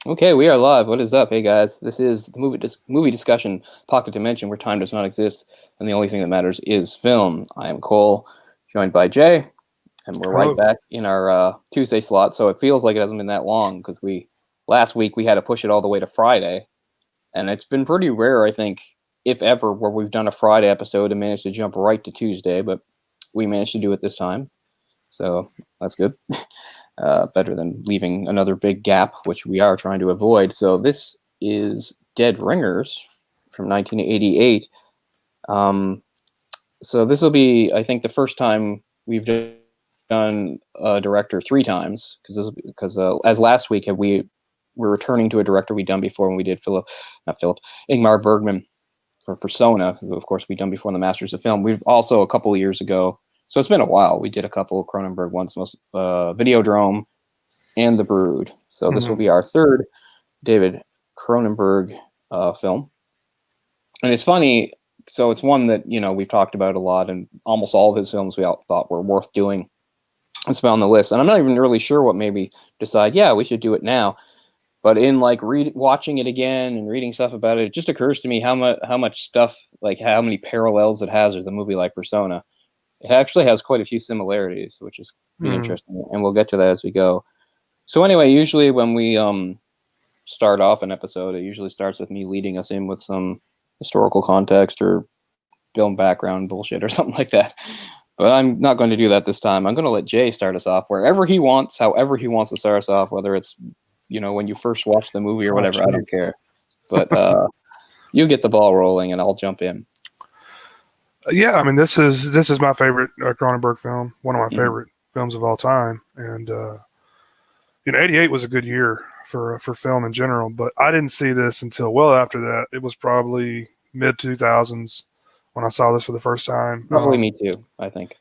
Okay, we are live. What is up? Hey guys, this is the movie discussion pocket dimension where time does not exist and the only thing that matters is film. I am Cole, joined by Jay, and we're right Hello. back in our Tuesday slot. So it feels like it hasn't been that long because we last week we had to push it all the way to Friday, and it's been pretty rare, I think, if ever, where we've done a Friday episode and managed to jump right to Tuesday, but we managed to do it this time, so that's good. Better than leaving another big gap, which we are trying to avoid. So this is Dead Ringers from 1988. Um, so this will be, I think, the first time we've done a director three times because as last week we're returning to a director we'd done before when we did Ingmar Bergman for Persona, who of course we'd done before in the Masters of Film. We've also a couple of years ago, so it's been a while. We did a couple of Cronenberg ones, Videodrome and The Brood. So this will Hmm. be our third David Cronenberg film. And it's funny, so it's one that, we've talked about a lot, and almost all of his films we all thought were worth doing. It's been on the list. And I'm not even really sure what made me decide, yeah, we should do it now. But in like watching it again and reading stuff about it, it just occurs to me how much stuff, like how many parallels it has with a movie like Persona. It actually has quite a few similarities, which is be Hmm. interesting, and we'll get to that as we go. So anyway, usually when we start off an episode, it usually starts with me leading us in with some historical context or film background bullshit or something like that. But I'm not going to do that this time. I'm going to let Jay start us off wherever he wants, however he wants to start us off, whether it's, when you first watch the movie or Oh, whatever. I don't jeez. care. But you get the ball rolling and I'll jump in. Yeah, I mean, this is my favorite Cronenberg film, one of my Mhm. favorite films of all time, and '88 was a good year for film in general. But I didn't see this until well after that. It was probably mid 2000s when I saw this for the first time. Probably me too, I think.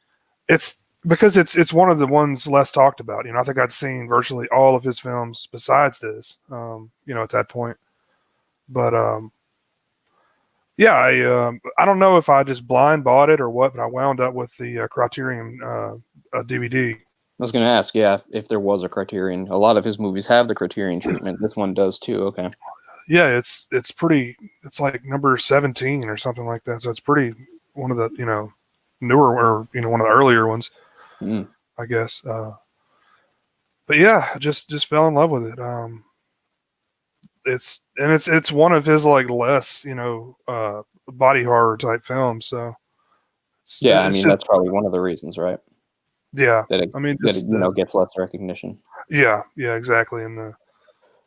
It's because it's one of the ones less talked about. I think I'd seen virtually all of his films besides this. At that point, but yeah, I don't know if I just blind bought it or what, but I wound up with the Criterion DVD. I was going to ask, yeah, if there was a Criterion. A lot of his movies have the Criterion treatment. This one does too. Okay. Yeah, it's pretty. It's like number 17 or something like that. So it's pretty one of the newer or one of the earlier ones, Mm. I guess. But yeah, I just fell in love with it. It's one of his like less body horror type films. So Yeah, I it's mean just that's probably one of the reasons, right? yeah. That it I mean, that it just the gets less recognition. yeah, exactly. And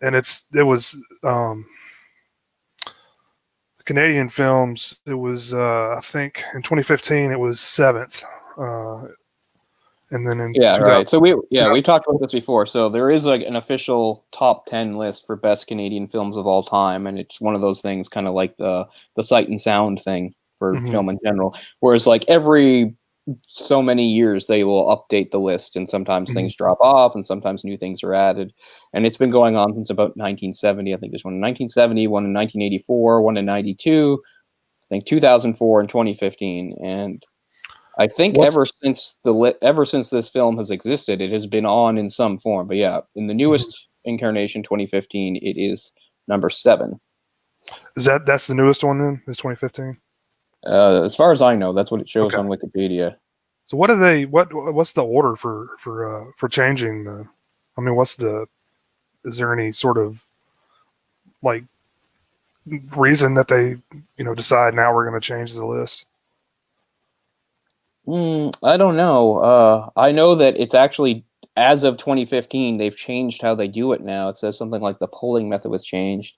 it was Canadian films. It was I think in 2015 it was seventh, and then in Yeah, 2000, right. So we talked about this before. So there is like an official top 10 list for best Canadian films of all time, and it's one of those things kind of like the Sight and Sound thing for mm-hmm, film in general. Whereas like every so many years they will update the list, and sometimes mm-hmm. things drop off and sometimes new things are added. And it's been going on since about 1970. I think there's one in 1970, one in 1984, one in 92, I think 2004 and 2015. And I think What's ever since this film has existed, it has been on in some form. But yeah, in the mhm. newest incarnation, 2015, it is number 7. Is that's the newest one then? Is 2015? As far as I know, that's what it shows Okay. on Wikipedia. So what's the order for changing the? I mean, is there any sort of like reason that they decide now we're going to change the list? I don't know. I know that it's actually, as of 2015, they've changed how they do it now. It says something like the polling method was changed.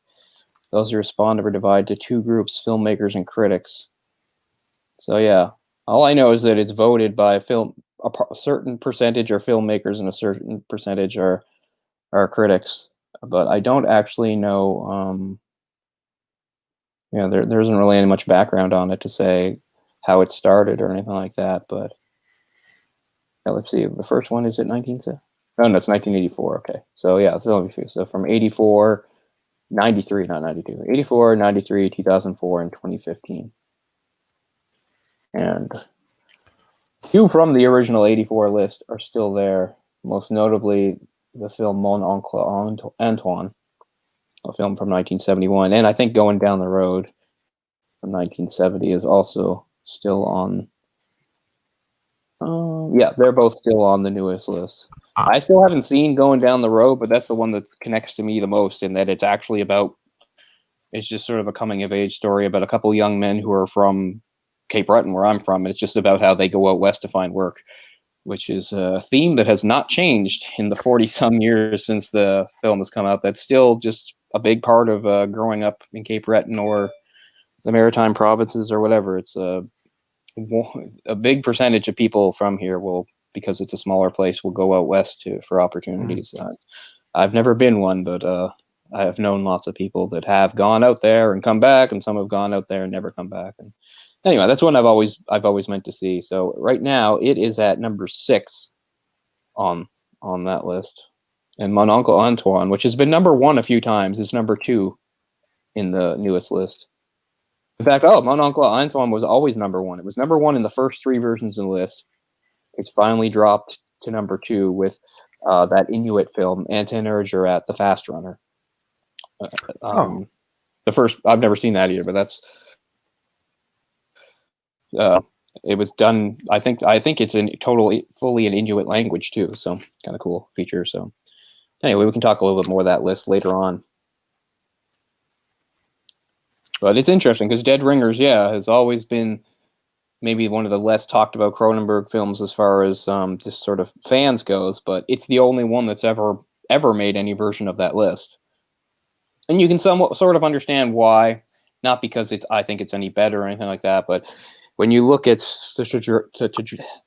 Those who respond are divided to two groups: filmmakers and critics. So yeah, all I know is that it's voted by a certain percentage are filmmakers and a certain percentage are critics. But I don't actually know. There isn't really any much background on it to say how it started or anything like that. But yeah, let's see. The first one is it 19? Oh no, it's 1984. Okay, so yeah, so from 84, 93, not 92, 84, 93, 2004, and 2015, and few from the original 84 list are still there, most notably the film Mon Oncle Antoine. a film from 1971, and I think Going Down the Road from 1970 is also still on. Yeah, they're both still on the newest list. I still haven't seen Going Down the Road, but that's the one that connects to me the most in that it's actually about. It's just sort of a coming of age story about a couple young men who are from Cape Breton, where I'm from. And it's just about how they go out west to find work, which is a theme that has not changed in the 40-some years since the film has come out. That's still just a big part of growing up in Cape Breton or the Maritime Provinces or whatever. It's a big percentage of people from here will, because it's a smaller place, will go out west for opportunities. I've never been one, but I have known lots of people that have gone out there and come back, and some have gone out there and never come back. And anyway, that's one I've always meant to see. So right now it is at number 6 on that list, and Mon Oncle Antoine, which has been number 1 a few times, is number 2 in the newest list. In fact, Mon Oncle Antoine was always number 1. It was number 1 in the first 3 versions of the list. It's finally dropped to number 2 with that Inuit film, Antin-Urgerat, The Fast Runner. The first, I've never seen that either, but that's it was done. I think it's fully an Inuit language too, so kind of cool feature. So anyway, we can talk a little bit more of that list later on. But it's interesting because Dead Ringers, has always been maybe one of the less talked about Cronenberg films as far as just sort of fans goes, but it's the only one that's ever made any version of that list. And you can somewhat sort of understand why, not because I think it's any better or anything like that, but when you look at the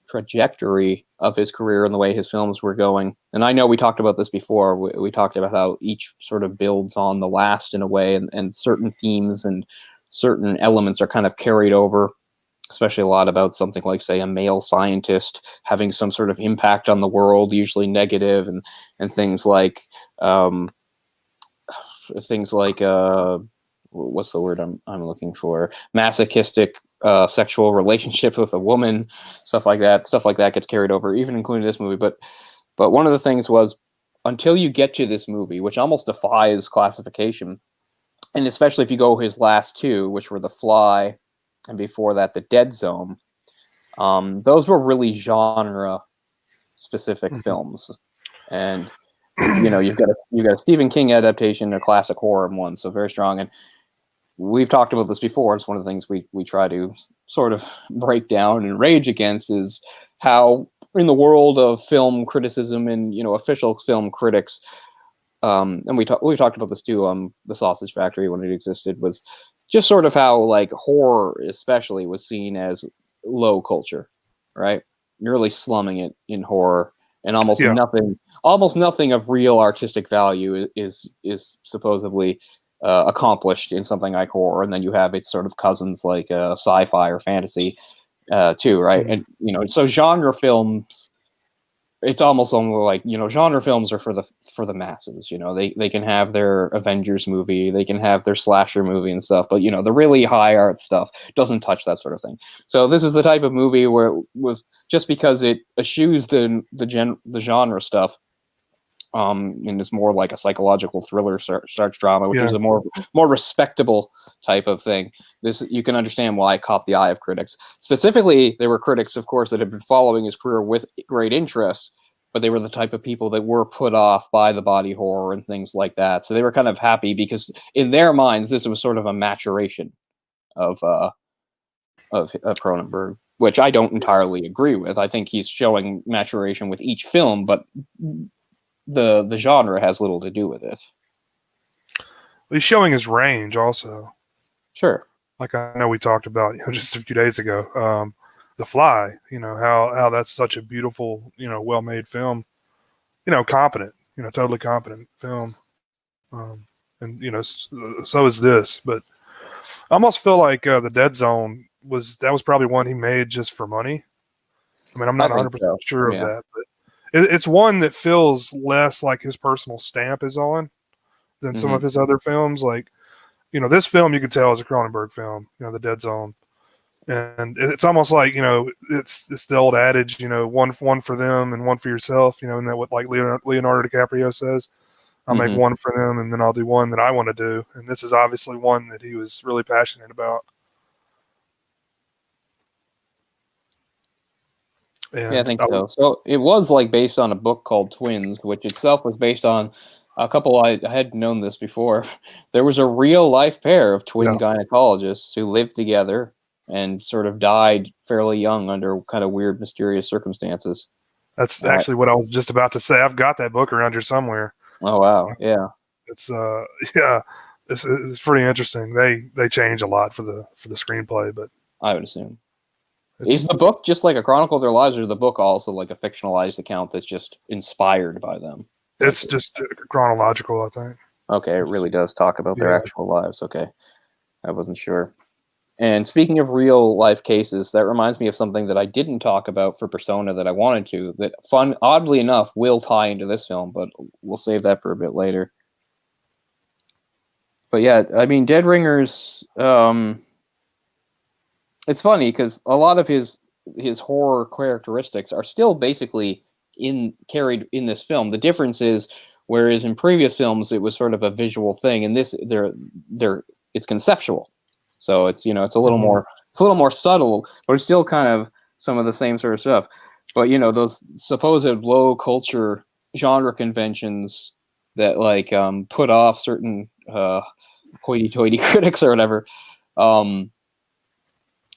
trajectory of his career and the way his films were going, and I know we talked about this before, we talked about how each sort of builds on the last in a way, and certain themes and certain elements are kind of carried over, especially a lot about something like, say, a male scientist having some sort of impact on the world, usually negative, and things like what's the word I'm looking for? Masochistic sexual relationship with a woman, stuff like that. Stuff like that gets carried over, even including this movie. But one of the things was, until you get to this movie, which almost defies classification, and especially if you go his last 2, which were The Fly, and before that, The Dead Zone, those were really genre-specific films, and you've got a Stephen King adaptation, a classic horror one, so very strong. And we've talked about this before. It's one of the things we try to sort of break down and rage against, is how in the world of film criticism and official film critics, and we've talked about this too. The Sausage Factory, when it existed, was just sort of how like horror especially was seen as low culture, right? You're really slumming it in horror, and almost nothing of real artistic value is supposedly accomplished in something like horror. And then you have its sort of cousins like sci-fi or fantasy too, right? And so genre films, it's almost like genre films are for the masses. They can have their Avengers movie, they can have their slasher movie and stuff, but the really high art stuff doesn't touch that sort of thing. So this is the type of movie where it was, just because it eschews the genre stuff, and it's more like a psychological thriller search drama, which is a more respectable type of thing. This, you can understand why it caught the eye of critics. Specifically, there were critics, of course, that had been following his career with great interest, but they were the type of people that were put off by the body horror and things like that. So they were kind of happy because in their minds, this was sort of a maturation of Cronenberg, which I don't entirely agree with. I think he's showing maturation with each film, but the genre has little to do with it. He's showing his range also. Sure. Like I know we talked about just a few days ago, The Fly. How that's such a beautiful, well-made film. Competent. Totally competent film. And so is this. But I almost feel like The Dead Zone was probably one he made just for money. I mean, I'm not 100% sure of that, but it's one that feels less like his personal stamp is on than some of his other films. Like, this film you could tell is a Cronenberg film, The Dead Zone. And it's almost like, it's the old adage, one for them and one for yourself, and that what like Leonardo DiCaprio says. I'll make one for them, and then I'll do one that I want to do. And this is obviously one that he was really passionate about. And Yeah, I think so. So it was like based on a book called Twins, which itself was based on a couple. I had known this before. There was a real life pair of twin gynecologists who lived together and sort of died fairly young under kind of weird, mysterious circumstances. That's actually what I was just about to say. I've got that book around here somewhere. Oh wow, yeah. It's it's pretty interesting. They change a lot for the screenplay, but I would assume. Is the book just like a chronicle of their lives, or is the book also like a fictionalized account that's just inspired by them? It's just chronological, I think. Okay, it really does talk about their actual lives. Okay, I wasn't sure. And speaking of real life cases, that reminds me of something that I didn't talk about for Persona that I wanted to. That oddly enough, will tie into this film, but we'll save that for a bit later. But yeah, I mean, Dead Ringers. It's funny because a lot of his horror characteristics are still basically carried in this film. The difference is, whereas in previous films it was sort of a visual thing, in this it's conceptual. So it's it's a little more subtle, but it's still kind of some of the same sort of stuff. But those supposed low culture genre conventions that like put off certain hoity-toity critics or whatever.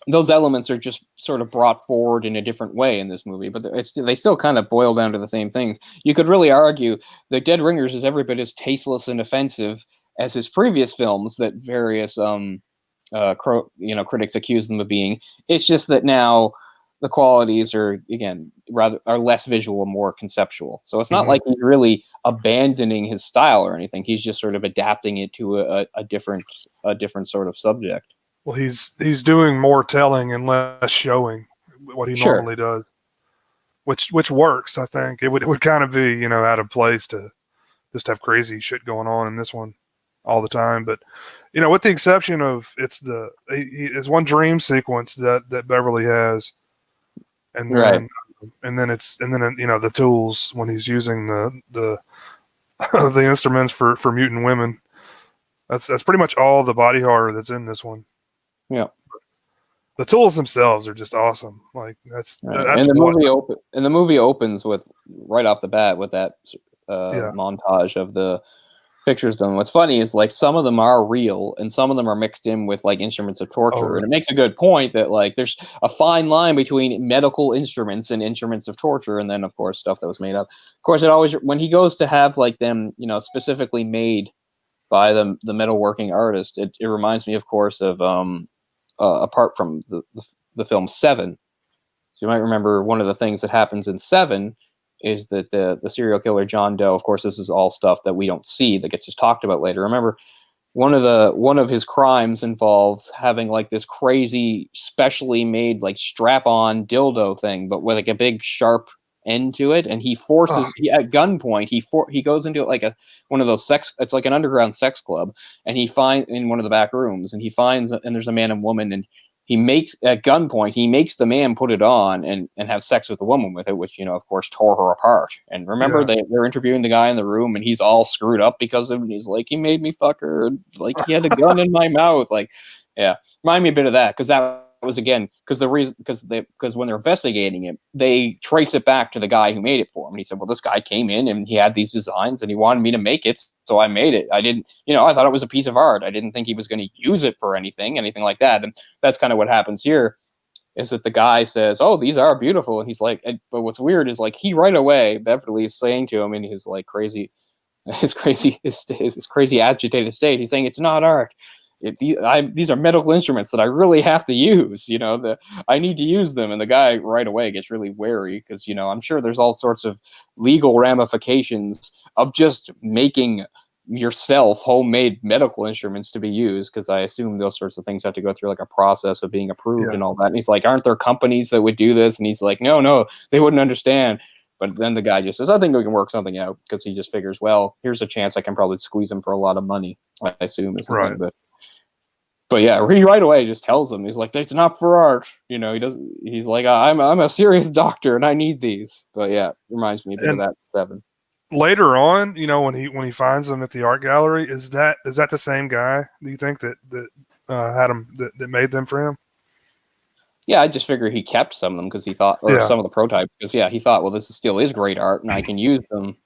Those elements are just sort of brought forward in a different way in this movie, but they still kind of boil down to the same things. You could really argue that Dead Ringers is every bit as tasteless and offensive as his previous films that various critics accuse them of being. It's just that now the qualities are less visual and more conceptual. So it's not like he's really abandoning his style or anything. He's just sort of adapting it to a different sort of subject. Well, he's doing more telling and less showing what he normally does, which works. I think it would kind of be out of place to just have crazy shit going on in this one all the time. But with the exception of it's one dream sequence that Beverly has, and then the tools when he's using the the instruments for Mutant Women. That's pretty much all the body horror that's in this one. Yeah, the tools themselves are just awesome. Like that's and the movie opens with right off the bat with that montage of the pictures done. What's funny is like some of them are real and some of them are mixed in with like instruments of torture, and it makes a good point that like there's a fine line between medical instruments and instruments of torture, and then of course stuff that was made up. Of course, it always when he goes to have like them specifically made by the metalworking artist, it reminds me of course of apart from the film Seven. So you might remember one of the things that happens in Seven is that the serial killer John Doe, of course this is all stuff that we don't see that gets just talked about later. Remember one of his crimes involves having like this crazy specially made like strap-on dildo thing, but with like a big sharp end to it, and he forces at gunpoint he goes into like one of those it's like an underground sex club, and he finds in one of the back rooms, and he finds and there's a man and woman, and he makes at gunpoint he makes the man put it on and have sex with the woman with it, which of course tore her apart. And remember they're interviewing the guy in the room, and he's all screwed up because of it, and he's like, he made me fuck her, like he had a gun in my mouth. Like remind me a bit of that, because that was again because when they're investigating it, they trace it back to the guy who made it for him. And he said, well, this guy came in and he had these designs and he wanted me to make it, so I made it. I didn't, I thought it was a piece of art. I didn't think he was going to use it for anything like that. And that's kind of what happens here, is that the guy says, oh, these are beautiful, and he's like, but what's weird is like he right away, Beverly is saying to him in his like crazy agitated state, he's saying it's not art. These are medical instruments that I really have to use. I need to use them. And the guy right away gets really wary because I'm sure there's all sorts of legal ramifications of just making yourself homemade medical instruments to be used, because I assume those sorts of things have to go through like a process of being approved and all that. And he's like, aren't there companies that would do this? And he's like, no, they wouldn't understand. But then the guy just says, I think we can work something out, because he just figures, well, here's a chance I can probably squeeze him for a lot of money, I assume is the thing. But yeah, he right away just tells him, he's like, it's not for art. He's like, I'm a serious doctor and I need these. But yeah, it reminds me of that Seven. later on, when he finds them at the art gallery, is that the same guy? Do you think that had him that made them for him? Yeah, I just figure he kept some of them because he thought, or some of the prototypes, because he thought, well, this still is great art, and I can use them.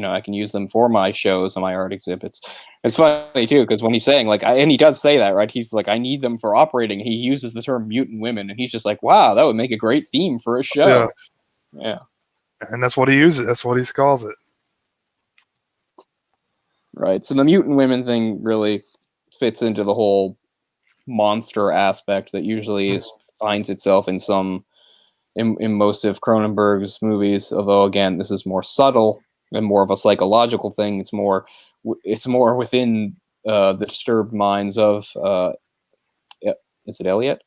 I can use them for my shows and my art exhibits. It's funny too, because when he's saying and he does say that, right? He's like, I need them for operating. He uses the term mutant women, and he's just like, wow, that would make a great theme for a show. Yeah. And that's what he uses. That's what he calls it. Right. So the mutant women thing really fits into the whole monster aspect that usually finds itself in most of Cronenberg's movies. Although again, this is more subtle and more of a psychological thing. It's more within the disturbed minds of is it Elliot?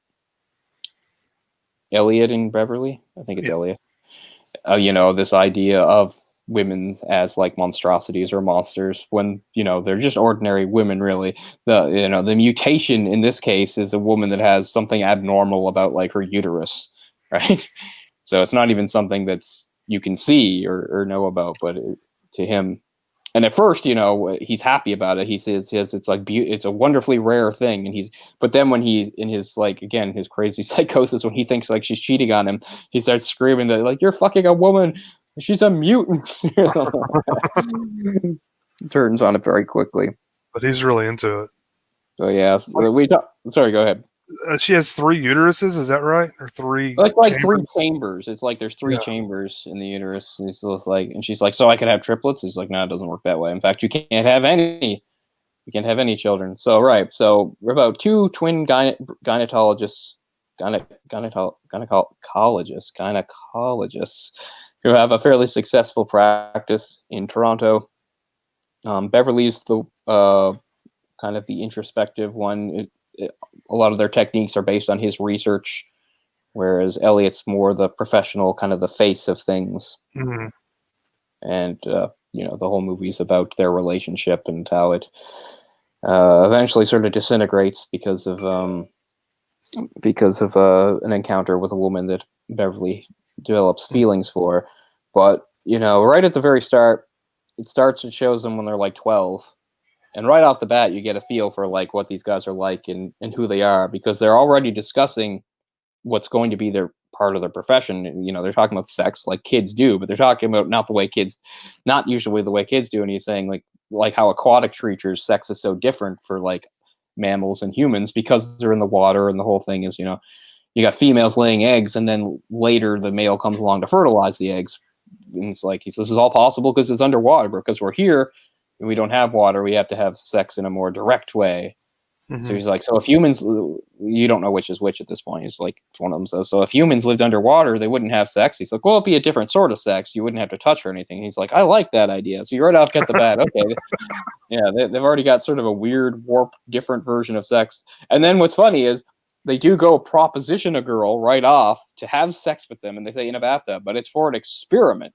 Elliot and Beverly? I think it's Elliot. This idea of women as like monstrosities or monsters when they're just ordinary women. Really, the mutation in this case is a woman that has something abnormal about like her uterus, right? So it's not even something that's you can see or know about, but to him, and at first, he's happy about it. He says it's like it's a wonderfully rare thing, but then when he's in his his crazy psychosis, when he thinks like she's cheating on him, he starts screaming that like you're fucking a woman, she's a mutant. Turns on it very quickly. But he's really into it. So yeah, sorry, go ahead. She has 3 uteruses, is that right? Or 3 like 3 chambers. It's like there's 3 chambers in the uterus. And she's like, so I could have triplets. He's like, no, it doesn't work that way. In fact, you can't have any. You can't have any children. So right. So we're about 2 twin gynecologists who have a fairly successful practice in Toronto. Beverly's the kind of the introspective one. A lot of their techniques are based on his research, whereas Elliot's more the professional, kind of the face of things. Mm-hmm. And the whole movie's about their relationship and how it eventually sort of disintegrates because of an encounter with a woman that Beverly develops feelings for. But right at the very start, it shows them when they're like 12. And right off the bat, you get a feel for like what these guys are like and who they are, because they're already discussing what's going to be their part of their profession. They're talking about sex like kids do, but they're talking about not usually the way kids do. And he's saying like how aquatic creatures, sex is so different for like mammals and humans because they're in the water, and the whole thing is, you got females laying eggs, and then later the male comes along to fertilize the eggs. And he says this is all possible because it's underwater, because we're here. We don't have water, we have to have sex in a more direct way. Mm-hmm. So he's like, so if humans, you don't know which is which at this point. He's like, one of them says, so if humans lived underwater, they wouldn't have sex. He's like, well, it'd be a different sort of sex. You wouldn't have to touch or anything. He's like, I like that idea. So you right off get the bat. Okay. Yeah, they've already got sort of a weird, warped, different version of sex. And then what's funny is they do go proposition a girl right off to have sex with them, and they say in a bathtub, but it's for an experiment.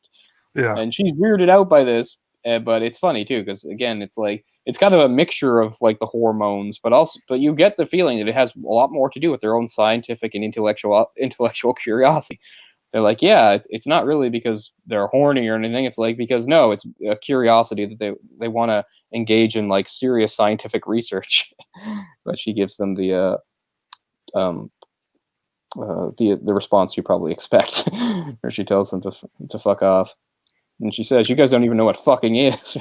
Yeah. And she's weirded out by this. But it's funny too, because again, it's kind of a mixture of like the hormones, but you get the feeling that it has a lot more to do with their own scientific and intellectual curiosity. They're like, yeah, it's not really because they're horny or anything. It's like because no, it's a curiosity that they want to engage in like serious scientific research. But she gives them the response you probably expect, or she tells them to fuck off. And she says, you guys don't even know what fucking is.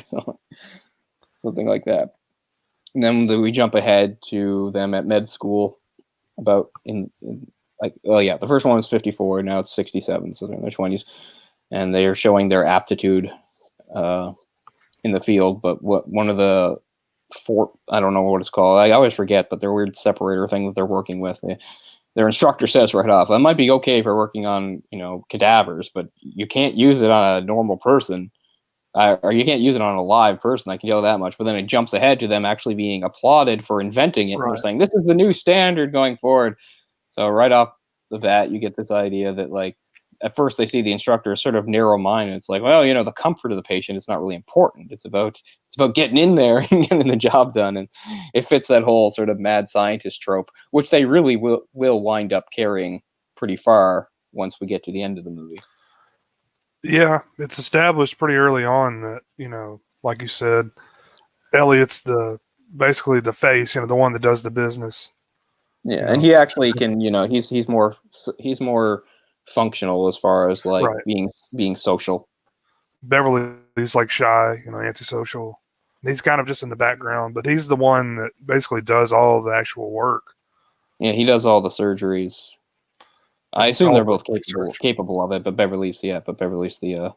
Something like that. And then we jump ahead to them at med school the first one was 54, now it's 67, so they're in their 20s. And they are showing their aptitude in the field. But one of the I don't know what it's called. I always forget, but their weird separator thing that they're working with. Their instructor says right off, it might be okay for working on, cadavers, but you can't use it on a normal person, or you can't use it on a live person. I can tell that much. But then it jumps ahead to them actually being applauded for inventing it. Right. They're saying this is the new standard going forward. So right off the bat, you get this idea that like at first they see the instructor as sort of narrow-minded. It's like, well, the comfort of the patient is not really important. It's about getting in there and getting the job done. And it fits that whole sort of mad scientist trope, which they really will wind up carrying pretty far once we get to the end of the movie. Yeah, it's established pretty early on that, like you said, Elliot's basically the face, the one that does the business. Yeah, and he actually can, he's more functional as far as like Right. being social. Beverly's like shy, antisocial. He's kind of just in the background, but he's the one that basically does all the actual work. Yeah, he does all the surgeries. I And assume all they're the both research. capable of it, but Beverly's the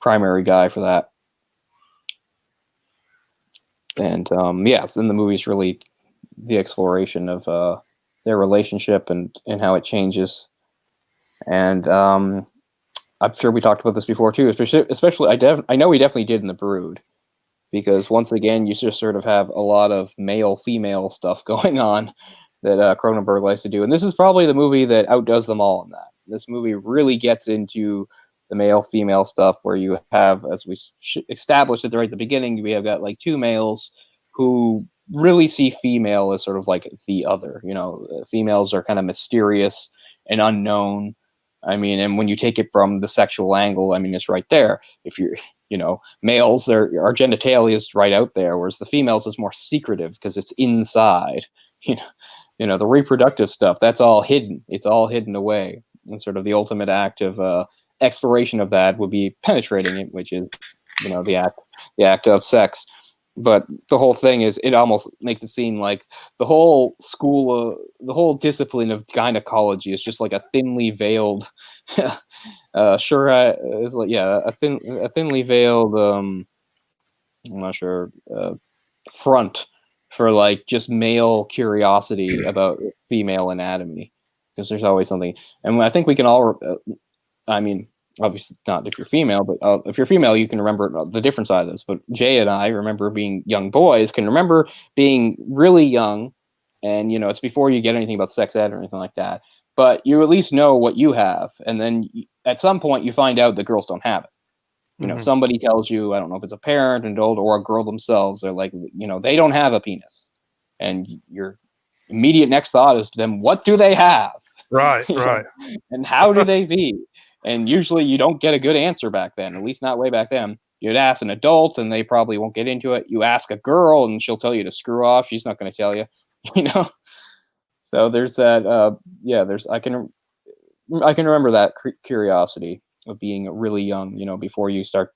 primary guy for that. And yes, in the movie's really the exploration of their relationship and how it changes. And I'm sure we talked about this before too, especially I know we definitely did in The Brood, because once again you just sort of have a lot of male female stuff going on that Cronenberg likes to do, and this is probably the movie that outdoes them all in that. This movie really gets into the male female stuff, where you have, as we established at the beginning, we have got like two males who really see female as sort of like the other. Females are kind of mysterious and unknown. I mean, and when you take it from the sexual angle, I mean, it's right there. If you're, males, our genitalia is right out there, whereas the females is more secretive because it's inside. The reproductive stuff, that's all hidden. It's all hidden away. And sort of the ultimate act of exploration of that would be penetrating it, which is, the act of sex. But the whole thing is, it almost makes it seem like the whole the whole discipline of gynecology is just like a thinly veiled, it's like, yeah, a thinly veiled, I'm not sure, front for like just male curiosity about female anatomy, because there's always something. And I think we can all, I mean, obviously not if you're female, but if you're female, you can remember the different side of this. But Jay and I remember being young boys, can remember being really young, and it's before you get anything about sex ed or anything like that. But you at least know what you have, and then at some point you find out that girls don't have it. Somebody tells you, I don't know if it's a parent, an adult, or a girl themselves, they're like, they don't have a penis. And your immediate next thought is, then what do they have? Right, right. And how do they be? And usually you don't get a good answer back then, at least not way back then. You'd ask an adult and they probably won't get into it. You ask a girl and she'll tell you to screw off. She's not going to tell you, So there's that, I can remember that curiosity of being really young, before you start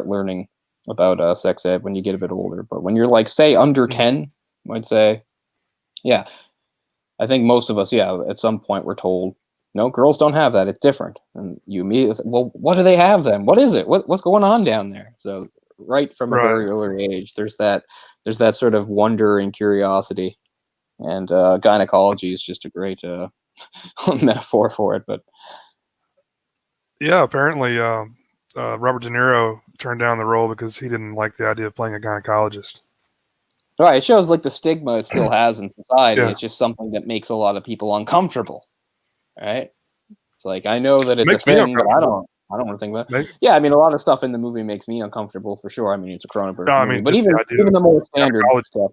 learning about sex ed when you get a bit older. But when you're like, say, under 10, I'd say, yeah, I think most of us, at some point we're told, no, girls don't have that. It's different. And you immediately say, well, what do they have then? What is it? What's going on down there? So right from a very early age, there's that sort of wonder and curiosity. And gynecology is just a great metaphor for it. But yeah, apparently Robert De Niro turned down the role because he didn't like the idea of playing a gynecologist. Right, it shows like the stigma it still has in society. Yeah. It's just something that makes a lot of people uncomfortable. Right? It's like, I know that it's a thing, but I don't want to think about it. Yeah, I mean, a lot of stuff in the movie makes me uncomfortable for sure. I mean, it's a Cronenberg movie, but even the more standard stuff.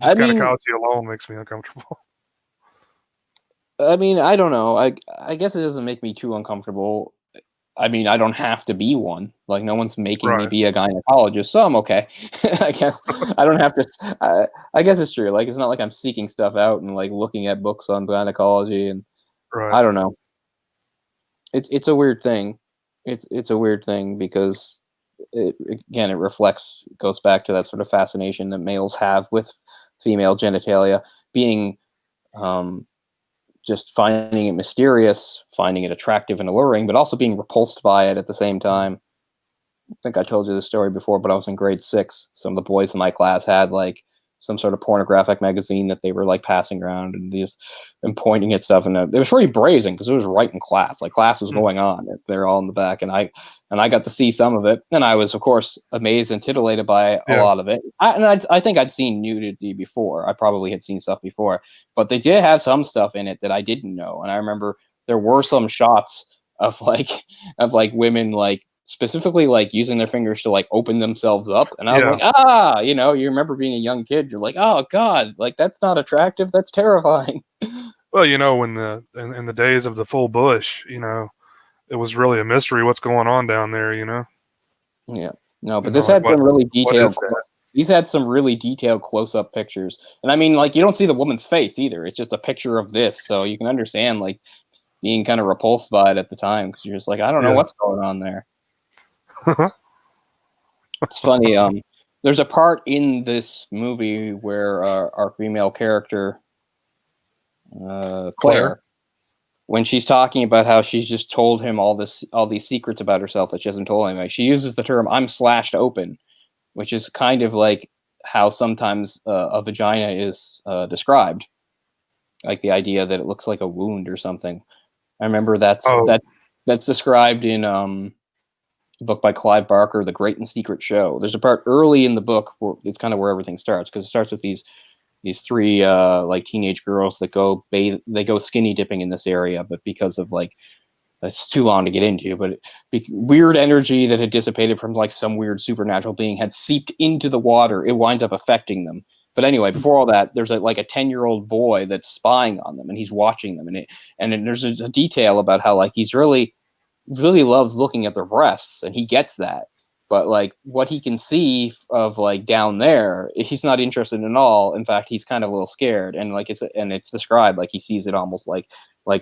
Just gynecology alone makes me uncomfortable. I mean, I don't know. I guess it doesn't make me too uncomfortable. I mean, I don't have to be one. Like, no one's making me be a gynecologist, so I'm okay. I guess I don't have to. I guess it's true. Like, it's not like I'm seeking stuff out and like looking at books on gynecology, and I don't know. It's a weird thing. It's a weird thing because it goes back to that sort of fascination that males have with female genitalia, being just finding it mysterious, finding it attractive and alluring, but also being repulsed by it at the same time. I think I told you this story before, but I was in grade 6. Some of the boys in my class had like some sort of pornographic magazine that they were like passing around and pointing at stuff, and it was pretty brazen because it was right in class. Like, class was going on, they're all in the back, and I got to see some of it, and I was of course amazed and titillated by a lot of it. I think I'd seen nudity before. I probably had seen stuff before, but they did have some stuff in it that I didn't know, and I remember there were some shots of women like specifically like using their fingers to like open themselves up, and I was like, you remember being a young kid, you're like, oh god, like that's not attractive, that's terrifying. Well, when in the days of the full bush, it was really a mystery what's going on down there. Yeah. No, but You know, this like had some really what is detailed. that? These had some really detailed close-up pictures, and I mean, like you don't see the woman's face either. It's just a picture of this, so you can understand like being kind of repulsed by it at the time because you're just like, I don't know Yeah. what's going on there. It's funny. There's a part in this movie where our female character, Claire. Claire, when she's talking about how she's just told him all these secrets about herself that she hasn't told anybody, she uses the term "I'm slashed open," which is kind of like how sometimes a vagina is described, like the idea that it looks like a wound or something. I remember Oh, that's described in a book by Clive Barker, The Great and Secret Show. There's a part early in the book where it's kind of where everything starts because it starts with these three like teenage girls that go bathe, they go skinny dipping in this area, but because of like it's too long to get into, but weird energy that had dissipated from like some weird supernatural being had seeped into the water. It winds up affecting them. But anyway, before all that, there's like a 10-year-old boy that's spying on them and he's watching them. And then there's a detail about how like he's really loves looking at their breasts and he gets that. But like what he can see of like down there, he's not interested in all. In fact, he's kind of a little scared. And like it's described like he sees it almost like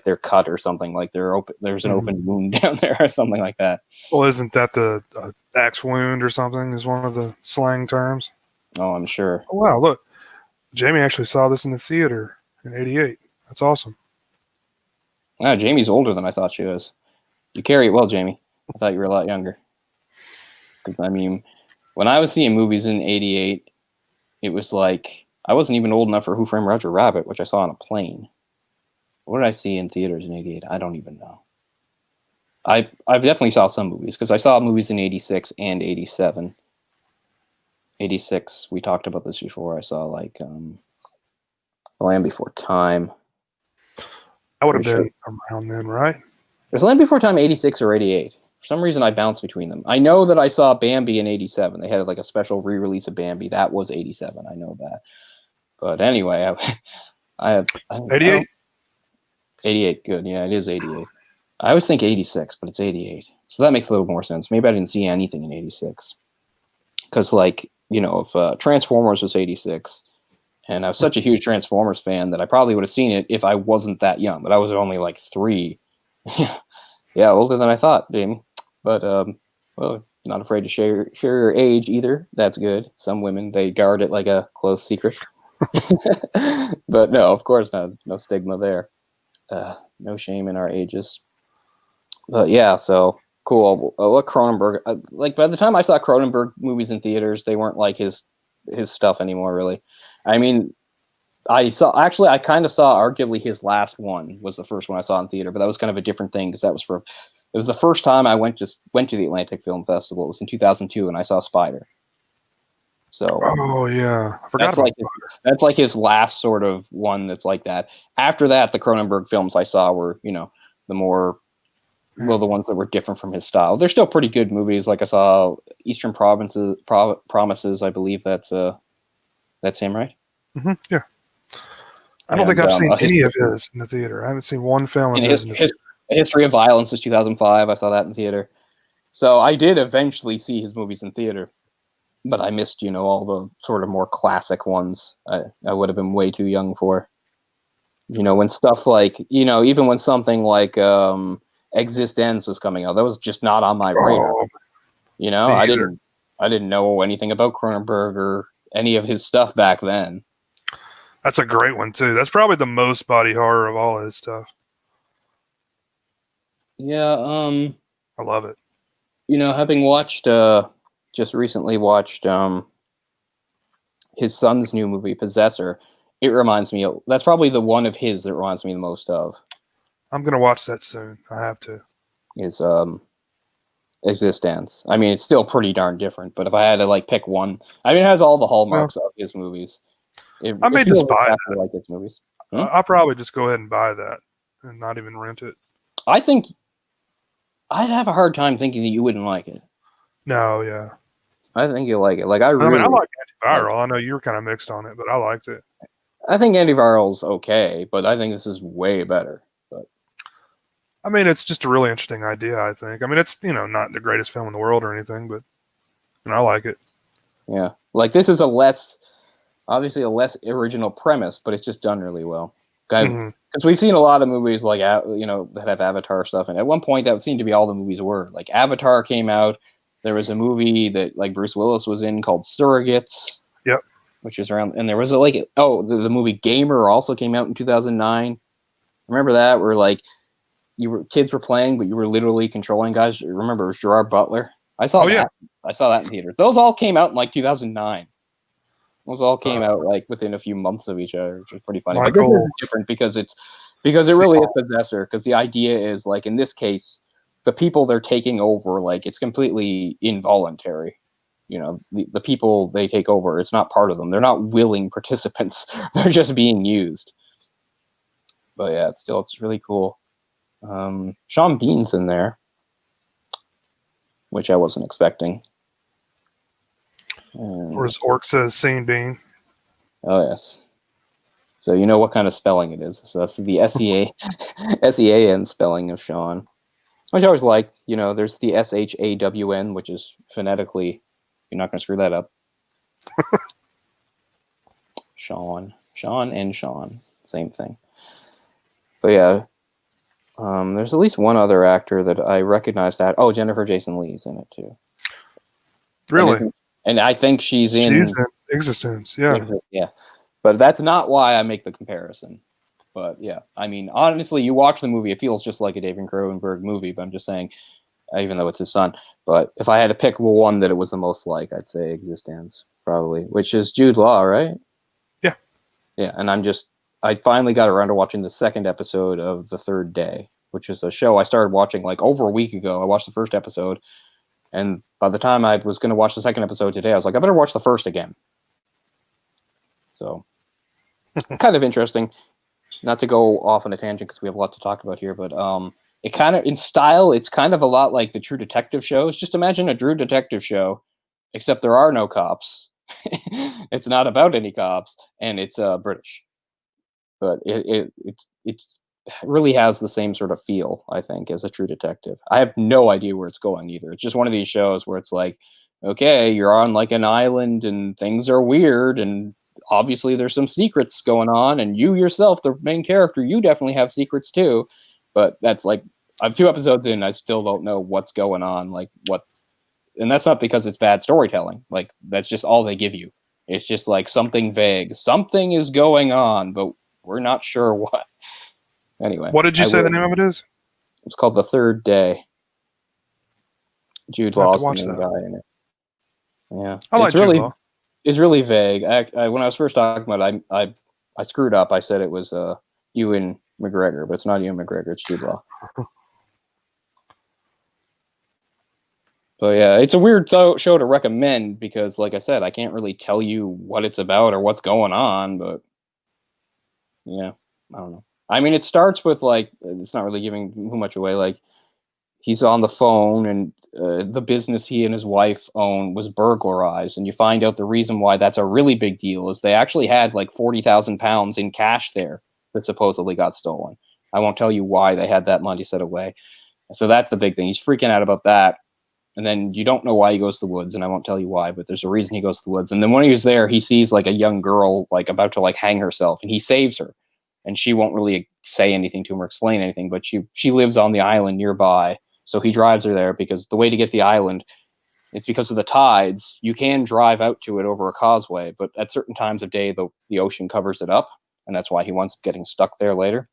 they're cut or something, like they're open. There's an open wound down there or something like that. well, isn't that the axe wound or something? Is one of the slang terms? Oh, I'm sure. Oh, wow, look, Jamie actually saw this in the theater in '88. That's awesome. Wow, Jamie's older than I thought she was. You carry it well, Jamie. I thought you were a lot younger. Because I mean, when I was seeing movies in '88, it was like I wasn't even old enough for Who Framed Roger Rabbit, which I saw on a plane. What did I see in theaters in '88? I don't even know. I definitely saw some movies because I saw movies in '86 and '87. '86, we talked about this before. I saw like Land Before Time. That would have Pretty been sure. around then, right? Was Land Before Time '86 or '88? For some reason, I bounced between them. I know that I saw Bambi in '87. They had like a special re-release of Bambi. That was '87. I know that. But anyway, I 88. 88. Good. Yeah, it is 88. I always think 86, but it's 88. So that makes a little more sense. Maybe I didn't see anything in 86. Because, like, you know, if Transformers was 86, and I was such a huge Transformers fan that I probably would have seen it if I wasn't that young. But I was only like 3. Yeah, older than I thought, Jamie. But, well, not afraid to share your age either. That's good. Some women, they guard it like a close secret. But no, of course not. No stigma there. No shame in our ages. But yeah, so cool. What Cronenberg? Like by the time I saw Cronenberg movies in theaters, they weren't like his stuff anymore. Really, I mean, I kind of saw arguably his last one was the first one I saw in theater, but that was kind of a different thing because it was the first time I went to the Atlantic Film Festival. It was in 2002, and I saw Spider. So Oh yeah, I forgot about that. that's like his last sort of one that's like that. After that, the Cronenberg films I saw were, you know, the more the ones that were different from his style. They're still pretty good movies. Like I saw Eastern Promises. I believe that's him, right? Mm-hmm, yeah. I don't think I've seen any of his in the theater. I haven't seen one film of his in the theater. A History of Violence is 2005. I saw that in theater. So I did eventually see his movies in theater, but I missed, you know, all the sort of more classic ones. I would have been way too young for. You know, when stuff like, you know, even when something like Existence was coming out, that was just not on my radar. You know, I didn't know anything about Cronenberg or any of his stuff back then. That's a great one too. That's probably the most body horror of all his stuff. Yeah, I love it. you know, having watched just recently watched his son's new movie Possessor, it reminds me of, that's probably the one of his that reminds me the most of. I'm gonna watch that soon. I have to. Is Existence. I mean, it's still pretty darn different, but if I had to like pick one, I mean, it has all the hallmarks of his movies. I may just buy exactly like his movies. I'll probably just go ahead and buy that and not even rent it. I think I'd have a hard time thinking that you wouldn't like it. No, yeah. I think you'll like it. Like I mean, I like Antiviral. I know you were kind of mixed on it, but I liked it. I think Antiviral's okay, but I think this is way better. But I mean, it's just a really interesting idea, I think. I mean, it's, not the greatest film in the world or anything, but I like it. Yeah, like this is obviously a less original premise, but it's just done really well. Because we've seen a lot of movies like that have Avatar stuff, and at one point that seemed to be all the movies were. Like Avatar came out, there was a movie that like Bruce Willis was in called Surrogates. Yep. Which is around, and there was the movie Gamer also came out in 2009. Remember that, where like kids were playing, but you were literally controlling guys. Remember, it was Gerard Butler. I saw that. Yeah. I saw that in theater. Those all came out in like 2009. Those all came out like within a few months of each other, which was pretty funny. But this is different because it really is Possessor. Because the idea is like in this case, the people they're taking over, like it's completely involuntary. The people they take over, it's not part of them. They're not willing participants. They're just being used. But yeah, it's really cool. Sean Bean's in there, which I wasn't expecting. Or as Orc says, Sean Bean. Oh, yes. So you know what kind of spelling it is. So that's the S-E-A-N spelling of Sean, which I always liked. There's the S-H-A-W-N, which is phonetically, you're not going to screw that up. Sean and Sean, same thing. But yeah, there's at least one other actor that I recognize that. Oh, Jennifer Jason Leigh's in it too. Really? And I think she's in Existence. Yeah. Yeah. But that's not why I make the comparison. But yeah, I mean, honestly, you watch the movie, it feels just like a David Cronenberg movie, but I'm just saying, even though it's his son. But if I had to pick one that it was the most like, I'd say Existence, probably, which is Jude Law, right? Yeah. Yeah, and I finally got around to watching the second episode of The Third Day, which is a show I started watching like over a week ago. I watched the first episode, and by the time I was going to watch the second episode today, I was like, I better watch the first again. So, kind of interesting. Not to go off on a tangent because we have a lot to talk about here, but it kind of, in style, it's kind of a lot like the True Detective shows. Just imagine a True Detective show, except there are no cops. It's not about any cops, and it's British. But it really has the same sort of feel, I think, as a True Detective. I have no idea where it's going either. It's just one of these shows where it's like, okay, you're on like an island and things are weird and obviously there's some secrets going on, and you yourself, the main character, you definitely have secrets too. But that's like, I'm 2 episodes in, I still don't know what's going on, and that's not because it's bad storytelling. Like, that's just all they give you. It's just like something vague. Something is going on, but we're not sure what. Anyway. What did you say the name of it is? It's called The Third Day. Jude Law's the main guy in it. Yeah. I like Jude Law. It's really vague. When I was first talking about it, I screwed up. I said it was Ewan McGregor, but it's not Ewan McGregor. It's Jude Law. But yeah, it's a weird show to recommend because, like I said, I can't really tell you what it's about or what's going on. But yeah, I don't know. I mean, it starts with like, it's not really giving too much away. Like, he's on the phone and the business he and his wife own was burglarized, and you find out the reason why that's a really big deal is they actually had like 40,000 pounds in cash there that supposedly got stolen. I won't tell you why they had that money set away. So that's the big thing. He's freaking out about that. And then you don't know why he goes to the woods, and I won't tell you why, but there's a reason he goes to the woods. And then when he was there, he sees like a young girl like about to like hang herself, and he saves her. And she won't really say anything to him or explain anything, but she lives on the island nearby. So he drives her there because the way to get the island, it's because of the tides. You can drive out to it over a causeway, but at certain times of day, the ocean covers it up, and that's why he winds up getting stuck there later.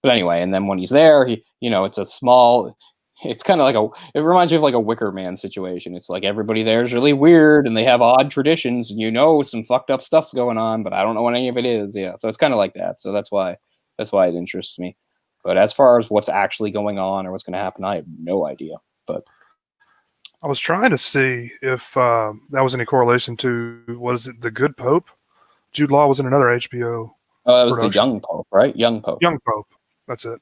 But anyway, and then when he's there, it's a small. It's kind of like it reminds me of like a Wicker Man situation. It's like everybody there is really weird and they have odd traditions, and some fucked up stuff's going on, but I don't know what any of it is. Yeah, so it's kind of like that. So that's why it interests me. But as far as what's actually going on or what's going to happen, I have no idea. But I was trying to see if that was any correlation to, what is it, The Good Pope? Jude Law was in another HBO. Oh, that was production. The Young Pope, right? Young Pope. Young Pope. That's it.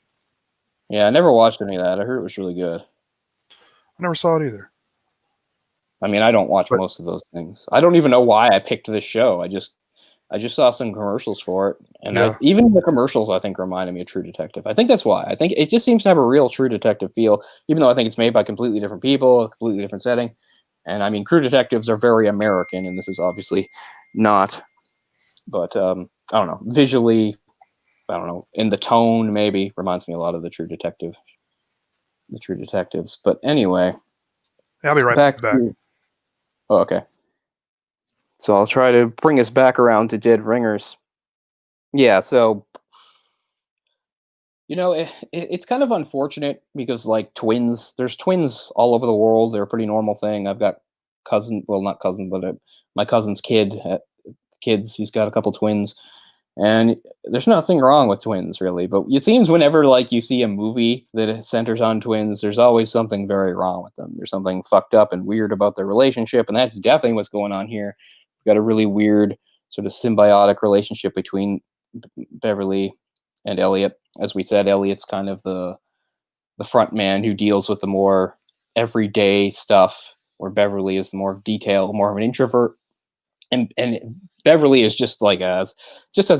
Yeah, I never watched any of that. I heard it was really good. I never saw it either. I mean, I don't watch most of those things. I don't even know why I picked this show. I just saw some commercials for it, and Yeah. even the commercials I think reminded me of True Detective. I think that's why. I think it just seems to have a real True Detective feel, even though I think it's made by completely different people, a completely different setting. And I mean, True Detectives are very American, and this is obviously not. But I don't know. Visually, I don't know. In the tone, maybe reminds me a lot of the True Detectives. But anyway, I'll be right back back. to. Oh, okay. So I'll try to bring us back around to Dead Ringers. Yeah, so it's kind of unfortunate because like there's twins all over the world. They're a pretty normal thing. I've got not cousin, but my cousin's kids. He's got a couple twins, and there's nothing wrong with twins really. But it seems whenever like you see a movie that centers on twins, there's always something very wrong with them. There's something fucked up and weird about their relationship, and that's definitely what's going on here. We've got a really weird sort of symbiotic relationship between Beverly and Elliot. As we said, Elliot's kind of the front man who deals with the more everyday stuff, where Beverly is more detailed, more of an introvert, and Beverly is just has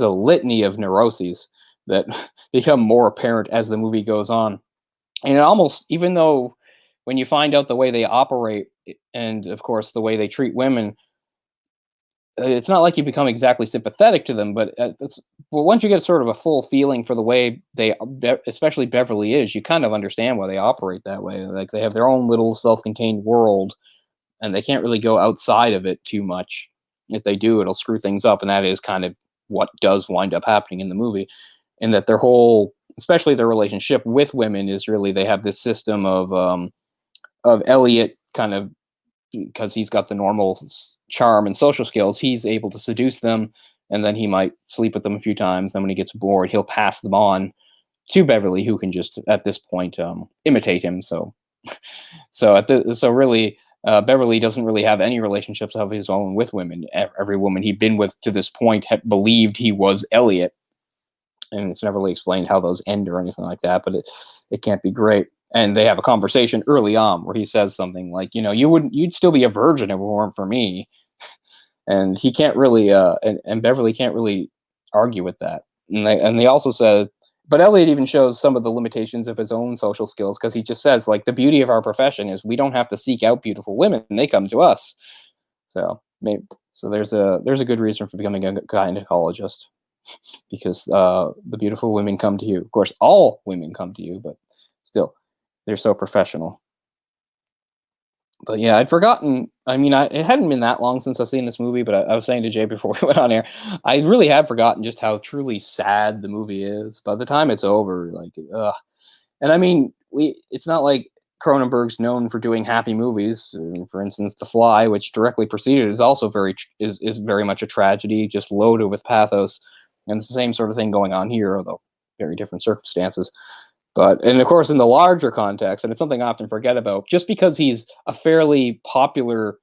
a litany of neuroses that become more apparent as the movie goes on. And it almost, even though when you find out the way they operate and of course the way they treat women, it's not like you become exactly sympathetic to them, but once you get sort of a full feeling for the way especially Beverly is, you kind of understand why they operate that way. Like they have their own little self-contained world, and they can't really go outside of it too much. If they do, it'll screw things up, and that is kind of what does wind up happening in the movie. And that their whole, especially their relationship with women, is really they have this system of Elliot kind of, because he's got the normal charm and social skills, he's able to seduce them, and then he might sleep with them a few times. Then when he gets bored, he'll pass them on to Beverly, who can just at this point imitate him. So really, Beverly doesn't really have any relationships of his own with women. Every woman he'd been with to this point had believed he was Elliot, and it's never really explained how those end or anything like that. But it can't be great. And they have a conversation early on where he says something like, you'd still be a virgin if it weren't for me. And he can't really, and Beverly can't really argue with that. And they also said, but Elliot even shows some of the limitations of his own social skills, because he just says, like, the beauty of our profession is we don't have to seek out beautiful women; they come to us. So there's a good reason for becoming a gynecologist, because the beautiful women come to you. Of course, all women come to you, but still, they're so professional. But yeah, I'd forgotten. I mean, it hadn't been that long since I've seen this movie, but I was saying to Jay before we went on air, I really had forgotten just how truly sad the movie is. By the time it's over, like, ugh. And I mean, it's not like Cronenberg's known for doing happy movies. For instance, The Fly, which directly preceded, is also is very much a tragedy, just loaded with pathos. And it's the same sort of thing going on here, although very different circumstances. And of course, in the larger context, and it's something I often forget about, just because he's a fairly popular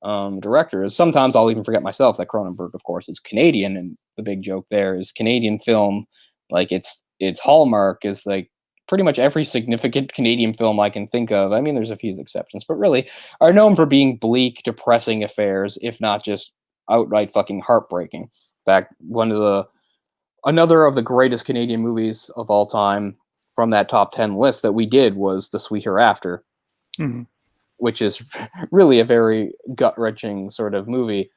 director, sometimes I'll even forget myself that Cronenberg, of course, is Canadian, and the big joke there is Canadian film, like its hallmark is like pretty much every significant Canadian film I can think of. I mean, there's a few exceptions, but really are known for being bleak, depressing affairs, if not just outright fucking heartbreaking. In fact, another of the greatest Canadian movies of all time from that top 10 list that we did was The Sweet Hereafter, which is really a very gut-wrenching sort of movie.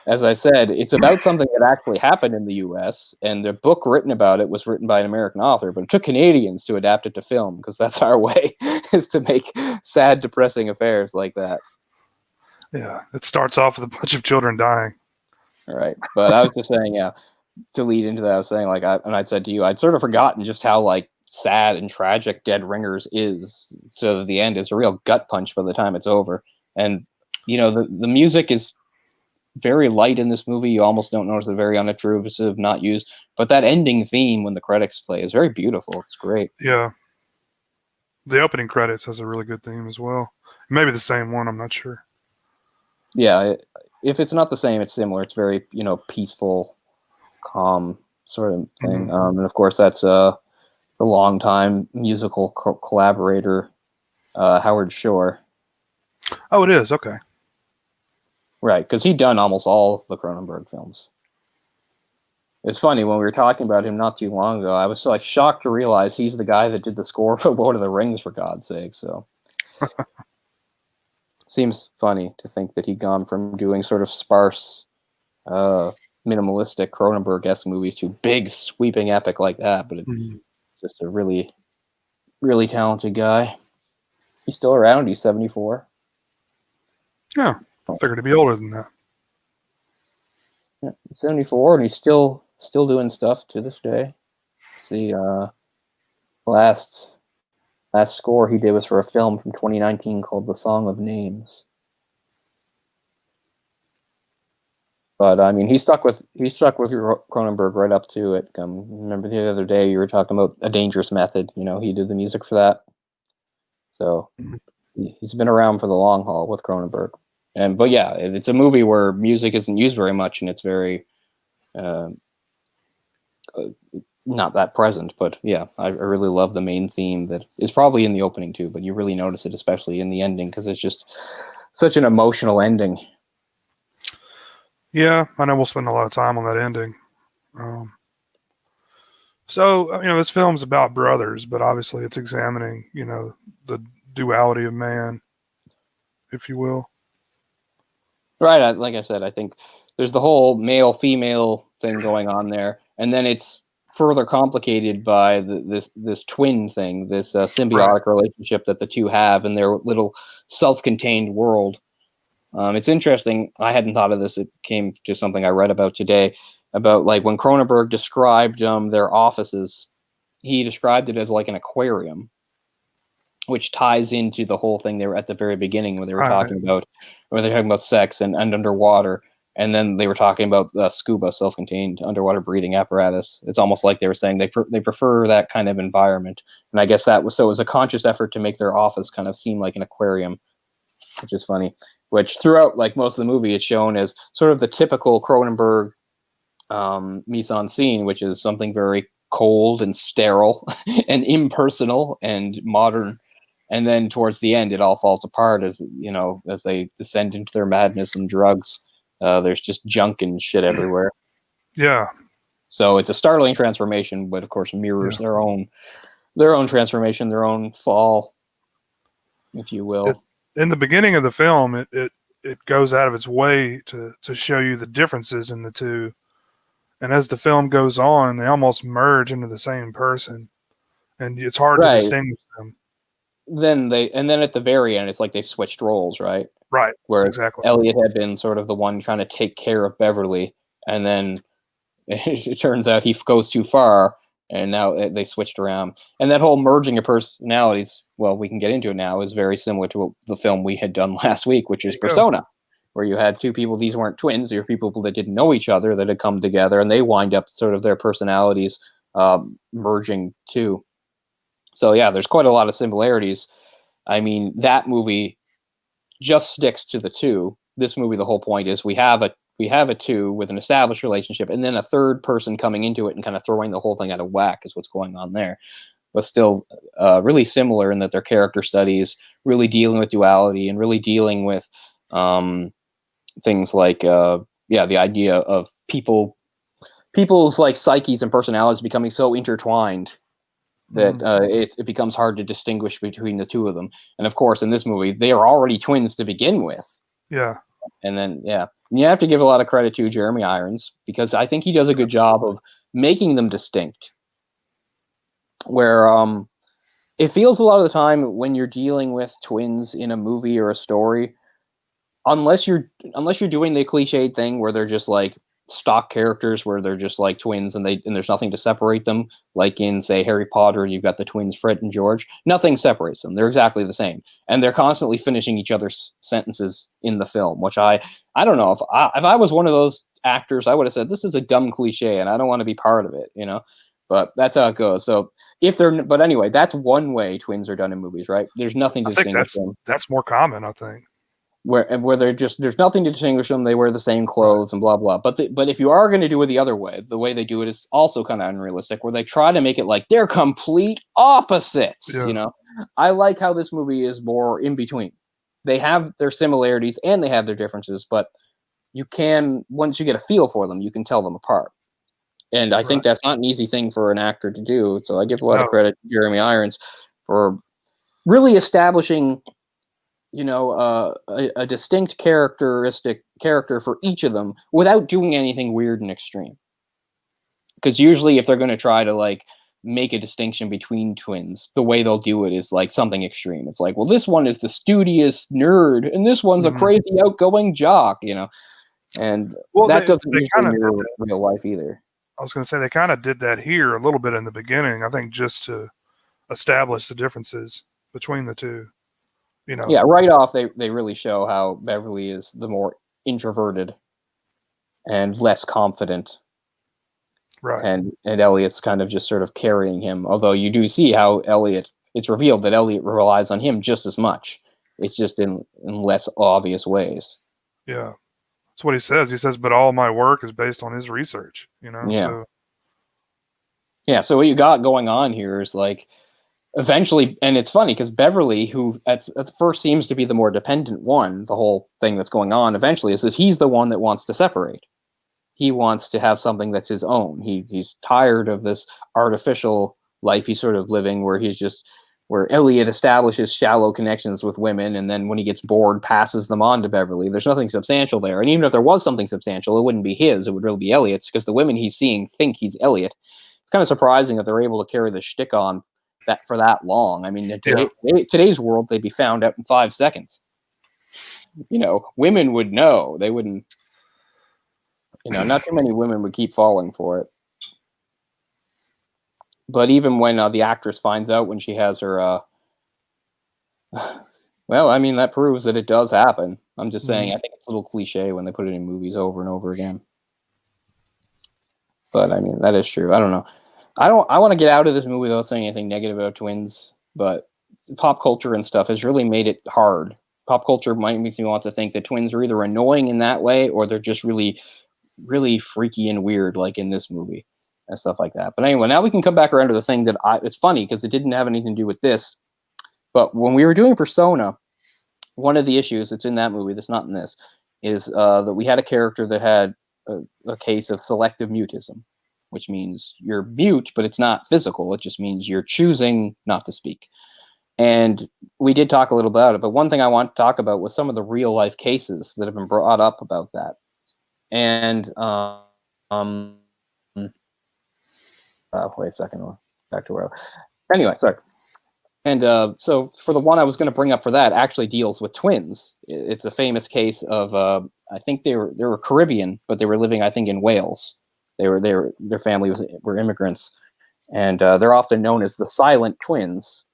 As I said, it's about something that actually happened in the US, and the book written about it was written by an American author, but it took Canadians to adapt it to film, because that's our way, is to make sad, depressing affairs like that. Yeah, it starts off with a bunch of children dying. All right. But I was just saying, yeah, to lead into that, I was saying, like, I'd said to you, I'd sort of forgotten just how, like, sad and tragic Dead Ringers is. So the end is a real gut punch by the time it's over. And, the music is very light in this movie. You almost don't notice, the very unobtrusive, not used. But that ending theme when the credits play is very beautiful. It's great. Yeah. The opening credits has a really good theme as well. Maybe the same one, I'm not sure. Yeah, if it's not the same, it's similar. It's very, peaceful, calm sort of thing. And of course, that's the longtime musical collaborator, Howard Shore. Oh, it is? Okay. Right, because he'd done almost all the Cronenberg films. It's funny, when we were talking about him not too long ago, I was like shocked to realize he's the guy that did the score for Lord of the Rings, for God's sake. So seems funny to think that he'd gone from doing sort of sparse, minimalistic Cronenberg-esque movies to big, sweeping epic like that. But it's just a really, really talented guy. He's still around. He's 74. Yeah, I figured he'd be older than that. Yeah, 74, and he's still doing stuff to this day. The last score he did was for a film from 2019 called The Song of Names. But I mean, he stuck with Cronenberg right up to it. Remember the other day you were talking about A Dangerous Method. You know, he did the music for that. So he's been around for the long haul with Cronenberg. But yeah, it's a movie where music isn't used very much, and it's very not that present. But yeah, I really love the main theme that is probably in the opening too, but you really notice it especially in the ending because it's just such an emotional ending. Yeah, I know we'll spend a lot of time on that ending. So, this film's about brothers, but obviously it's examining, the duality of man, if you will. Right, like I said, I think there's the whole male-female thing going on there, and then it's further complicated by this twin thing, this symbiotic relationship that the two have in their little self-contained world. It's interesting. I hadn't thought of this. It came to something I read about today, about like when Cronenberg described their offices, he described it as like an aquarium, which ties into the whole thing they were at the very beginning when they were talking about sex and underwater, and then they were talking about scuba, self-contained underwater breathing apparatus. It's almost like they were saying they prefer that kind of environment, and I guess it was a conscious effort to make their office kind of seem like an aquarium, which is funny. Which throughout like most of the movie, it's shown as sort of the typical Cronenberg mise en scene, which is something very cold and sterile and impersonal and modern. And then towards the end, it all falls apart as they descend into their madness and drugs. There's just junk and shit everywhere. Yeah. So it's a startling transformation, but of course mirrors their own transformation, their own fall, if you will. In the beginning of the film, it goes out of its way to show you the differences in the two. And as the film goes on, they almost merge into the same person. And it's hard to distinguish them. Then at the very end, it's like they've switched roles, right? Right. Where exactly. Elliot had been sort of the one trying to take care of Beverly, and then it turns out he goes too far, and now they switched around. And that whole merging of personalities, well, we can get into it now, is very similar to the film we had done last week, which is Persona, where you had two people. These weren't twins; they were people that didn't know each other that had come together, and they wind up sort of their personalities merging too. So yeah, there's quite a lot of similarities. I mean, that movie just sticks to the two. This movie, the whole point is we have a two with an established relationship, and then a third person coming into it and kind of throwing the whole thing out of whack is what's going on there. But still really similar in that their character studies, really dealing with duality and really dealing with things like the idea of people's like psyches and personalities becoming so intertwined that it becomes hard to distinguish between the two of them. And of course, in this movie, they are already twins to begin with. Yeah. And then, you have to give a lot of credit to Jeremy Irons, because I think he does a good job of making them distinct. Where it feels a lot of the time when you're dealing with twins in a movie or a story, unless you're doing the cliched thing where they're just like stock characters, where they're just like twins and there's nothing to separate them, like in say Harry Potter, you've got the twins Fred and George. Nothing separates them. They're exactly the same, and they're constantly finishing each other's sentences in the film, which I don't know, if I was one of those actors, I would have said this is a dumb cliche and I don't want to be part of it, but that's how it goes. So but anyway, that's one way twins are done in movies, right? There's nothing to distinguish them. That's more common, I think. Where there's nothing to distinguish them. They wear the same clothes and blah blah. But if you are going to do it the other way, the way they do it is also kind of unrealistic, where they try to make it like they're complete opposites. Yeah. I like how this movie is more in between. They have their similarities and they have their differences, but you can, once you get a feel for them, you can tell them apart. And I think that's not an easy thing for an actor to do. So I give a lot of credit to Jeremy Irons for really establishing, a distinct character for each of them without doing anything weird and extreme. Because usually if they're going to try to like make a distinction between twins, the way they'll do it is like something extreme. It's like, well, this one is the studious nerd and this one's a crazy outgoing jock, and that doesn't usually mirror real life either. I was going to say they kind of did that here a little bit in the beginning, I think, just to establish the differences between the two. Yeah, right off they really show how Beverly is the more introverted and less confident. Right. And Elliot's kind of just sort of carrying him. Although you do see how it's revealed that Elliot relies on him just as much. It's just in less obvious ways. Yeah. That's what he says. He says, but all my work is based on his research, Yeah. So what you got going on here is like eventually, and it's funny because Beverly, who at first seems to be the more dependent one, the whole thing that's going on eventually is that he's the one that wants to separate. He wants to have something that's his own. He's tired of this artificial life he's sort of living where Elliot establishes shallow connections with women, and then when he gets bored, passes them on to Beverly. There's nothing substantial there. And even if there was something substantial, it wouldn't be his. It would really be Elliot's, because the women he's seeing think he's Elliot. It's kind of surprising that they're able to carry the shtick on that for that long. I mean, in today's world, they'd be found out in 5 seconds. Women would know. They wouldn't, not too many women would keep falling for it. But even when the actress finds out when she has her, well, I mean, that proves that it does happen. I'm just saying, I think it's a little cliche when they put it in movies over and over again. But I mean, that is true. I don't know. I want to get out of this movie without saying anything negative about twins, but pop culture and stuff has really made it hard. Pop culture makes me want to think that twins are either annoying in that way or they're just really, really freaky and weird, like in this movie. And stuff like that. But anyway, now we can come back around to the thing that it's funny because it didn't have anything to do with this. But when we were doing Persona, one of the issues that's in that movie that's not in this is that we had a character that had a case of selective mutism, which means you're mute, but it's not physical. It just means you're choosing not to speak. And we did talk a little about it. But one thing I want to talk about was some of the real life cases that have been brought up about that. And wait a second. Back to where. Anyway, sorry. And so for the one I was going to bring up for that actually deals with twins. It's a famous case of I think they were Caribbean, but they were living I think in Wales. Their family were immigrants, and they're often known as the silent twins.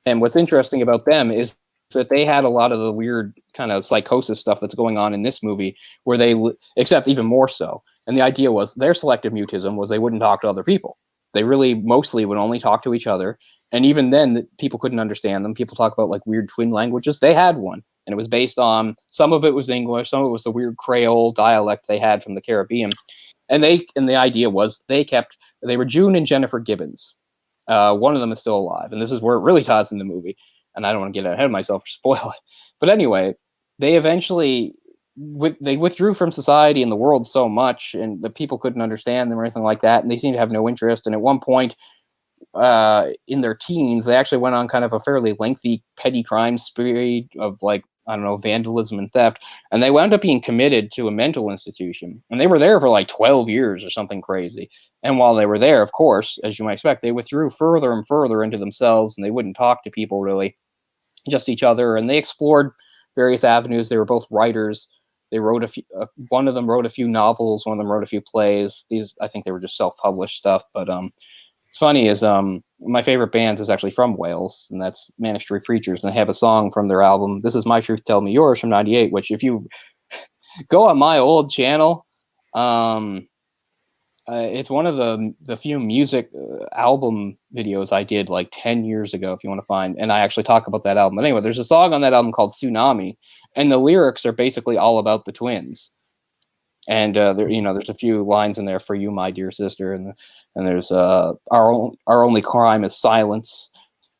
And what's interesting about them is that they had a lot of the weird kind of psychosis stuff that's going on in this movie, where except even more so. And the idea was their selective mutism was they wouldn't talk to other people. They really mostly would only talk to each other. And even then, people couldn't understand them. People talk about like weird twin languages. They had one. And it was based on, some of it was English, some of it was the weird Creole dialect they had from the Caribbean. And the idea was they were June and Jennifer Gibbons. One of them is still alive. And this is where it really ties in the movie. And I don't want to get ahead of myself or spoil it. But anyway, they eventually... they withdrew from society and the world so much, and the people couldn't understand them or anything like that, and they seemed to have no interest. And at one point, in their teens, they actually went on kind of a fairly lengthy petty crime spree of like, I don't know, vandalism and theft, and they wound up being committed to a mental institution. And they were there for like 12 years or something crazy. And while they were there, of course, as you might expect, they withdrew further and further into themselves, and they wouldn't talk to people really, just each other. And they explored various avenues. They were both writers. They wrote one of them wrote a few novels, one of them wrote a few plays. These, I think they were just self-published stuff. But it's funny is my favorite band is actually from Wales, and that's Manic Street Preachers. And they have a song from their album, This Is My Truth, Tell Me Yours, from 98, which if you go on my old channel, it's one of the few music album videos I did like 10 years ago, if you want to find. And I actually talk about that album. But anyway, there's a song on that album called Tsunami, and the lyrics are basically all about the twins. And there's a few lines in there, for you, my dear sister, and there's our only crime is silence.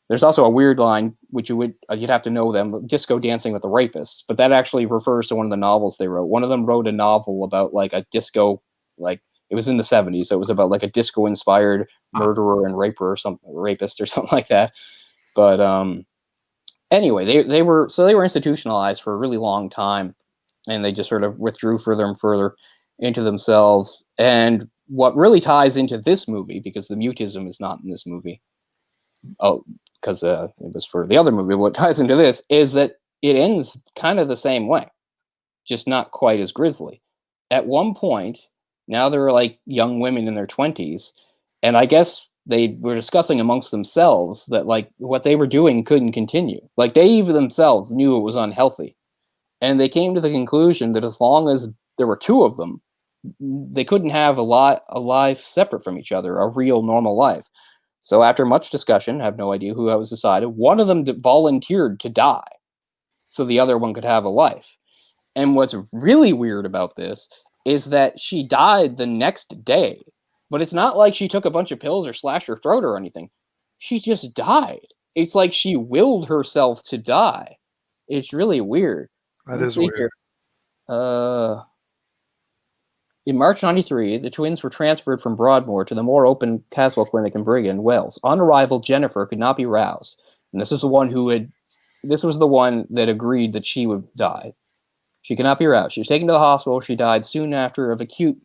There's also a weird line, which you'd have to know them, disco dancing with the rapists. But that actually refers to one of the novels they wrote. One of them wrote a novel about like a disco, like It was in the 70s, so it was about like a disco-inspired murderer and rapist or something like that. But anyway, they were institutionalized for a really long time, and they just sort of withdrew further and further into themselves. And what really ties into this movie, because the mutism is not in this movie, because it was for the other movie, what ties into this is that it ends kind of the same way, just not quite as grisly. At one point, now they're like young women in their 20s, and I guess they were discussing amongst themselves that like what they were doing couldn't continue. Like they even themselves knew it was unhealthy. And they came to the conclusion that as long as there were two of them, they couldn't have a life separate from each other, a real normal life. So after much discussion, I have no idea who that was decided, one of them volunteered to die so the other one could have a life. And what's really weird about this is that she died the next day, but it's not like she took a bunch of pills or slashed her throat or anything. She just died. It's like she willed herself to die. It's really weird. That is weird. In March 93, the twins were transferred from Broadmoor to the more open Caswell Clinic in Brigham, Wales. On arrival, Jennifer could not be roused, and this was the one that agreed that she would die. She could not be roused. She was taken to the hospital. She died soon after of acute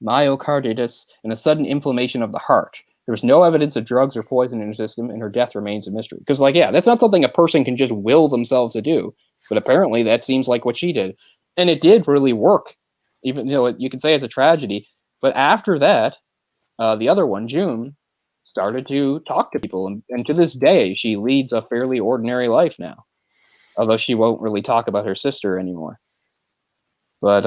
myocarditis and a sudden inflammation of the heart. There was no evidence of drugs or poison in her system, and her death remains a mystery. Because, that's not something a person can just will themselves to do. But apparently that seems like what she did. And it did really work. Even you could say it's a tragedy. But after that, the other one, June, started to talk to people. And to this day, she leads a fairly ordinary life now. Although she won't really talk about her sister anymore. But,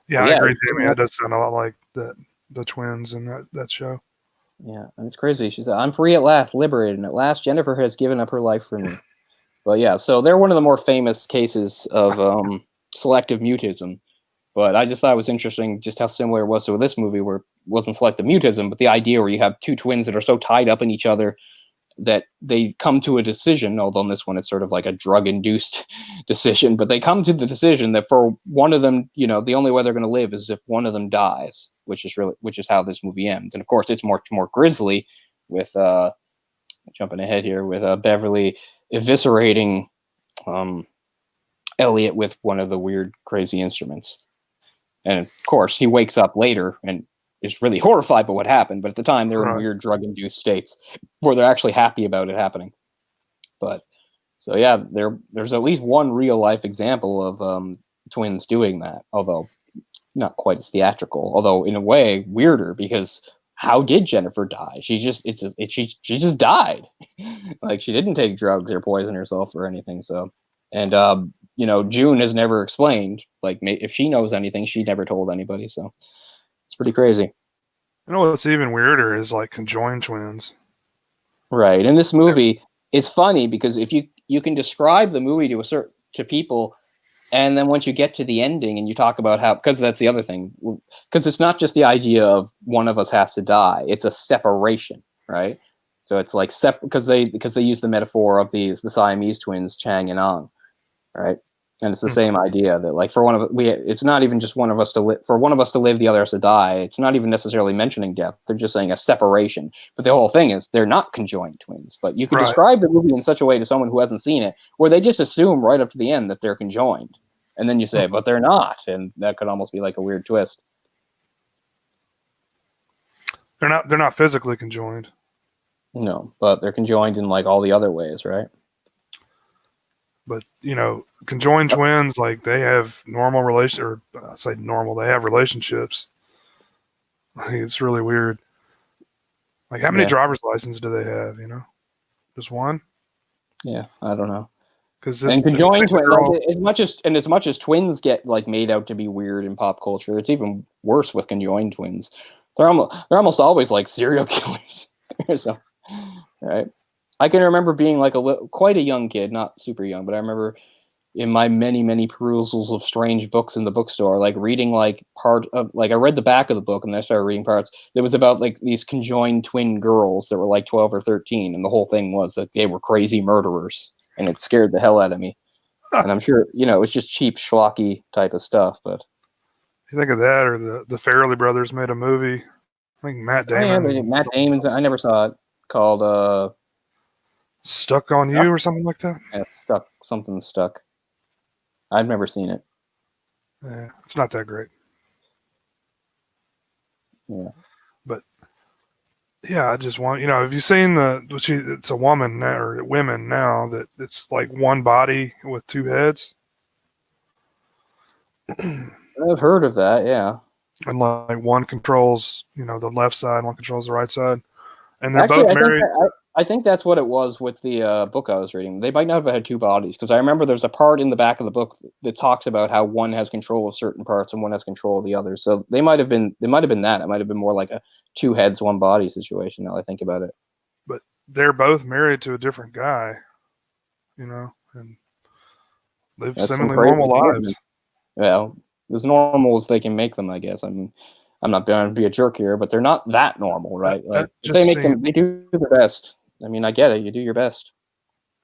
yeah, I agree, Jamie. That does sound a lot like the twins in that show. Yeah, and it's crazy. She said, "I'm free at last, liberated, and at last Jennifer has given up her life for me." But yeah, so they're one of the more famous cases of selective mutism. But I just thought it was interesting just how similar it was to this movie, where it wasn't selective mutism, but the idea where you have two twins that are so tied up in each other that they come to a decision, although in this one it's sort of like a drug-induced decision, but they come to the decision that for one of them, the only way they're going to live is if one of them dies, which is how this movie ends. And of course, it's much more grisly with jumping ahead here with Beverly eviscerating Elliot with one of the weird, crazy instruments. And of course, he wakes up later and is really horrified by what happened, but at the time they're in weird drug-induced states where they're actually happy about it happening. But so yeah, there's at least one real-life example of twins doing that, although not quite as theatrical. Although in a way weirder, because how did Jennifer die? She just died. Like she didn't take drugs or poison herself or anything. So, and June has never explained. Like if she knows anything, she never told anybody. So. It's pretty crazy. What's even weirder is like conjoined twins. Right. In this movie, it's funny because if you can describe the movie to people, and then once you get to the ending and you talk about how, because that's the other thing, because it's not just the idea of one of us has to die, it's a separation, right? So it's like because they use the metaphor of the Siamese twins, Chang and Ang, right? And it's the same idea that like it's not even just one of us to live. For one of us to live, the other has to die. It's not even necessarily mentioning death. They're just saying a separation. But the whole thing is they're not conjoined twins. But you can describe the movie in such a way to someone who hasn't seen it, where they just assume right up to the end that they're conjoined, and then you say, but they're not, and that could almost be like a weird twist. They're not physically conjoined. No, but they're conjoined in like all the other ways, right? But conjoined twins, like they have normal they have relationships. Like, it's really weird. Like how many driver's licenses do they have? Just one? Yeah, I don't know. And conjoined twins, as much as twins get like made out to be weird in pop culture, it's even worse with conjoined twins. They're almost always like serial killers. So, right. I can remember being like quite a young kid, not super young, but I remember in my many, many perusals of strange books in the bookstore, like reading like part of, like I read the back of the book and then I started reading parts that was about like these conjoined twin girls that were like 12 or 13. And the whole thing was that they were crazy murderers, and it scared the hell out of me. And I'm sure, it's just cheap schlocky type of stuff, but You think of that, or the Farrelly brothers made a movie. I think Matt Oh yeah, Damon and Matt somebody Damon's. else. I never saw it. Called Stuck on Stuck. You or something like that. Yeah, Stuck. Something Stuck. I've never seen it. Yeah, it's not that great. Yeah. But yeah, I just want have you seen it's a woman now, or women now, that it's like one body with two heads, I've heard of that. Yeah. and like one controls the left side, one controls the right side, and they're Actually, both married. I think that's what it was with the book I was reading. They might not have had two bodies because I remember there's a part in the back of the book that talks about how one has control of certain parts and one has control of the other. So they might have been that. It might have been more like a two heads, one body situation. Now I think about it. But they're both married to a different guy, and live That's some seemingly crazy normal lives. Well, as normal as they can make them, I guess. I mean, I'm not going to be a jerk here, but they're not that normal, right? That Like if they just make them, seems they do their best. I mean, I get it. You do your best.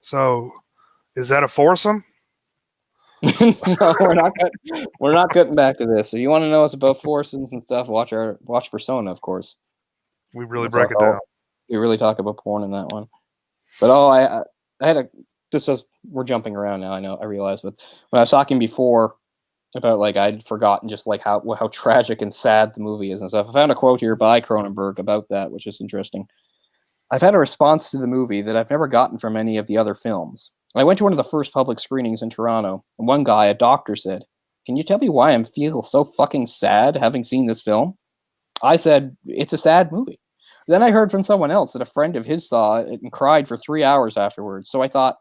so. Is that a foursome? No, we're not getting back to this. So you want to know us about foursomes and stuff? Watch Persona, of course. We really break it down. We really talk about porn in that one. But I had a this is we're jumping around now. I realize, but when I was talking before about like I'd forgotten just like how tragic and sad the movie is and stuff. I found a quote here by Cronenberg about that, which is interesting. I've had a response to the movie that I've never gotten from any of the other films. I went to one of the first public screenings in Toronto, and one guy, a doctor, said, "Can you tell me why I feel so fucking sad having seen this film?" I said, "It's a sad movie." Then I heard from someone else that a friend of his saw it and cried for 3 hours afterwards. So I thought,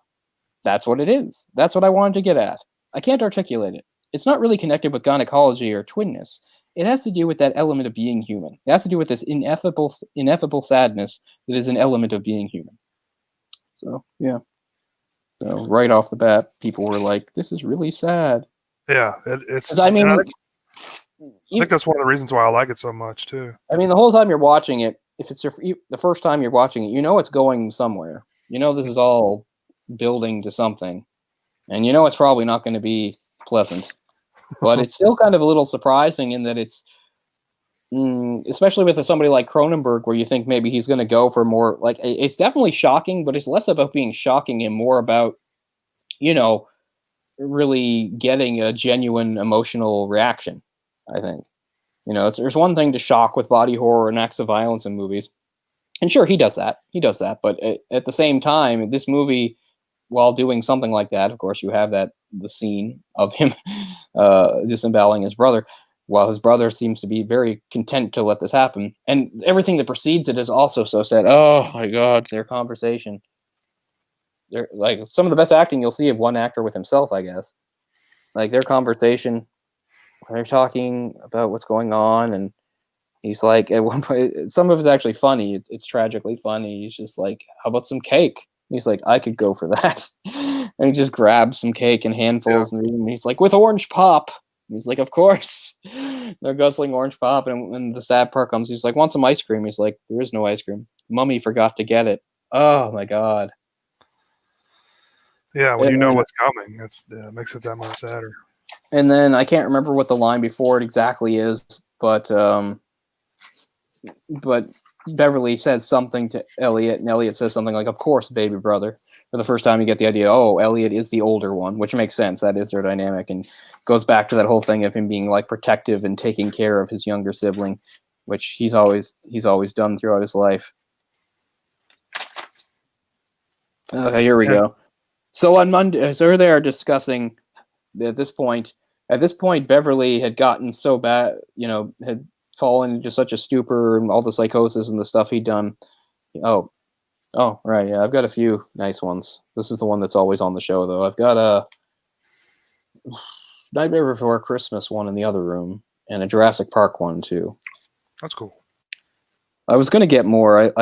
that's what it is. That's what I wanted to get at. I can't articulate it. It's not really connected with gynecology or twinness. It has to do with that element of being human. It has to do with this ineffable sadness that is an element of being human. So, yeah. So, right off the bat, people were like, this is really sad. Yeah, it's. I mean, I think that's one of the reasons why I like it so much too. I mean, the whole time you're watching it, if it's the first time you're watching it, it's going somewhere. This is all building to something, and it's probably not going to be pleasant. But it's still kind of a little surprising in that it's, especially with somebody like Cronenberg, where you think maybe he's going to go for more, like, it's definitely shocking, but it's less about being shocking and more about, really getting a genuine emotional reaction, I think. There's one thing to shock with body horror and acts of violence in movies. And sure, he does that. But at the same time, this movie, while doing something like that, of course, you have the scene of him disemboweling his brother, while his brother seems to be very content to let this happen. And everything that precedes it is also so sad. Oh my God, their conversation. They're like some of the best acting you'll see of one actor with himself, I guess. Like their conversation, they're talking about what's going on, and he's like, at one point, some of it's actually funny. It's tragically funny. He's just like, "How about some cake?" He's like, "I could go for that," and he just grabs some cake in handfuls, and he's like, "With orange pop." He's like, "Of course." They're guzzling orange pop, and when the sad part comes, he's like, "Want some ice cream?" He's like, "There is no ice cream. Mummy forgot to get it." Oh my God. Yeah, when you know what's coming, it makes it that much sadder. And then I can't remember what the line before it exactly is, but Beverly says something to Elliot, and Elliot says something like, "Of course, baby brother." For the first time, you get the idea, oh, Elliot is the older one, which makes sense. That is their dynamic, and goes back to that whole thing of him being like protective and taking care of his younger sibling, which he's always done throughout his life. Okay, here we go. So on Monday, so they are discussing at this point, Beverly had gotten so bad, had fallen into such a stupor and all the psychosis and the stuff he'd done. Oh, right. Yeah, I've got a few nice ones. This is the one that's always on the show, though. I've got a Nightmare Before Christmas one in the other room and a Jurassic Park one, too. That's cool. I was going to get more.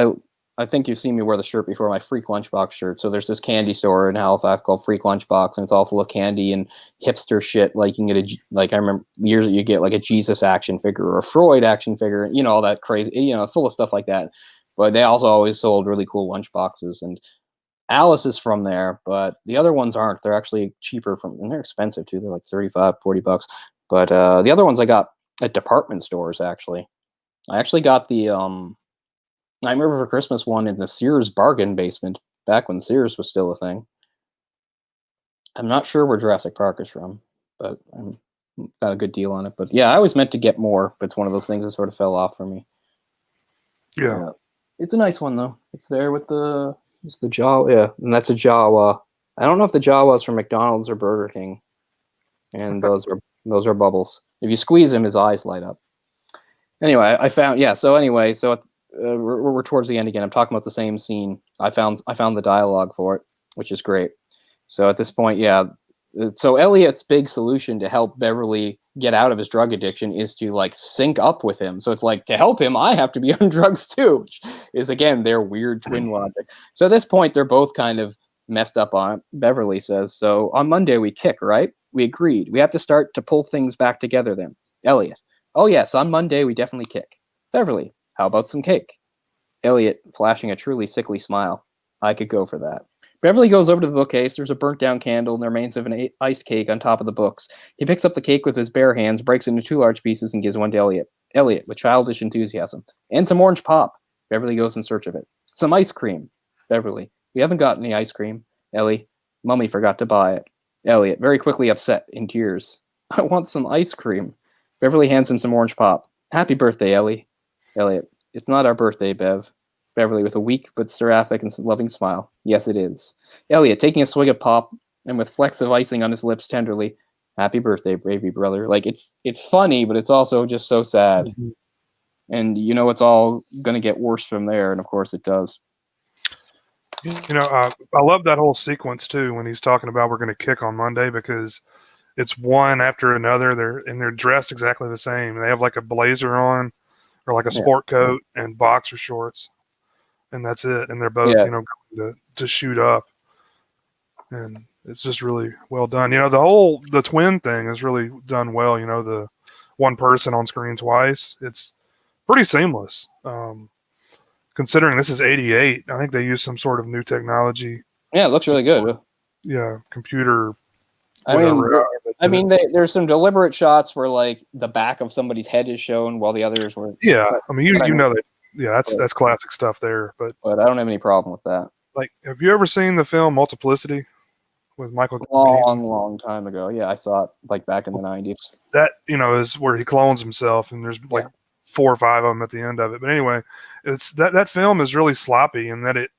I think you've seen me wear the shirt before, my Freak Lunchbox shirt. So there's this candy store in Halifax called Freak Lunchbox, and it's all full of candy and hipster shit. Like you can get I remember years you get like a Jesus action figure or a Freud action figure, all that crazy, full of stuff like that. But they also always sold really cool lunchboxes, and Alice is from there, but the other ones aren't. They're actually cheaper and they're expensive too. They're like $35, $40. But the other ones I got at department stores. Actually, I actually got the I remember for Christmas one in the Sears bargain basement back when Sears was still a thing. I'm not sure where Jurassic Park is from, but I got a good deal on it. But yeah, I always meant to get more, but it's one of those things that sort of fell off for me. Yeah. It's a nice one though. It's there with it's the Jawa, yeah, and that's a Jawa. I don't know if the Jawa is from McDonald's or Burger King, and those are bubbles. If you squeeze him, his eyes light up. Anyway, I found we're towards the end again. I'm talking about the same scene. I found the dialogue for it, which is great. So at this point, yeah. So Elliot's big solution to help Beverly get out of his drug addiction is to like sync up with him. So it's like, to help him, I have to be on drugs too, which is again their weird twin logic. So at this point, they're both kind of messed up on it. Beverly says, "So on Monday we kick, right? We agreed. We have to start to pull things back together then." Elliot, "Oh yes, on Monday we definitely kick." Beverly, "How about some cake?" Elliot, flashing a truly sickly smile, "I could go for that." Beverly goes over to the bookcase. There's a burnt down candle and the remains of an ice cake on top of the books. He picks up the cake with his bare hands, breaks it into 2 large pieces, and gives one to Elliot. Elliot, with childish enthusiasm. "And some orange pop." Beverly goes in search of it. "Some ice cream." Beverly, "We haven't got any ice cream." Ellie, "Mummy forgot to buy it." Elliot, very quickly upset, in tears. "I want some ice cream." Beverly hands him some orange pop. "Happy birthday, Ellie." Elliot, "It's not our birthday, Bev." Beverly, with a weak but seraphic and loving smile. "Yes, it is." Elliot, taking a swig of pop and with flecks of icing on his lips tenderly. "Happy birthday, baby brother." Like, it's funny, but it's also just so sad. Mm-hmm. And you know it's all going to get worse from there, and of course it does. I love that whole sequence too when he's talking about we're going to kick on Monday, because it's one after another. They're dressed exactly the same. They have like a blazer on or like a sport coat and boxer shorts, and that's it. And they're both going to shoot up, and it's just really well done. The twin thing is really done well. The one person on screen twice. It's pretty seamless. Considering this is '88, I think they used some sort of new technology. Yeah, it looks really good. Yeah, computer. I mean, there's some deliberate shots where like the back of somebody's head is shown while the others were. Yeah, I mean, you know that. Yeah, that's classic stuff there. But I don't have any problem with that. Like, have you ever seen the film Multiplicity with Michael? Long time ago. Yeah, I saw it like back in the '90s. That is where he clones himself, and there's like 4 or 5 of them at the end of it. But anyway, it's that film is really sloppy in that it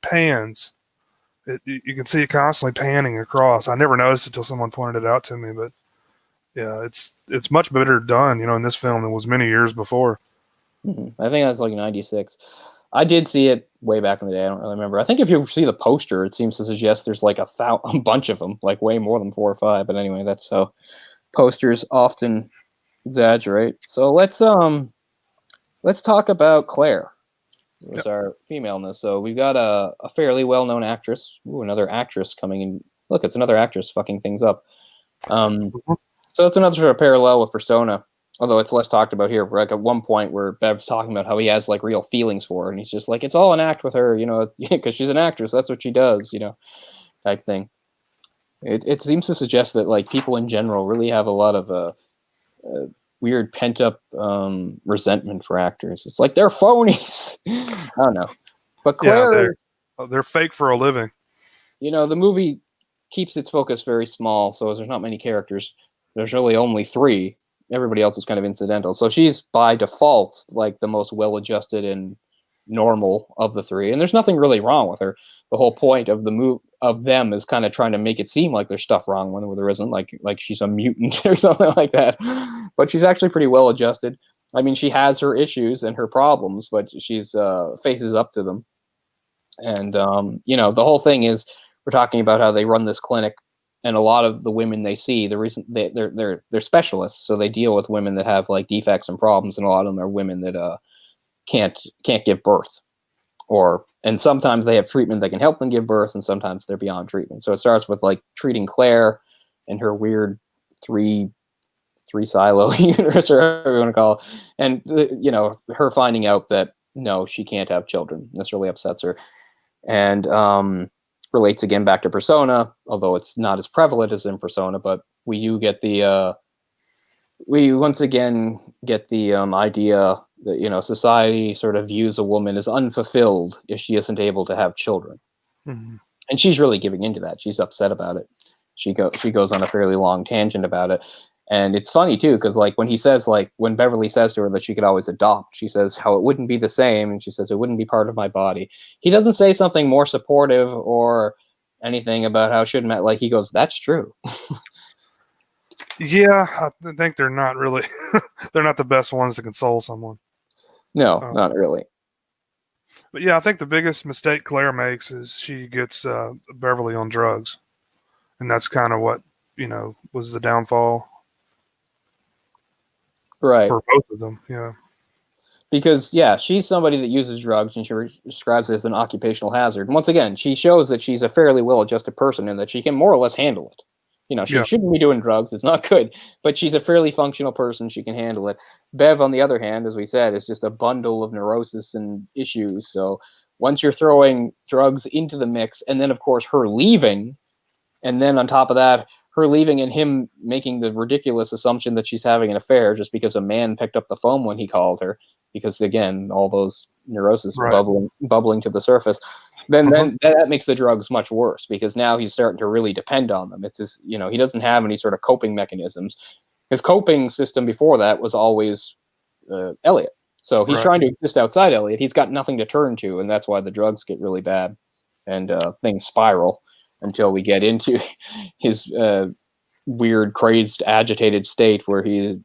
pans. You can see it constantly panning across. I never noticed it until someone pointed it out to me. But yeah, it's much better done, in this film than was many years before. Mm-hmm. I think that's like '96. I did see it way back in the day. I don't really remember. I think if you see the poster, it seems to suggest there's like a bunch of them, like way more than 4 or 5. But anyway, that's how posters often exaggerate. So let's talk about Claire. It's our femaleness. So we've got a fairly well-known actress. Ooh, another actress coming in. Look, it's another actress fucking things up. So it's another sort of parallel with Persona, although it's less talked about here. Like at one point where Bev's talking about how he has like real feelings for her, and he's just like, it's all an act with her, because she's an actress. That's what she does, type thing. It seems to suggest that like people in general really have a lot of weird pent up resentment for actors. It's like they're phonies. I don't know, but Claire, they're fake for a living. The movie keeps its focus very small, so there's not many characters. There's really only 3. Everybody else is kind of incidental. So she's by default like the most well-adjusted and normal of the 3, and there's nothing really wrong with her. The whole point of them is kind of trying to make it seem like there's stuff wrong when there isn't, like she's a mutant or something like that. But she's actually pretty well adjusted. I mean, she has her issues and her problems, but she's faces up to them. And the whole thing is we're talking about how they run this clinic, and a lot of the women they see, the reason they're specialists, so they deal with women that have like defects and problems, and a lot of them are women that can't give birth, and sometimes they have treatment that can help them give birth, and sometimes they're beyond treatment. So it starts with like treating Claire and her weird three silo uterus, or whatever you want to call it, and her finding out that no, she can't have children. This really upsets her, and relates again back to Persona, although it's not as prevalent as in Persona, but we do get the we once again get the idea that society sort of views a woman as unfulfilled if she isn't able to have children, Mm-hmm. and she's really giving into that. She's upset about it. She goes on a fairly long tangent about it, and it's funny too because like when Beverly says to her that she could always adopt, she says how it wouldn't be the same, and she says it wouldn't be part of my body. He doesn't say something more supportive or anything about how it shouldn't. Like he goes, that's true. Yeah, I think they're not really they're not the best ones to console someone. No, not really. But yeah, I think the biggest mistake Claire makes is she gets Beverly on drugs, and that's kind of what was the downfall Right. for both of them. Yeah. Because she's somebody that uses drugs and she describes it as an occupational hazard. And once again, she shows that she's a fairly well-adjusted person and that she can more or less handle it. She shouldn't be doing drugs. It's not good, but she's a fairly functional person. She can handle it. Bev, on the other hand, as we said, is just a bundle of neurosis and issues. So once you're throwing drugs into the mix, and then of course her leaving, and then on top of that, her leaving and him making the ridiculous assumption that she's having an affair just because a man picked up the phone when he called her, because again, all those neurosis bubbling to the surface, then that makes the drugs much worse because now he's starting to really depend on them. It's just, he doesn't have any sort of coping mechanisms. His coping system before that was always Elliot. So he's trying to exist outside Elliot. He's got nothing to turn to, and that's why the drugs get really bad and things spiral until we get into his weird, crazed, agitated state where he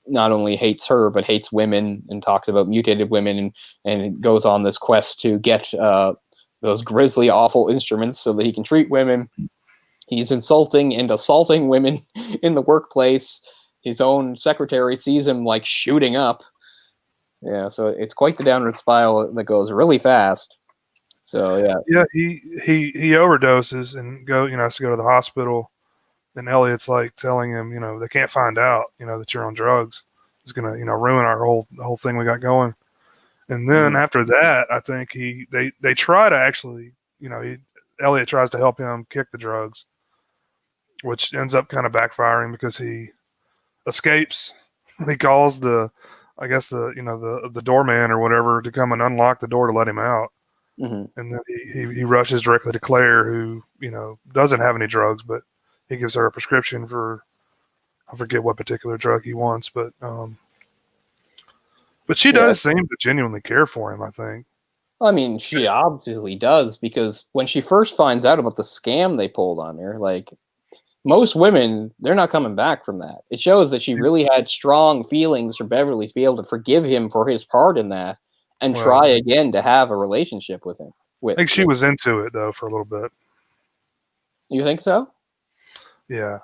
not only hates her but hates women and talks about mutated women and goes on this quest to get those grisly, awful instruments so that he can treat women. He's insulting and assaulting women in the workplace. His own secretary sees him like shooting up. Yeah, so it's quite the downward spiral that goes really fast. So yeah, he overdoses and has to go to the hospital. And Elliot's like telling him, they can't find out, that you're on drugs. It's gonna, ruin our whole thing we got going. And then after that, I think they try to actually, Elliot tries to help him kick the drugs, which ends up kind of backfiring because he escapes. He calls the doorman or whatever to come and unlock the door to let him out. Mm-hmm. And then he rushes directly to Claire, who doesn't have any drugs, but he gives her a prescription for, I forget what particular drug he wants, but she does seem to genuinely care for him, I think. I mean, she obviously does, because when she first finds out about the scam they pulled on her, like, most women, they're not coming back from that. It shows that she really had strong feelings for Beverly to be able to forgive him for his part in that and try again to have a relationship with him. I think she was into it, though, for a little bit. You think so? Yeah.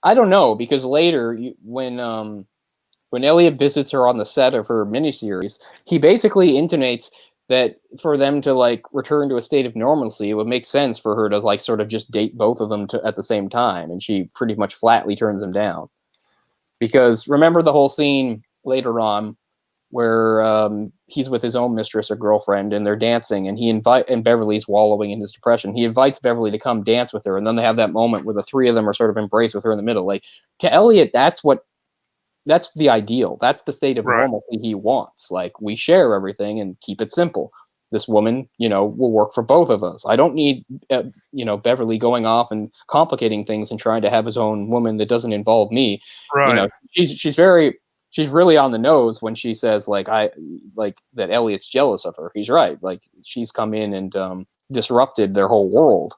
I don't know, because later, when Elliot visits her on the set of her miniseries, he basically intimates that for them to like return to a state of normalcy, it would make sense for her to like sort of just date both of them at the same time, and she pretty much flatly turns him down. Because remember the whole scene later on where he's with his own mistress or girlfriend and they're dancing, and Beverly's wallowing in his depression. He invites Beverly to come dance with her, and then they have that moment where the three of them are sort of embraced with her in the middle. Like, to Elliot, that's the ideal. That's the state of normalcy he wants. Like, we share everything and keep it simple. This woman, will work for both of us. I don't need, Beverly going off and complicating things and trying to have his own woman that doesn't involve me. Right. She's really on the nose when she says that Elliot's jealous of her. He's right. Like, she's come in and disrupted their whole world,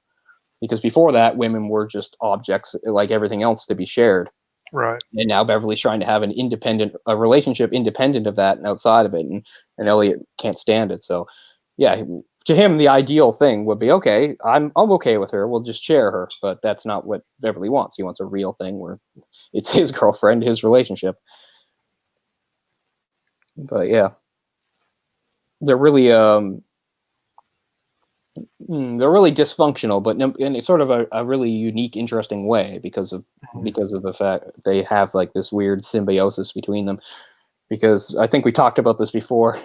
because before that, women were just objects like everything else to be shared. Right. And now Beverly's trying to have a relationship independent of that and outside of it, and Elliot can't stand it. So, yeah, to him, the ideal thing would be, okay, I'm okay with her. We'll just share her. But that's not what Beverly wants. He wants a real thing where it's his girlfriend, his relationship. But yeah, they're really dysfunctional, but in sort of a really unique, interesting way because of the fact they have like this weird symbiosis between them. Because I think we talked about this before.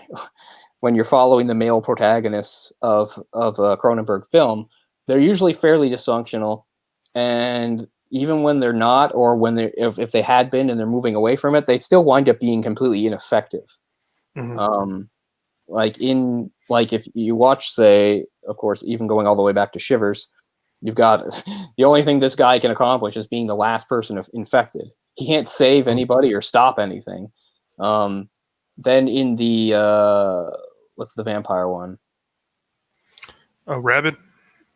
When you're following the male protagonists of a Cronenberg film, they're usually fairly dysfunctional, and even when they're not, or when they if they had been and they're moving away from it, they still wind up being completely ineffective. Mm-hmm. Like if you watch, say, of course, even going all the way back to Shivers, you've got the only thing this guy can accomplish is being the last person infected. He can't save anybody or stop anything. Then in the what's the vampire one? Oh, Rabid.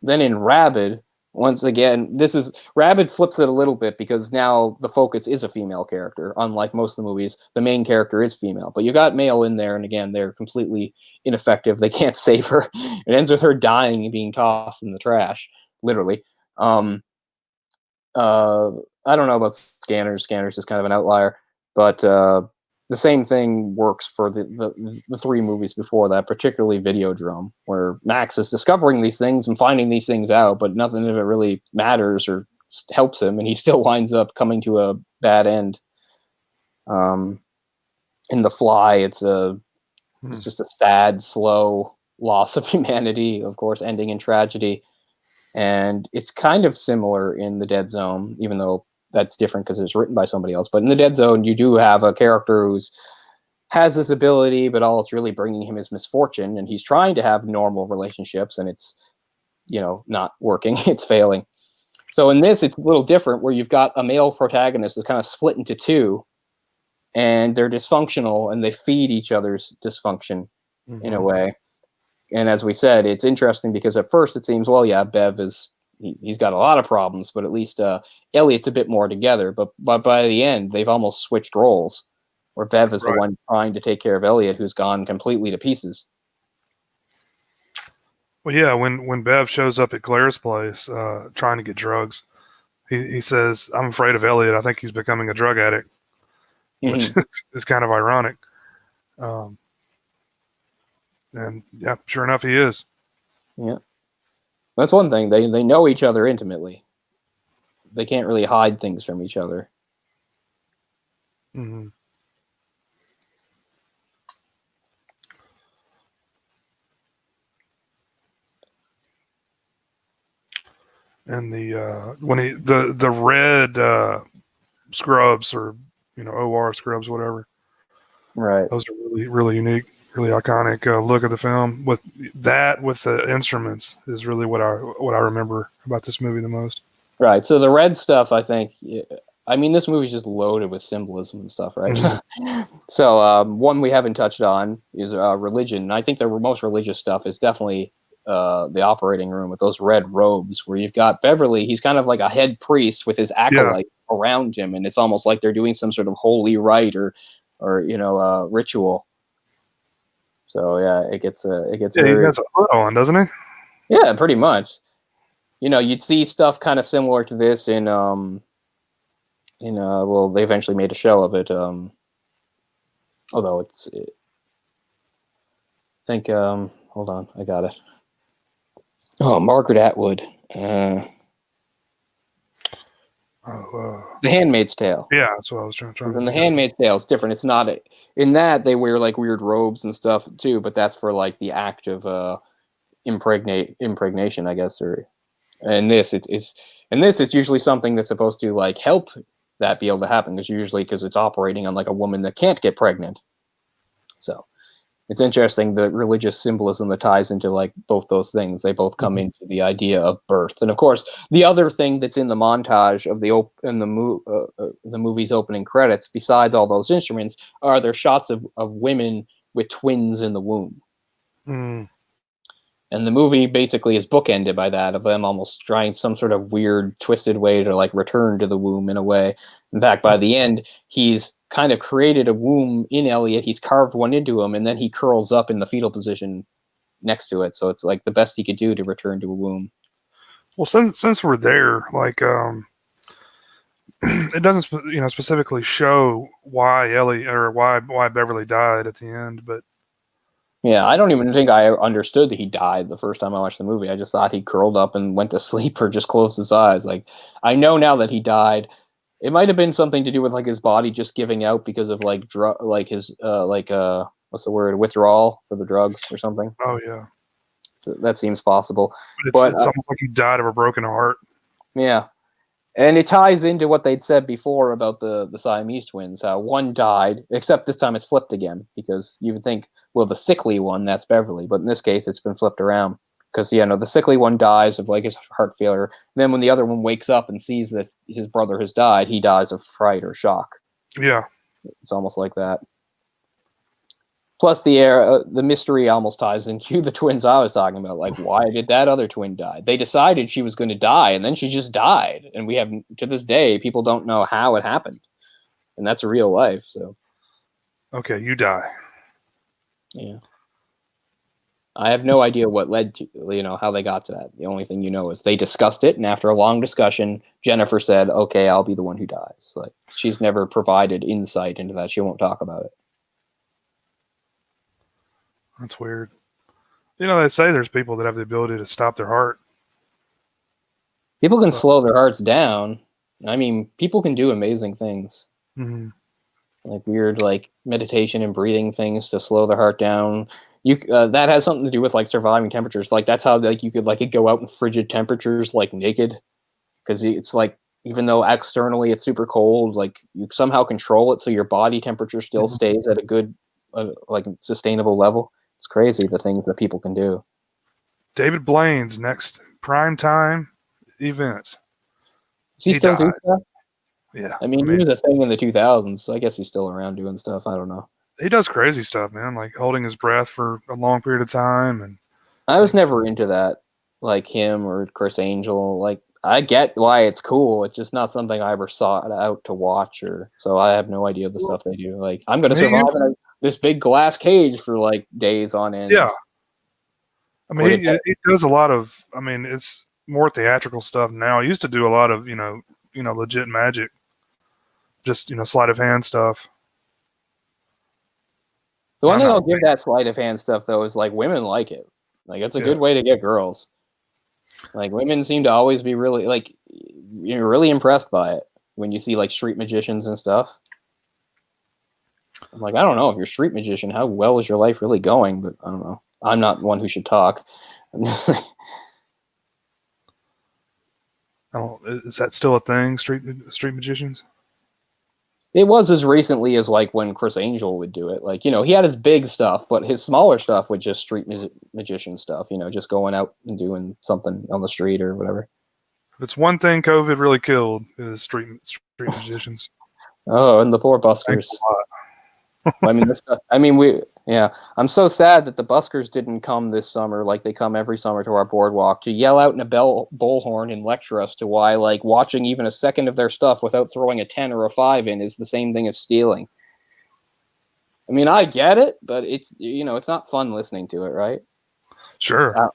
Then in Rabid, once again, this is Rabid flips it a little bit because now the focus is a female character. Unlike most of the movies, the main character is female, but you got male in there, and again, they're completely ineffective. They can't save her. It ends with her dying and being tossed in the trash, literally. Um, I don't know about Scanners. Scanners is kind of an outlier, but the same thing works for the three movies before that, particularly Videodrome, where Max is discovering these things and finding these things out, but nothing of it really matters or helps him, and he still winds up coming to a bad end. In The Fly, it's just a sad, slow loss of humanity, of course, ending in tragedy. And it's kind of similar in The Dead Zone, even though that's different because it's written by somebody else. But in The Dead Zone, you do have a character who's has this ability, but all it's really bringing him is misfortune, and he's trying to have normal relationships, and it's, not working. It's failing. So in this, it's a little different, where you've got a male protagonist that's kind of split into two, and they're dysfunctional, and they feed each other's dysfunction in a way. And as we said, it's interesting because at first it seems, well, yeah, Bev he's got a lot of problems, but at least Elliot's a bit more together. But by the end, they've almost switched roles, where Bev is the one trying to take care of Elliot, who's gone completely to pieces. Well, yeah, when Bev shows up at Claire's place trying to get drugs, he says, "I'm afraid of Elliot. I think he's becoming a drug addict," which is kind of ironic. And yeah, sure enough, he is. Yeah, that's one thing. They know each other intimately. They can't really hide things from each other. Mm-hmm. And the red scrubs, or OR scrubs, whatever. Right. Those are really, really unique, really iconic look of the film. With the instruments is really what I remember about this movie the most. Right. So the red stuff, I think. I mean, this movie's just loaded with symbolism and stuff, right? Mm-hmm. So one we haven't touched on is religion. And I think the most religious stuff is definitely the operating room with those red robes, where you've got Beverly. He's kind of like a head priest with his acolyte around him, and it's almost like they're doing some sort of holy rite or ritual. So yeah, it gets very, he has a hood on, doesn't he? Yeah, pretty much. You'd see stuff kind of similar to this in well, they eventually made a show of it. Although I think hold on, I got it. Oh, Margaret Atwood. The Handmaid's Tale. Yeah, that's what I was trying to. And The Handmaid's Tale is different. It's not in that they wear like weird robes and stuff too, but that's for like the act of impregnation, I guess. Or in this, it's usually something that's supposed to like help that be able to happen. Because it's operating on like a woman that can't get pregnant. So it's interesting, the religious symbolism that ties into like both those things. They both come into the idea of birth. And of course, the other thing that's in the montage of the movie's opening credits, besides all those instruments, are there shots of women with twins in the womb. Mm. And the movie basically is bookended by that, of them almost trying some sort of weird, twisted way to like return to the womb in a way. In fact, by the end, he's kind of created a womb in Elliot. He's carved one into him, and then he curls up in the fetal position next to it. So it's like the best he could do to return to a womb. Well, since we're there, like it doesn't specifically show why Ellie or why Beverly died at the end, but yeah, I don't even think I understood that he died the first time I watched the movie. I just thought he curled up and went to sleep or just closed his eyes. Like, I know now that he died. It might have been something to do with like his body just giving out because of like his what's the word, withdrawal for the drugs or something. Oh yeah, so that seems possible. But it's almost like he died of a broken heart. Yeah, And it ties into what they'd said before about the Siamese twins, how one died, except this time it's flipped again, because you would think, well, the sickly one, that's Beverly, but in this case it's been flipped around. Because, the sickly one dies of, like, his heart failure. And then when the other one wakes up and sees that his brother has died, he dies of fright or shock. Yeah. It's almost like that. Plus, the mystery almost ties into the twins I was talking about. Like, why did that other twin die? They decided she was going to die, and then she just died. And we have, to this day, people don't know how it happened. And that's a real life, so. Okay, you die. Yeah. I have no idea what led to, how they got to that. The only thing you know is they discussed it, and after a long discussion, Jennifer said, okay, I'll be the one who dies. Like, she's never provided insight into that. She won't talk about it. That's weird. They say there's people that have the ability to stop their heart. People can slow their hearts down. I mean, people can do amazing things. Mm-hmm. Like weird, like meditation and breathing things to slow their heart down. That has something to do with like surviving temperatures. Like that's how like you could like go out in frigid temperatures like naked, because it's like even though externally it's super cold, like you somehow control it so your body temperature still stays at a good, like sustainable level. It's crazy the things that people can do. David Blaine's next primetime event. He still do stuff? Yeah. I mean, he was a thing in the 2000s, so I guess he's still around doing stuff. I don't know. He does crazy stuff, man, like holding his breath for a long period of time. And I was never into that, like him or Chris Angel. Like, I get why it's cool. It's just not something I ever sought out to watch, so I have no idea the stuff they do. Like, I'm going to survive in this big glass cage for like days on end. Yeah. I mean, he does a lot of, it's more theatrical stuff now. He used to do a lot of, legit magic, just, sleight of hand stuff. The one thing I'll give that sleight of hand stuff, though, is like women like it. Like, it's a good way to get girls. Like, women seem to always be really, like, you're really impressed by it when you see, like, street magicians and stuff. I'm like, I don't know, if you're a street magician, how well is your life really going? But I don't know. I'm not one who should talk. I'm just like, is that still a thing, street magicians? It was as recently as like when Chris Angel would do it. Like, he had his big stuff, but his smaller stuff was just street magician stuff, just going out and doing something on the street or whatever. If it's one thing COVID really killed is street magicians. Oh, and the poor buskers. I'm so sad that the buskers didn't come this summer like they come every summer to our boardwalk to yell out in a bullhorn and lecture us to why like watching even a second of their stuff without throwing a 10 or a 5 in is the same thing as stealing. I mean, I get it, but it's it's not fun listening to it, right? Sure.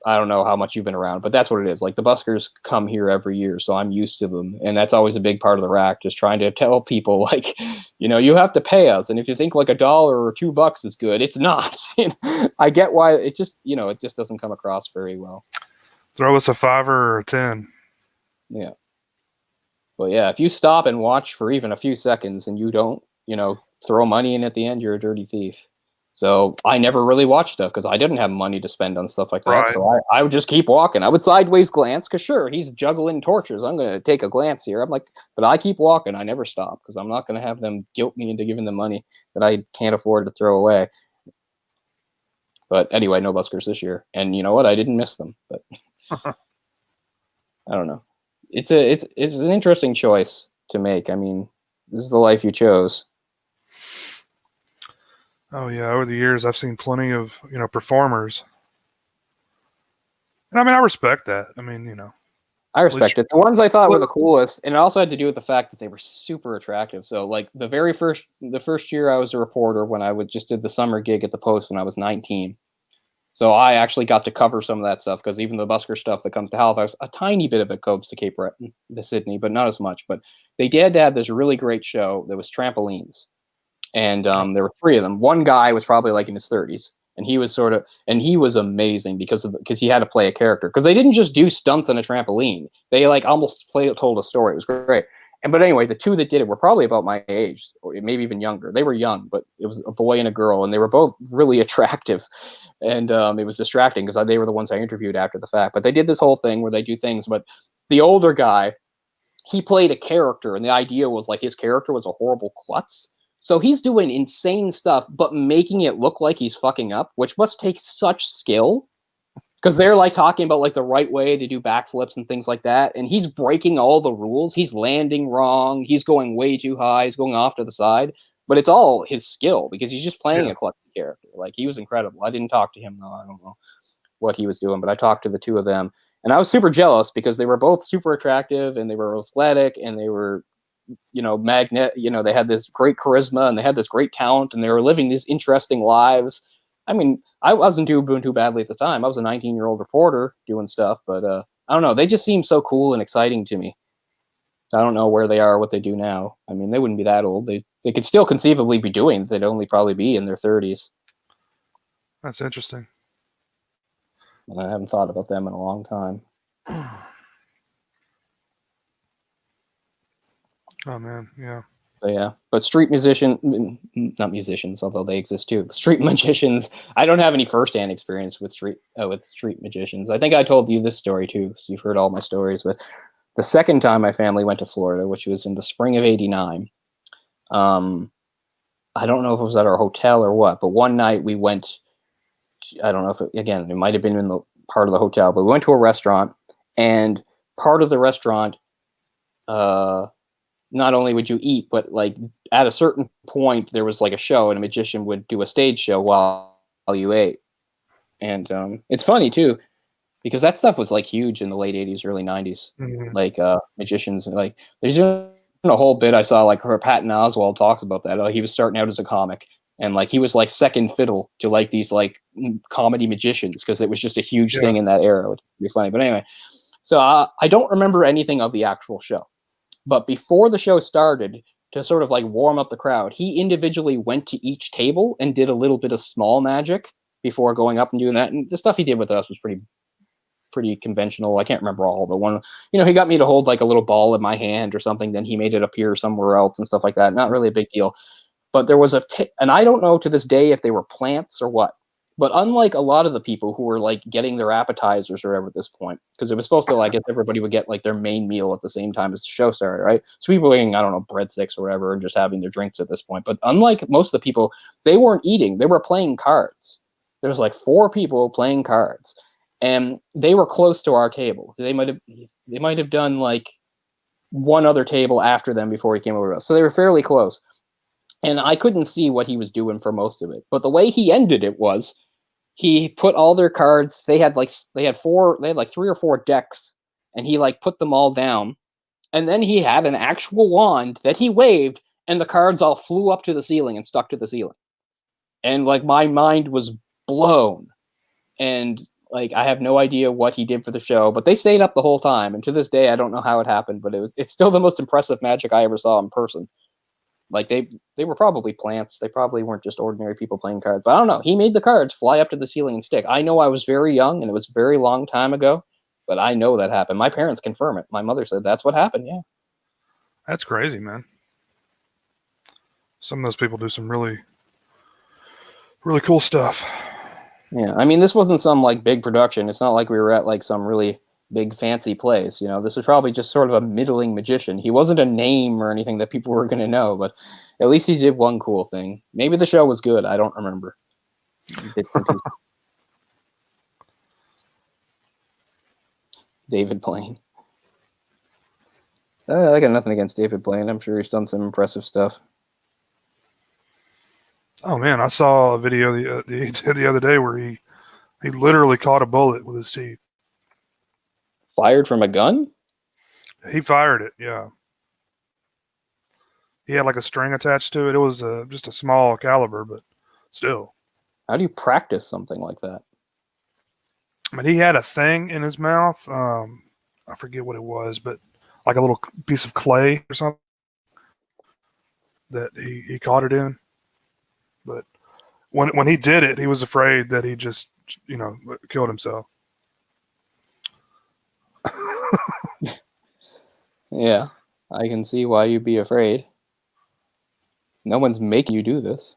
I don't know how much you've been around, but that's what it is. Like the buskers come here every year, so I'm used to them, and that's always a big part of the rack. Just trying to tell people, like, you have to pay us, and if you think like $1 or $2 is good, it's not. I get why it just, it just doesn't come across very well. Throw us a 5 or a 10. Yeah. But yeah, if you stop and watch for even a few seconds and you don't, throw money in at the end, you're a dirty thief. So I never really watched stuff because I didn't have money to spend on stuff like that. Right. So I would just keep walking. I would sideways glance because sure, he's juggling torches. I'm going to take a glance here. I'm like, but I keep walking. I never stop because I'm not going to have them guilt me into giving them money that I can't afford to throw away. But anyway, no buskers this year. And you know what? I didn't miss them. But I don't know. It's an interesting choice to make. I mean, this is the life you chose. Oh yeah, over the years I've seen plenty of, performers. And I mean, I respect that. I mean, I respect it. The ones I thought were the coolest, and it also had to do with the fact that they were super attractive. So like the first year I was a reporter when I just did the summer gig at the Post when I was 19. So I actually got to cover some of that stuff because even the busker stuff that comes to Halifax, a tiny bit of it goes to Cape Breton, to Sydney, but not as much. But they did have this really great show that was trampolines. And there were 3 of them. One guy was probably like in his 30s, and he was amazing because he had to play a character. Because they didn't just do stunts on a trampoline; they like almost told a story. It was great. But anyway, the 2 that did it were probably about my age, or maybe even younger. They were young, but it was a boy and a girl, and they were both really attractive. And it was distracting because they were the ones I interviewed after the fact. But they did this whole thing where they do things. But the older guy, he played a character, and the idea was like his character was a horrible klutz. So he's doing insane stuff, but making it look like he's fucking up, which must take such skill. Because they're like talking about like the right way to do backflips and things like that, and he's breaking all the rules. He's landing wrong. He's going way too high. He's going off to the side. But it's all his skill because he's just playing a klutzy character. Like, he was incredible. I didn't talk to him though. I don't know what he was doing, but I talked to the two of them, and I was super jealous because they were both super attractive and they were athletic and they were, they had this great charisma and they had this great talent and they were living these interesting lives. I mean, I wasn't doing too badly at the time. I was a 19-year-old reporter doing stuff, but I don't know. They just seem so cool and exciting to me. I don't know where they are, what they do now. I mean, they wouldn't be that old. They could still conceivably be doing it. They'd only probably be in their 30s. That's interesting. And I haven't thought about them in a long time. Oh, man, yeah. But street not musicians, although they exist too. Street magicians. I don't have any firsthand experience with street magicians. I think I told you this story too, because you've heard all my stories. But the second time my family went to Florida, which was in the spring of '89, I don't know if it was at our hotel or what, but one night we went. I don't know if it might have been in the part of the hotel, but we went to a restaurant, and part of the restaurant, not only would you eat, but like at a certain point there was like a show, and a magician would do a stage show while you ate. And it's funny too, because that stuff was like huge in the late 80s, early 90s. Mm-hmm. Like magicians, like there's a whole bit I saw, like where Patton Oswalt talks about that. He was starting out as a comic, and like he was like second fiddle to like these like comedy magicians, because it was just a huge thing in that era, which would be funny. But anyway, so I don't remember anything of the actual show. But before the show started, to sort of like warm up the crowd, he individually went to each table and did a little bit of small magic before going up and doing that. And the stuff he did with us was pretty conventional. I can't remember all, but one, he got me to hold like a little ball in my hand or something. Then he made it appear somewhere else and stuff like that. Not really a big deal. But there was and I don't know to this day if they were plants or what. But unlike a lot of the people who were like getting their appetizers or whatever at this point, because it was supposed to like, I guess everybody would get like their main meal at the same time as the show started, right? So people were eating, I don't know, breadsticks or whatever, and just having their drinks at this point. But unlike most of the people, they weren't eating; they were playing cards. There was like 4 people playing cards, and they were close to our table. They might have done like one other table after them before he came over to us, so they were fairly close. And I couldn't see what he was doing for most of it. But the way he ended it was, he put all their cards. They had like 3 or 4 decks, and he like put them all down. And then he had an actual wand that he waved, and the cards all flew up to the ceiling and stuck to the ceiling. And like my mind was blown. And like I have no idea what he did for the show, but they stayed up the whole time. And to this day, I don't know how it happened, but it's still the most impressive magic I ever saw in person. Like they were probably plants. They probably weren't just ordinary people playing cards. But I don't know. He made the cards fly up to the ceiling and stick. I know I was very young, and it was a very long time ago, but I know that happened. My parents confirm it. My mother said that's what happened. Yeah. That's crazy, man. Some of those people do some really, really cool stuff. Yeah. I mean, this wasn't some like big production. It's not like we were at like some really big fancy place. This was probably just sort of a middling magician. He wasn't a name or anything that people were going to know, but at least he did one cool thing. Maybe the show was good. I don't remember. David Blaine. I got nothing against David Blaine. I'm sure he's done some impressive stuff. Oh man, I saw a video the other day where he literally caught a bullet with his teeth. Fired from a gun? He fired it, yeah. He had like a string attached to it. It was just a small caliber, but still. How do you practice something like that? I mean, he had a thing in his mouth. I forget what it was, but like a little piece of clay or something that he caught it in. But when he did it, he was afraid that he just, killed himself. Yeah, I can see why you'd be afraid. No one's making you do this.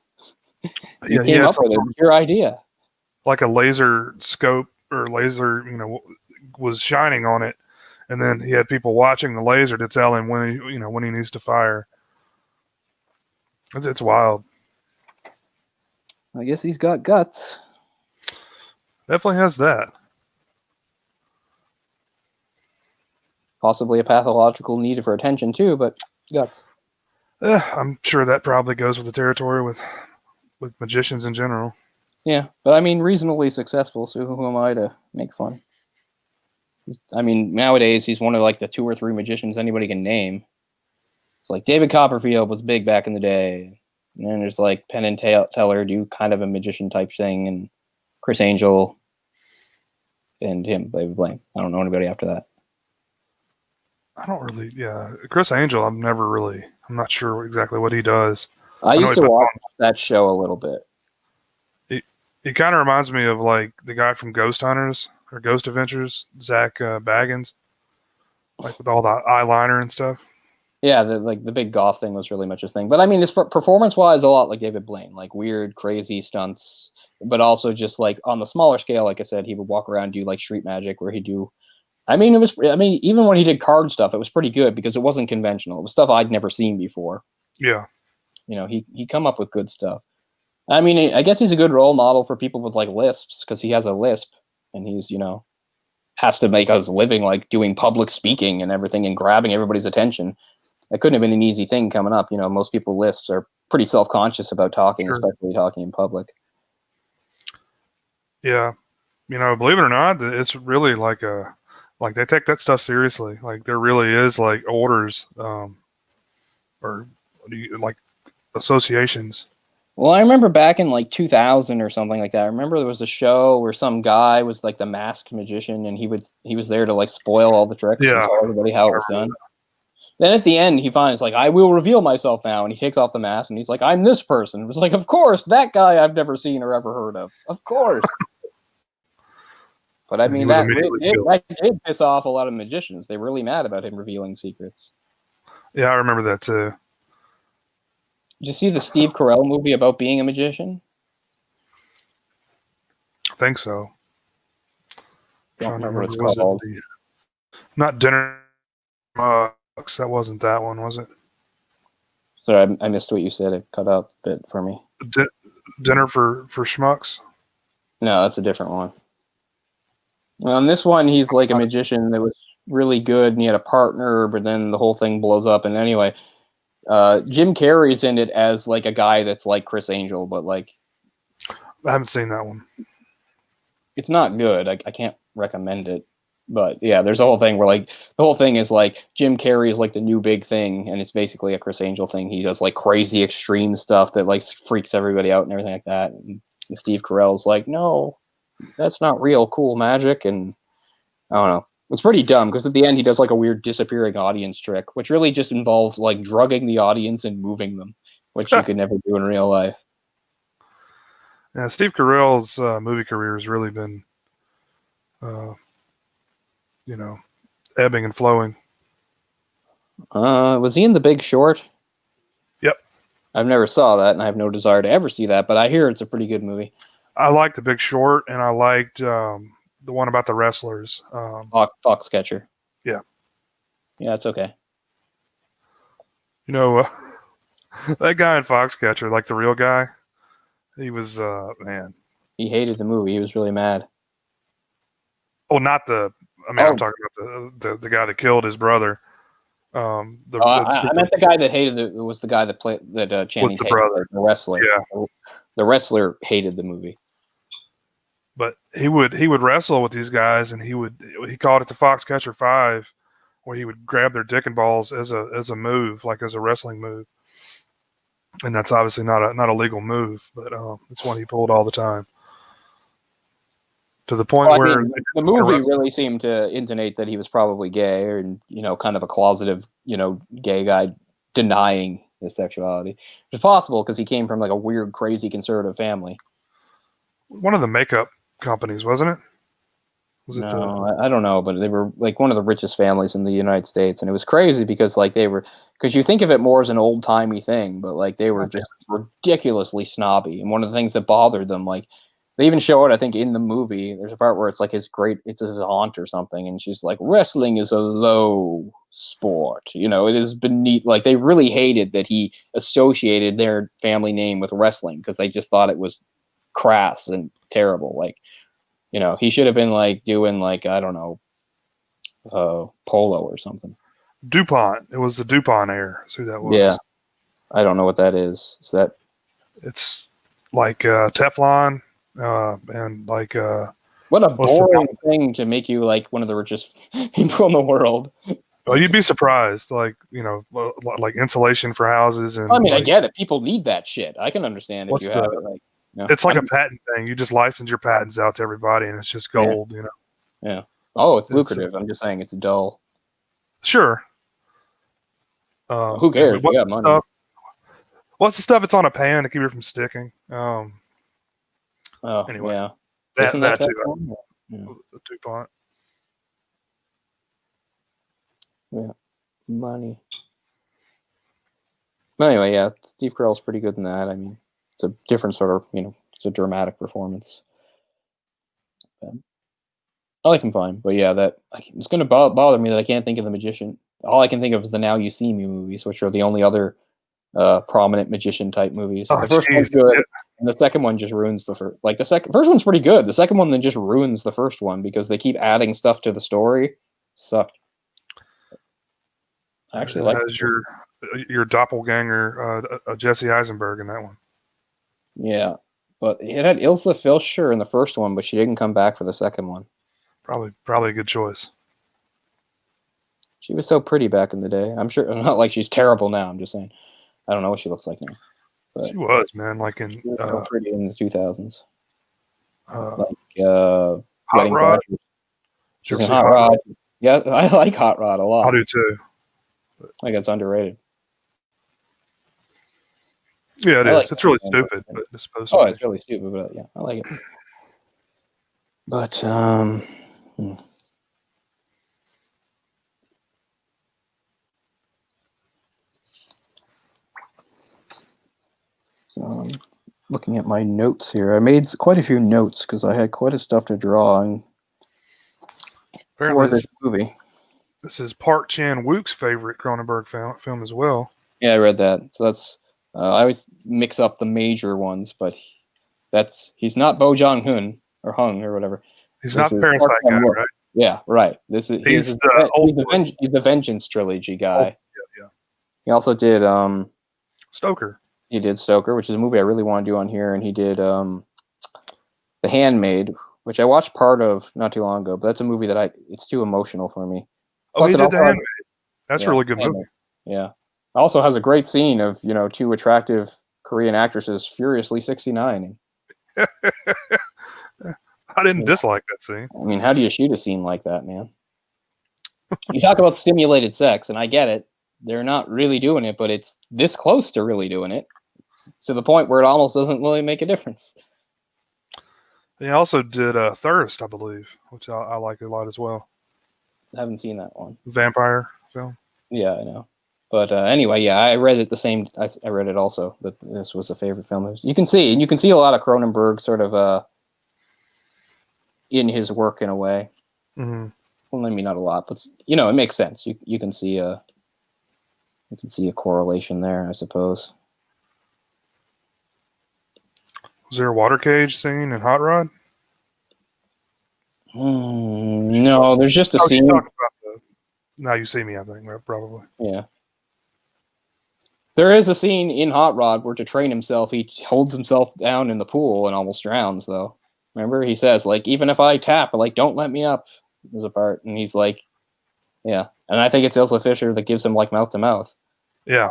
You came up with it. It's your idea. Like a laser scope or laser, was shining on it, and then he had people watching the laser to tell him when he needs to fire. It's wild. I guess he's got guts. Definitely has that. Possibly a pathological need for attention too, but guts. I'm sure that probably goes with the territory with magicians in general. Yeah, but I mean, reasonably successful, so who am I to make fun? I mean, nowadays, he's one of like the 2 or 3 magicians anybody can name. It's like David Copperfield was big back in the day. And then there's like Penn and Teller do kind of a magician type thing, and Chris Angel and him, David Blaine. I don't know anybody after that. I don't really, Chris Angel, I'm not sure exactly what he does. I used to watch that show a little bit. He kind of reminds me of like the guy from Ghost Hunters or Ghost Adventures, Zach Baggins, like with all the eyeliner and stuff. Yeah, the big goth thing was really much his thing. But I mean, it's performance-wise a lot like David Blaine, like weird, crazy stunts, but also just like on the smaller scale, like I said, he would walk around and do like street magic where he'd do. Even when he did card stuff, it was pretty good because it wasn't conventional. It was stuff I'd never seen before. Yeah. He come up with good stuff. I mean, I guess he's a good role model for people with like lisps because he has a lisp and he's, has to make his living like doing public speaking and everything and grabbing everybody's attention. That couldn't have been an easy thing coming up. Most people lisps are pretty self-conscious about talking, Sure. especially talking in public. Yeah. Believe it or not, it's really like they take that stuff seriously. Like there really is like orders, or like associations. Well, I remember back in like 2000 or something like that. I remember there was a show where some guy was like the masked magician, and he was there to like spoil all the tricks and tell everybody how it was done. Then at the end, he finds like, I will reveal myself now, and he takes off the mask, and he's like, I'm this person. It was like, of course, that guy I've never seen or ever heard of course. But I mean, that did piss off a lot of magicians. They were really mad about him revealing secrets. Yeah, I remember that too. Did you see the Steve Carell movie about being a magician? I think so. Don't remember what it's called. Not Dinner Mucks. That wasn't that one, was it? Sorry, I missed what you said. It cut out a bit for me. Dinner for Schmucks? No, that's a different one. On this one, he's like a magician that was really good, and he had a partner, but then the whole thing blows up. And anyway, Jim Carrey's in it as like a guy that's like Chris Angel, but like I haven't seen that one. It's not good. I can't recommend it. But yeah, there's a whole thing where like the whole thing is like Jim Carrey is like the new big thing, and it's basically a Chris Angel thing. He does like crazy extreme stuff that like freaks everybody out and everything like that. And Steve Carell's like, no, that's not real cool magic. And I don't know. It's pretty dumb because at the end he does like a weird disappearing audience trick, which really just involves like drugging the audience and moving them, which you could never do in real life. Yeah, Steve Carell's movie career has really been, ebbing and flowing. Was he in The Big Short? Yep. I've never saw that, and I have no desire to ever see that, but I hear it's a pretty good movie. I liked The Big Short, and I liked the one about the wrestlers. Foxcatcher. Yeah. Yeah, it's okay. That guy in Foxcatcher, like the real guy, he was, man. He hated the movie. He was really mad. Oh, not the... I'm talking about the guy that killed his brother. I meant the guy that hated it. It was the guy that played that Channing Tatum, brother, the wrestler. Yeah, the wrestler hated the movie. But he would wrestle with these guys, and he called it the Foxcatcher 5, where he would grab their dick and balls as a move, like as a wrestling move. And that's obviously not a legal move, but it's one he pulled all the time. To the point where the movie really seemed to intonate that he was probably gay, or kind of a closeted, gay guy denying his sexuality. It's possible because he came from like a weird, crazy conservative family. One of the makeup companies, wasn't it? I don't know, but they were like one of the richest families in the United States, and it was crazy because because you think of it more as an old timey thing, but like they were just ridiculously snobby, and one of the things that bothered them, like They even show it, I think, in the movie. There's a part where it's like it's his aunt or something, and she's like, wrestling is a low sport. It is beneath. Like, they really hated that he associated their family name with wrestling because they just thought it was crass and terrible. Like, he should have been like doing like, I don't know, polo or something. DuPont. It was the DuPont Air. That's who that was. Yeah. I don't know what that is. Is that? It's like Teflon. And like what a boring thing to make you like one of the richest people in the world. Well, you'd be surprised, like like insulation for houses, and I mean, like, I get it. People need that shit. I can understand if you have it. Like, it's like a patent thing. You just license your patents out to everybody, and it's just gold. Yeah. Oh, it's lucrative. I'm just saying it's dull. Sure. Who cares? You got money. What's the stuff that's on a pan to keep it from sticking? Anyway, yeah. That too. The DuPont. Yeah, money. But anyway, yeah, Steve Carell's pretty good in that. I mean, it's a different sort of, it's a dramatic performance. I like him fine, but yeah, it's going to bother me that I can't think of the magician. All I can think of is the Now You See Me movies, which are the only other prominent magician type movies. The first one's good, and the second one just ruins the first. Like first one's pretty good. The second one then just ruins the first one because they keep adding stuff to the story. Sucked. I actually like your doppelganger Jesse Eisenberg in that one. Yeah, but it had Ilsa Filsher in the first one, but she didn't come back for the second one. Probably a good choice. She was so pretty back in the day. I'm sure, not like she's terrible now. I'm just saying, I don't know what she looks like now. But she was, man, like in so pretty in the 2000s. Hot Rod. She's in Hot Rod. Yeah, I like Hot Rod a lot. I do too. I think it's underrated. Yeah, it is. It's really stupid, but it's supposed to be. It's really stupid, but yeah, I like it. But So I'm looking at my notes here. I made quite a few notes because I had quite a stuff to draw on for this movie. This is Park Chan-wook's favorite Cronenberg film as well. Yeah, I read that. So that's I always mix up the major ones, but he's not Bo Jong-hun or Hung or whatever. He's not the Parasite guy, right? Yeah, right. He's the Vengeance trilogy guy. Yeah. He also did Stoker. He did Stoker, which is a movie I really want to do on here, and he did The Handmaid, which I watched part of not too long ago, but that's a movie that it's too emotional for me. Oh, he did The Handmaid. That's a really good movie. Yeah. It also has a great scene of, two attractive Korean actresses furiously 69. I didn't dislike that scene. I mean, how do you shoot a scene like that, man? You talk about simulated sex, and I get it. They're not really doing it, but it's this close to really doing it, to the point where it almost doesn't really make a difference. He also did Thirst, I believe, which I like a lot as well. I haven't seen that one. Vampire film. Yeah, I know. But anyway, yeah, I read it I read it also, that this was a favorite film. You can see a lot of Cronenberg sort of in his work in a way. Mm-hmm. Well, maybe not a lot, but it makes sense. You can see a correlation there, I suppose. Was there a water cage scene in Hot Rod? No, there's just a scene. Talking about Now You See Me, I think, probably. Yeah. There is a scene in Hot Rod where, to train himself, he holds himself down in the pool and almost drowns, though. Remember? He says, like, even if I tap, like, don't let me up. There's a part, and he's like, yeah. And I think it's Ilsa Fisher that gives him, like, mouth to mouth. Yeah.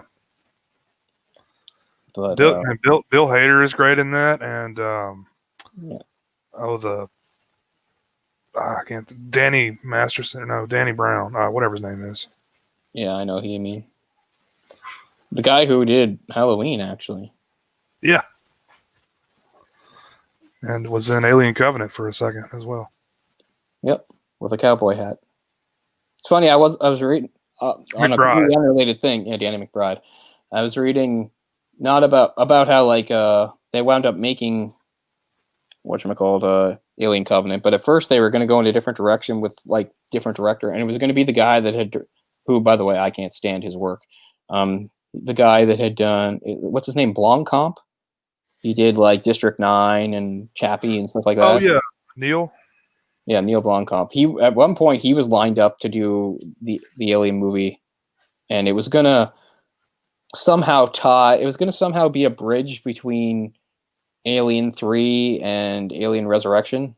But Bill Hader is great in that, and Danny Masterson, no, Danny Brown, whatever his name is. Yeah, I know who you mean. The guy who did Halloween, actually. Yeah. And was in Alien Covenant for a second as well. Yep, with a cowboy hat. It's funny, I was reading on a completely unrelated thing. Yeah, Danny McBride. I was reading not about how like they wound up making Alien Covenant. But at first they were going to go in a different direction with like different director, and it was going to be the guy that had, who by the way I can't stand his work. The guy that had done, what's his name, Blomkamp. He did like District 9 and Chappie and stuff like that. Oh yeah, Neil. Yeah, Neil Blomkamp. He at one point he was lined up to do the Alien movie, and it was gonna somehow be a bridge between Alien 3 and Alien Resurrection.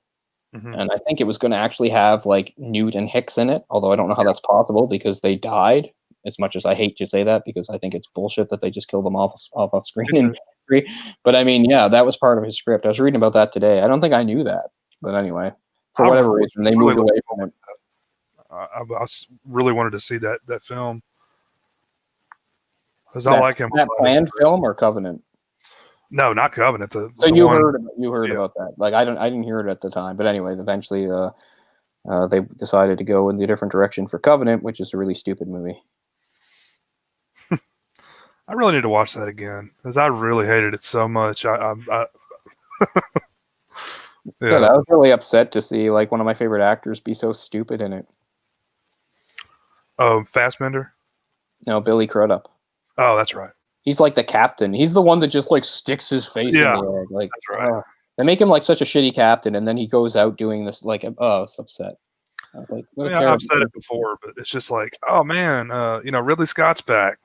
Mm-hmm. And I think it was going to actually have like Newt and Hicks in it, although I don't know how that's possible because they died. As much as I hate to say that, because I think it's bullshit that they just killed them off screen in 3. But I mean, yeah, that was part of his script. I was reading about that today. I don't think I knew that, but anyway, for whatever reason, they moved away from it. I really wanted to see that film because I like him. That planned film or Covenant? No, not Covenant. So you heard about that? Like I didn't hear it at the time, but anyway, eventually they decided to go in the different direction for Covenant, which is a really stupid movie. I really need to watch that again because I really hated it so much. Yeah. I was really upset to see like one of my favorite actors be so stupid in it. Oh, Fassbender? No, Billy Crudup. Oh, that's right. He's like the captain. He's the one that just like sticks his face in the egg. Like, that's right. They make him like such a shitty captain, and then he goes out doing this like, oh, it's upset. Like, I've said it before, but it's just like, oh man, Ridley Scott's back.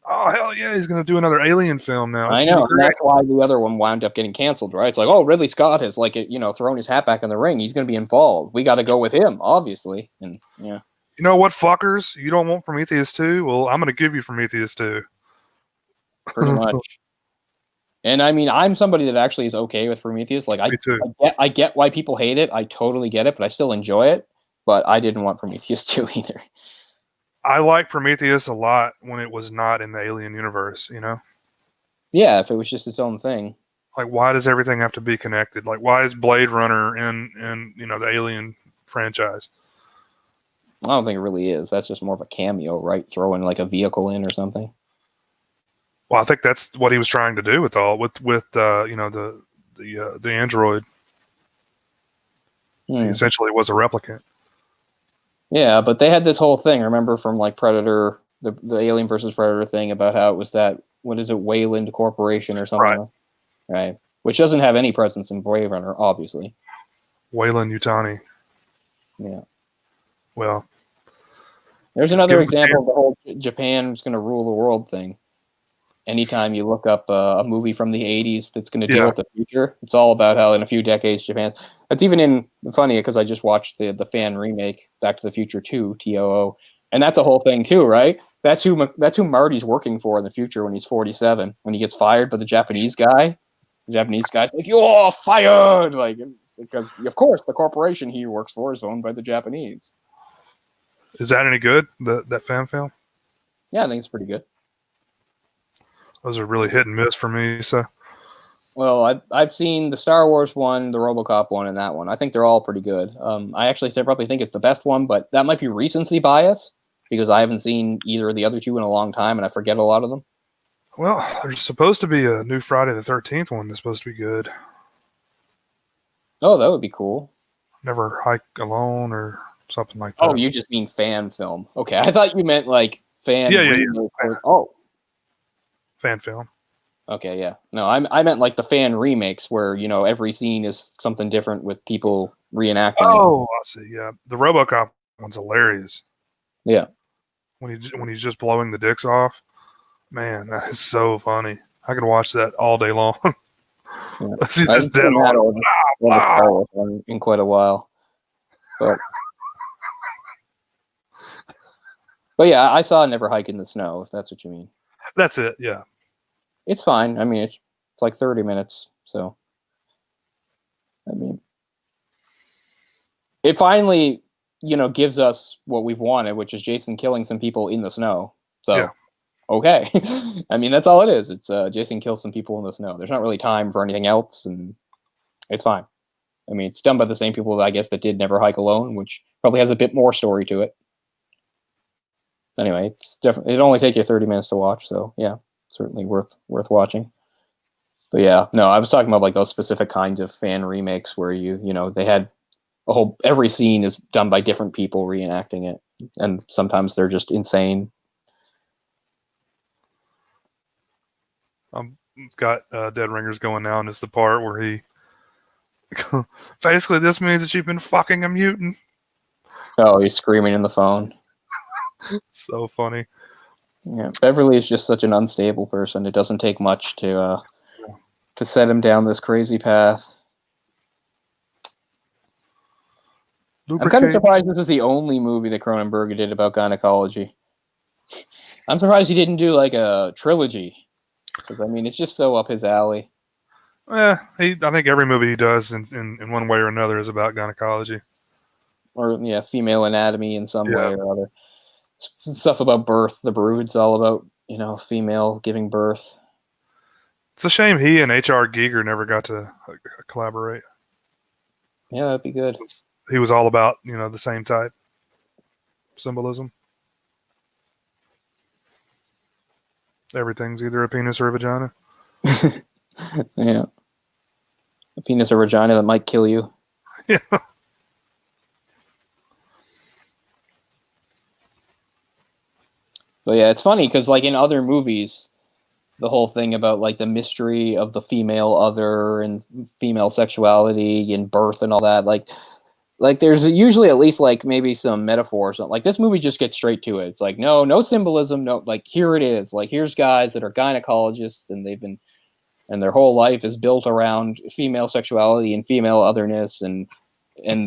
Oh hell yeah, he's gonna do another Alien film now. I know, and that's why the other one wound up getting canceled, right? It's like, oh, Ridley Scott has like thrown his hat back in the ring. He's gonna be involved. We got to go with him, obviously, and yeah. You know what, fuckers? You don't want Prometheus 2? Well, I'm gonna give you Prometheus 2. Pretty much. And I mean, I'm somebody that actually is okay with Prometheus. Like, I get why people hate it. I totally get it, but I still enjoy it. But I didn't want Prometheus 2 either. I like Prometheus a lot when it was not in the Alien universe, Yeah, if it was just its own thing. Like, why does everything have to be connected? Like, why is Blade Runner in the Alien franchise? I don't think it really is. That's just more of a cameo, right? Throwing like a vehicle in or something. Well, I think that's what he was trying to do with the android. He essentially was a replicant. Yeah, but they had this whole thing, remember, from like Predator, the Alien versus Predator thing about how it was that, what is it, Wayland Corporation or something? Right. Which doesn't have any presence in Blade Runner, obviously. Wayland Yutani. Yeah. Well. There's another example of the whole Japan's going to rule the world thing. Anytime you look up a movie from the 80s that's going to deal with the future, it's all about how in a few decades Japan. It's even funny because I just watched the fan remake Back to the Future 2 TOO, and that's a whole thing too, right? That's who Marty's working for in the future when he's 47, when he gets fired by the Japanese guy. The Japanese guy's like, "You're fired!" Like, because of course the corporation he works for is owned by the Japanese. Is that any good? That fan film? Yeah, I think it's pretty good. Those are really hit and miss for me. So, well, I've seen the Star Wars one, the RoboCop one, and that one. I think they're all pretty good. I actually probably think it's the best one, but that might be recency bias because I haven't seen either of the other two in a long time, and I forget a lot of them. Well, there's supposed to be a new Friday the 13th one that's supposed to be good. Oh, that would be cool. Never Hike Alone or something like that. Oh, you just mean fan film. Okay, I thought you meant like fan. Yeah. Oh. Fan film. Okay, yeah. No, I meant like the fan remakes where, every scene is something different with people reenacting. Oh, I see. Yeah. The RoboCop one's hilarious. Yeah. When he's just blowing the dicks off. Man, that is so funny. I could watch that all day long. Yeah. He's just dead on. In quite a while. But yeah, I saw Never Hike in the Snow, if that's what you mean. That's it, yeah. It's fine. I mean, it's like 30 minutes, so. I mean, it finally, gives us what we've wanted, which is Jason killing some people in the snow. So, okay. I mean, that's all it is. It's Jason kills some people in the snow. There's not really time for anything else, and it's fine. I mean, it's done by the same people, I guess, that did Never Hike Alone, which probably has a bit more story to it. Anyway, it's definitely, it'd only take you 30 minutes to watch, so yeah, certainly worth watching. But yeah, no, I was talking about like those specific kinds of fan remakes where they had every scene is done by different people reenacting it, and sometimes they're just insane. Got Dead Ringers going now, and it's the part where he basically, this means that you've been fucking a mutant. Oh, he's screaming in the phone. So funny. Yeah, Beverly is just such an unstable person. It doesn't take much to set him down this crazy path. I'm kind of surprised this is the only movie that Cronenberg did about gynecology. I'm surprised he didn't do like a trilogy, because I mean it's just so up his alley. I think every movie he does in one way or another is about gynecology. Or female anatomy in some way or other. Stuff about birth, The Brood's all about female giving birth. It's a shame he and H.R. Giger never got to collaborate. Yeah, that'd be good. He was all about the same type symbolism. Everything's either a penis or a vagina. Yeah. A penis or vagina that might kill you. Yeah. But yeah, it's funny because like in other movies, the whole thing about like the mystery of the female other and female sexuality and birth and all that, like there's usually at least like maybe some metaphors. Like this movie just gets straight to it. It's like no symbolism, no, like here it is. Like here's guys that are gynecologists and their whole life is built around female sexuality and female otherness, and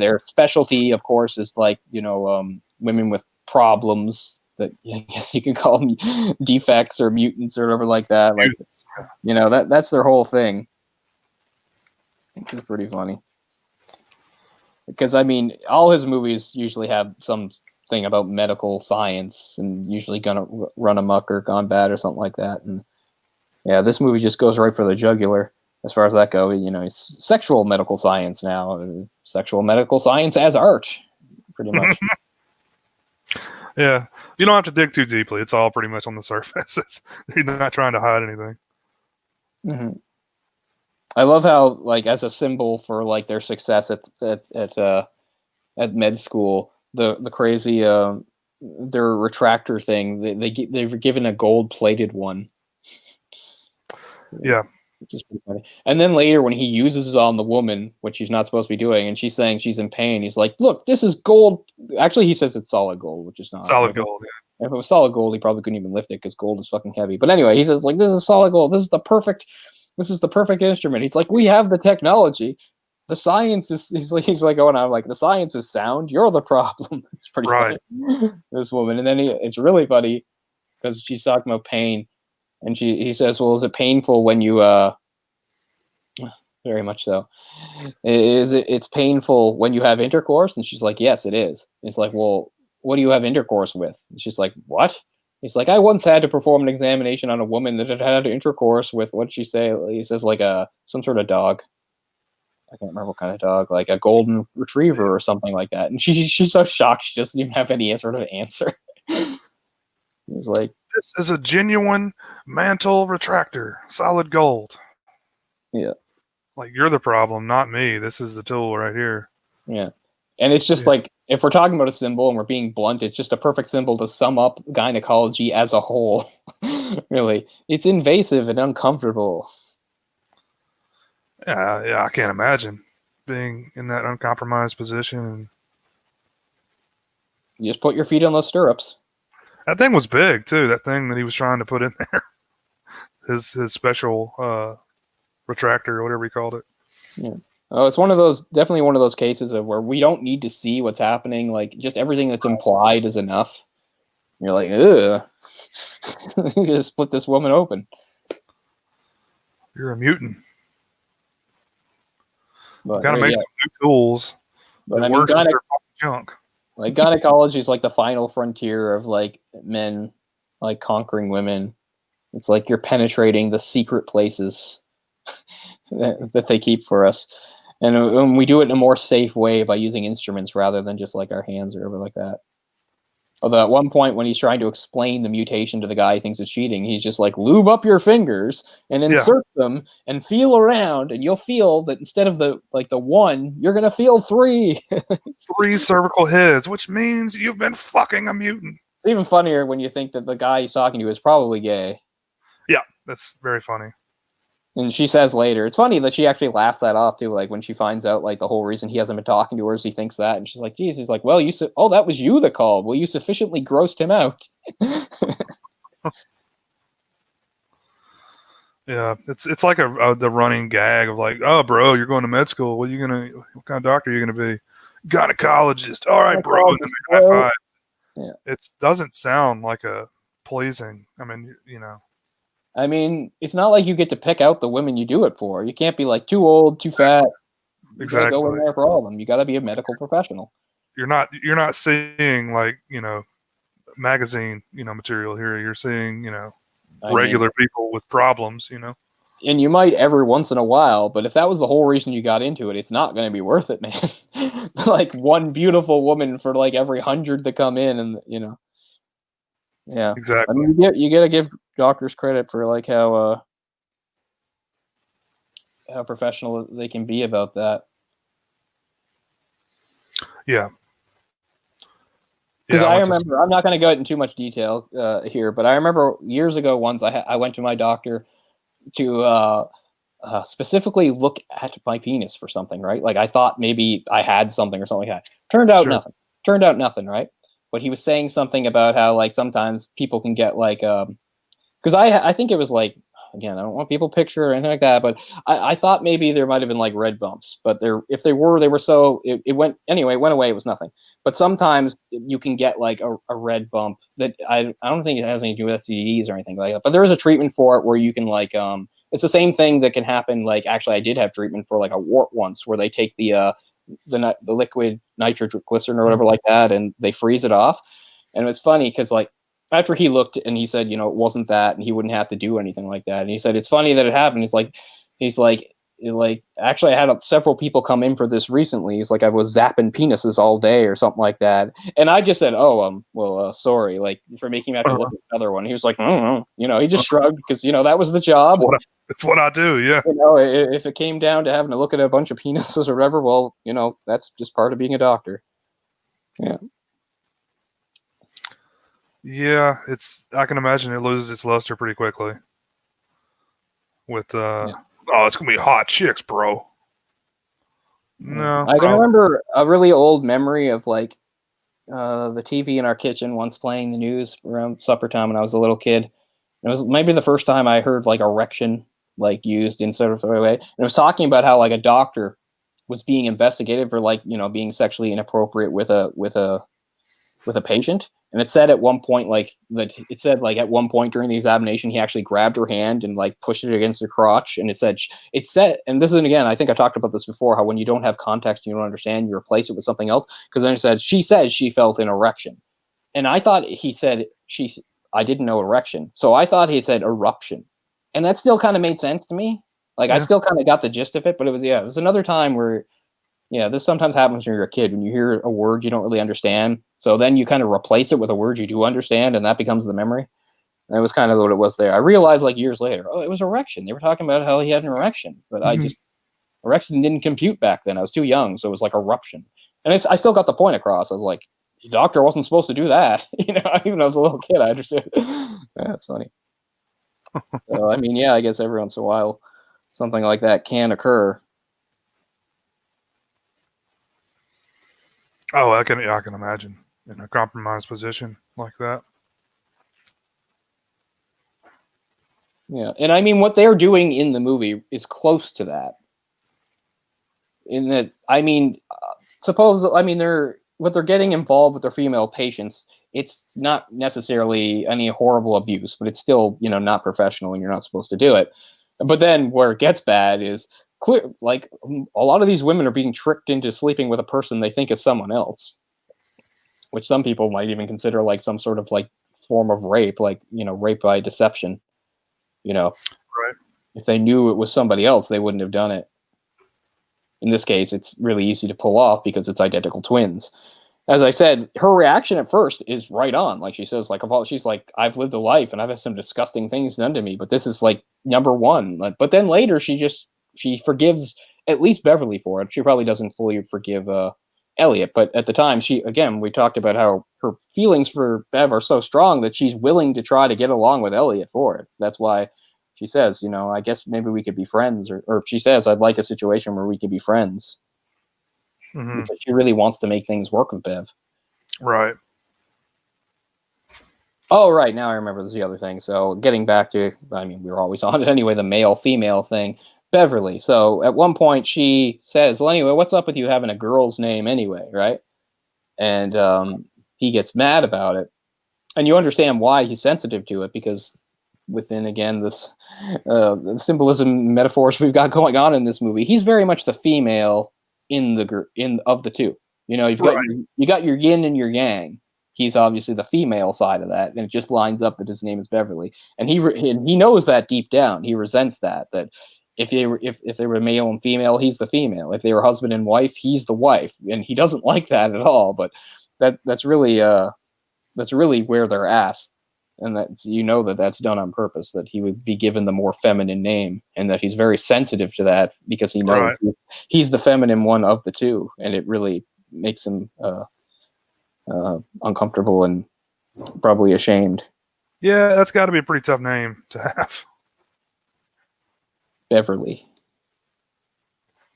their specialty, of course, is like women with problems that I guess you can call them defects or mutants or whatever like that. Like that's their whole thing. Which is pretty funny. Because I mean, all his movies usually have something about medical science and usually gonna run amok or gone bad or something like that. And yeah, this movie just goes right for the jugular as far as that goes. It's sexual medical science now. Sexual medical science as art, pretty much. Yeah, you don't have to dig too deeply. It's all pretty much on the surface. He's not trying to hide anything. Mm-hmm. I love how, like, as a symbol for like their success at med school, the crazy their retractor thing. They were given a gold-plated one. Yeah. Which is pretty funny. And then later when he uses it on the woman, which he's not supposed to be doing, and she's saying she's in pain, he's like, look, this is gold. Actually, he says it's solid gold, which is not. Solid gold, yeah. If it was solid gold, he probably couldn't even lift it because gold is fucking heavy. But anyway, he says, like, this is solid gold. This is the perfect instrument. He's like, we have the technology. The science is, he's like going on, like, the science is sound. You're the problem. It's pretty funny. This woman. And then it's really funny because she's talking about pain. And he says, well, is it painful when you, very much so. It's painful when you have intercourse? And she's like, yes, it is. And he's like, well, what do you have intercourse with? And she's like, what? He's like, I once had to perform an examination on a woman that had intercourse with, what'd she say? He says, like some sort of dog. I can't remember what kind of dog, like a golden retriever or something like that. And she's so shocked she doesn't even have any sort of answer. He's like, this is a genuine mantle retractor, solid gold. Yeah. Like, you're the problem, not me. This is the tool right here. Yeah. And it's just like, if we're talking about a symbol and we're being blunt, it's just a perfect symbol to sum up gynecology as a whole. Really. It's invasive and uncomfortable. Yeah, I can't imagine being in that uncompromised position. And you just put your feet on those stirrups. That thing was big too. That thing that he was trying to put in there, his special retractor or whatever he called it. Yeah. Oh, it's definitely one of those cases of where we don't need to see what's happening. Like, just everything that's implied is enough. You're like, ugh. Just split this woman open. You're a mutant. But, gotta make some new tools that works with their fucking junk. Like, gynecology is like the final frontier of like men like conquering women. It's like you're penetrating the secret places that they keep for us. And we do it in a more safe way by using instruments rather than just like our hands or whatever like that. Although at one point when he's trying to explain the mutation to the guy he thinks is cheating, he's just like, lube up your fingers and insert them and feel around, and you'll feel that instead of the 1, you're gonna feel 3. 3 cervical heads, which means you've been fucking a mutant. It's even funnier when you think that the guy he's talking to is probably gay. Yeah, that's very funny. And she says later, it's funny that she actually laughs that off too, like when she finds out like the whole reason he hasn't been talking to her is he thinks that, and she's like, geez, he's like, well, that was you that called. Well, you sufficiently grossed him out. Yeah, it's like the running gag of like, oh, bro, you're going to med school. What kind of doctor are you gonna be? Gynecologist. All right, bro. And then they high five. Yeah. It doesn't sound like a pleasing. I mean, I mean, it's not like you get to pick out the women you do it for. You can't be like too old, too fat. You gotta go in there for all of them. You got to be a medical professional. You're not seeing like magazine material here. You're seeing regular people with problems. And you might every once in a while, but if that was the whole reason you got into it, it's not going to be worth it, man. Like one beautiful woman for like every 100 that come in, and yeah, exactly. I mean, you got to give doctors credit for like how professional they can be about that. Yeah. Because I remember, I'm not going to go into too much detail here, but I remember years ago once I went to my doctor to specifically look at my penis for something, right? Like I thought maybe I had something or something like that. Turned out nothing. Turned out nothing, right? But he was saying something about how like sometimes people can get like because I think it was like, again, I don't want people picture or anything like that, but I thought maybe there might have been like red bumps, but if they were so it went anyway. It went away. It was nothing. But sometimes you can get like a red bump that I don't think it has anything to do with STDs or anything like that. But there is a treatment for it where you can like it's the same thing that can happen. Like actually, I did have treatment for like a wart once, where they take the liquid nitroglycerin or whatever like that, and they freeze it off. And it's funny because like after he looked and he said, it wasn't that, and he wouldn't have to do anything like that. And he said, it's funny that it happened. He's like, actually, I had several people come in for this recently. He's like, I was zapping penises all day or something like that. And I just said, sorry, like for making me have to look at another one. He was like, he just shrugged because, that was the job. It's what I do. Yeah. If it came down to having to look at a bunch of penises or whatever, well, that's just part of being a doctor. Yeah. Yeah, I can imagine it loses its luster pretty quickly. With it's gonna be hot chicks, bro. No, I can remember a really old memory of like the TV in our kitchen once playing the news around supper time when I was a little kid. It was maybe the first time I heard like erection like used in sort of a way. And it was talking about how like a doctor was being investigated for like being sexually inappropriate with a patient. And it said at one point, at one point during the examination, he actually grabbed her hand and like pushed it against her crotch. And it said, and this is, again, I think I talked about this before, how when you don't have context, you don't understand, you replace it with something else. Because then it said, she said she felt an erection. And I thought he said, I didn't know erection. So I thought he said eruption. And that still kind of made sense to me. Like I still kind of got the gist of it, but it was another time where, this sometimes happens when you're a kid, when you hear a word you don't really understand. So then you kind of replace it with a word you do understand, and that becomes the memory. And it was kind of what it was there. I realized like years later, it was erection. They were talking about how he had an erection, but erection didn't compute back then. I was too young, so it was like eruption. And I still got the point across. I was like, the doctor wasn't supposed to do that. Even though I was a little kid, I understood. That's funny. So, I mean, I guess every once in a while, something like that can occur. Oh, I can imagine in a compromised position like that. Yeah, and I mean, what they're doing in the movie is close to that. In that, I mean, what they're getting involved with their female patients. It's not necessarily any horrible abuse, but it's still, not professional, and you're not supposed to do it. But then where it gets bad is clear, like a lot of these women are being tricked into sleeping with a person they think is someone else, which some people might even consider like some sort of like form of rape, like, rape by deception, Right. If they knew it was somebody else, they wouldn't have done it. In this case, it's really easy to pull off because it's identical twins. as I said, her reaction at first is right on. Like she says, like she's like, I've lived a life and I've had some disgusting things done to me, but this is like number one. Like, but then later she forgives at least Beverly for it. She probably doesn't fully forgive Elliot, but at the time we talked about how her feelings for Bev are so strong that she's willing to try to get along with Elliot for it. That's why she says, I guess maybe we could be friends, or she says, I'd like a situation where we could be friends. Mm-hmm. Because she really wants to make things work with Bev. Right. Oh, right. Now I remember this is the other thing. So getting back to, we were always on it anyway, the male-female thing. Beverly. So at one point she says, well, anyway, what's up with you having a girl's name anyway, right? And he gets mad about it. And you understand why he's sensitive to it, because within, again, this symbolism metaphors we've got going on in this movie, he's very much the female of the two. You've got you got your yin and your yang. He's obviously the female side of that, and it just lines up that his name is Beverly, and he knows that deep down. He resents that if they were male and female, he's the female. If they were husband and wife, he's the wife, and he doesn't like that at all. But that's really where they're at, and that's done on purpose. That he would be given the more feminine name, and that he's very sensitive to that because he knows he's the feminine one of the two, and it really makes him uncomfortable and probably ashamed. Yeah, that's got to be a pretty tough name to have. Beverly.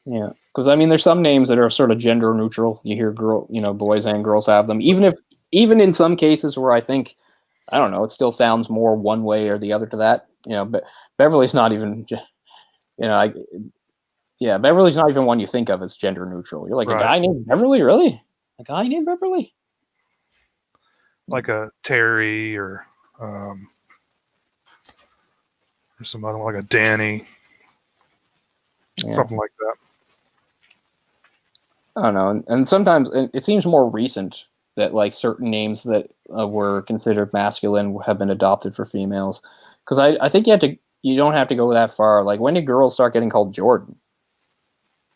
Yeah, because there's some names that are sort of gender neutral. You hear boys and girls have them. Even in some cases where I think, I don't know, it still sounds more one way or the other to that. But Beverly's not even, Beverly's not even one you think of as gender neutral. You're like, a guy named Beverly, really? A guy named Beverly? Like a Terry or somebody like a Danny, something like that. I don't know, and sometimes it seems more recent that like certain names that were considered masculine have been adopted for females. Because I think you don't have to go that far. Like, when did girls start getting called Jordan?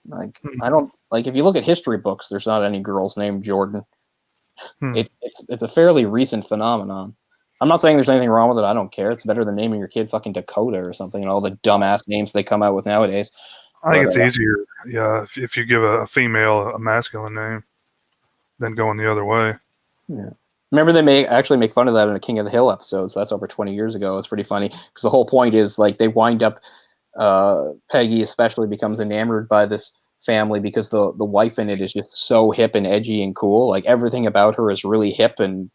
Like, I don't, like, if you look at history books, there's not any girls named Jordan. It's a fairly recent phenomenon. I'm not saying there's anything wrong with it. I don't care. It's better than naming your kid fucking Dakota or something, and all the dumbass names they come out with nowadays. I think it's easier, if you give a female a masculine name than going the other way. Yeah. Remember, they actually make fun of that in a King of the Hill episode, so that's over 20 years ago. It's pretty funny, because the whole point is, like, they wind up, Peggy especially becomes enamored by this family because the wife in it is just so hip and edgy and cool. Like, everything about her is really hip, and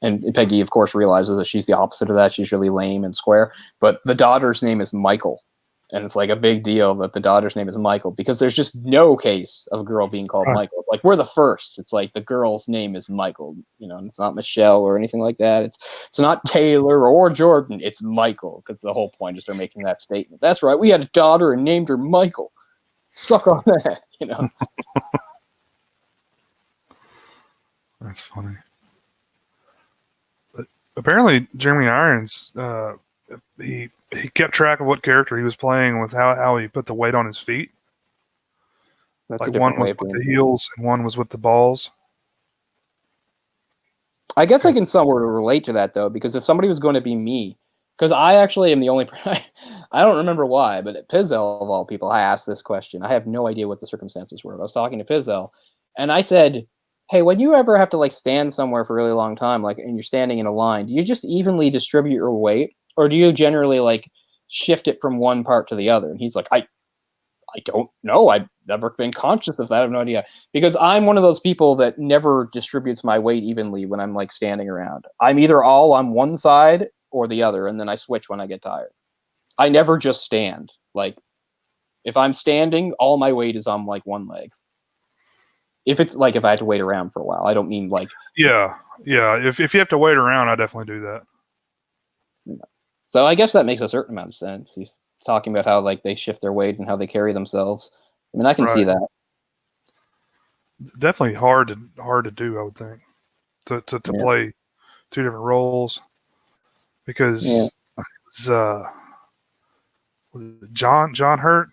and Peggy, of course, realizes that she's the opposite of that. She's really lame and square. But the daughter's name is Michael. And it's like a big deal that the daughter's name is Michael, because there's just no case of a girl being called Michael. Like, we're the first. It's like the girl's name is Michael, and it's not Michelle or anything like that. It's not Taylor or Jordan. It's Michael, because the whole point is they're making that statement. That's right. We had a daughter and named her Michael. Suck on that, That's funny. But apparently, Jeremy Irons, he kept track of what character he was playing with how he put the weight on his feet. That's like one was with the heels and one was with the balls. I guess I can somewhat relate to that, though, because if somebody was going to be me, because I actually am the only I don't remember why, but at Pizzell, of all people, I asked this question. I have no idea what the circumstances were. I was talking to Pizzell, and I said, hey, when you ever have to like stand somewhere for a really long time, like, and you're standing in a line, do you just evenly distribute your weight? Or do you generally like shift it from one part to the other? And he's like, I don't know. I've never been conscious of that. I have no idea. Because I'm one of those people that never distributes my weight evenly when I'm like standing around. I'm either all on one side or the other, and then I switch when I get tired. I never just stand. Like, if I'm standing, all my weight is on like one leg. If it's like if I had to wait around for a while. I don't mean like... Yeah. If you have to wait around, I definitely do that. So I guess that makes a certain amount of sense. He's talking about how like they shift their weight and how they carry themselves. I mean, I can see that. Definitely hard to do, I would think, to play two different roles, because John Hurt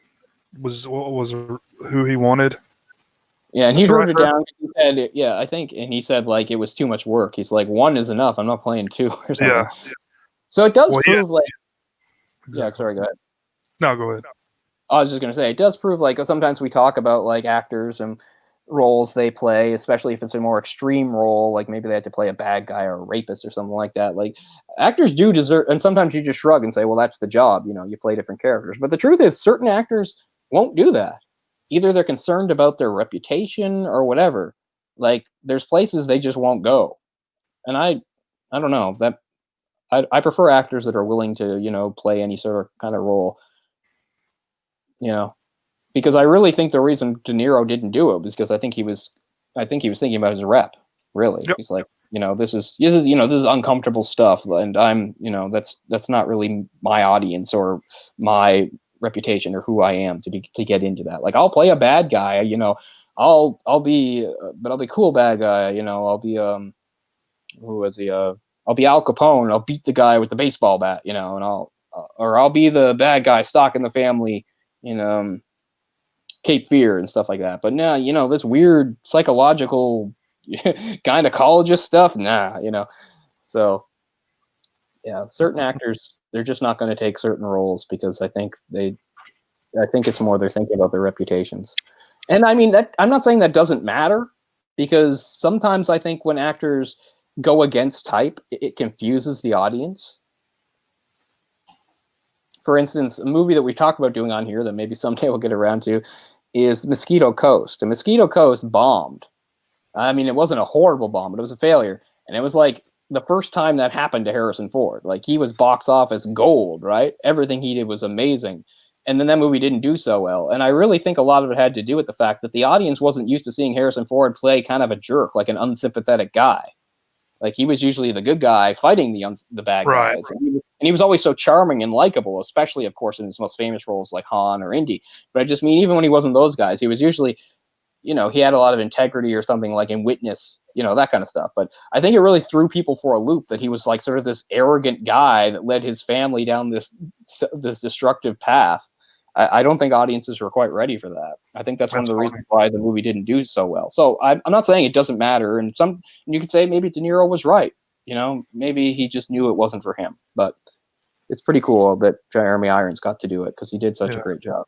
was who he wanted. Yeah, and Is that he the wrote right it down. He said, yeah, I think, and he said like it was too much work. He's like, one is enough. I'm not playing two or something. Yeah. So it does Well, prove like, yeah. exactly. Sorry, go ahead. No, go ahead. I was just gonna say it does prove like sometimes we talk about like actors and roles they play, especially if it's a more extreme role, like maybe they had to play a bad guy or a rapist or something like that. Like actors do deserve, and sometimes you just shrug and say, well, that's the job. You know, you play different characters. But the truth is, certain actors won't do that. Either they're concerned about their reputation or whatever. Like there's places they just won't go, and I don't know that I prefer actors that are willing to play any sort of kind of role. You know, because I really think the reason De Niro didn't do it was because I think he was thinking about his rep. Really, Yep. he's like, this is uncomfortable stuff, and I'm, that's not really my audience or my reputation or who I am to get into that. Like, I'll play a bad guy, I'll be, but I'll be cool bad guy, I'll be who was he? I'll be Al Capone. I'll beat the guy with the baseball bat, and I'll be the bad guy stalking the family, Cape Fear and stuff like that. But nah, this weird psychological gynecologist stuff, nah, So yeah, certain actors they're just not going to take certain roles because I think it's more they're thinking about their reputations. And I mean that I'm not saying that doesn't matter because sometimes I think when actors go against type, it confuses the audience. For instance, a movie that we talked about doing on here that maybe someday we'll get around to is Mosquito Coast. And Mosquito Coast bombed. I mean, it wasn't a horrible bomb, but it was a failure. And it was like the first time that happened to Harrison Ford. Like, he was box office gold, right? Everything he did was amazing. And then that movie didn't do so well. And I really think a lot of it had to do with the fact that the audience wasn't used to seeing Harrison Ford play kind of a jerk, like an unsympathetic guy. Like, he was usually the good guy fighting the bad Right. guys. And he was always so charming and likable, especially, of course, in his most famous roles like Han or Indy. But I just mean, even when he wasn't those guys, he was usually, he had a lot of integrity or something, like in Witness, that kind of stuff. But I think it really threw people for a loop that he was like sort of this arrogant guy that led his family down this destructive path. I don't think audiences were quite ready for that. I think that's one of the reasons why the movie didn't do so well. So I'm not saying it doesn't matter. And you could say maybe De Niro was right. Maybe he just knew it wasn't for him. But it's pretty cool that Jeremy Irons got to do it because he did such a great job.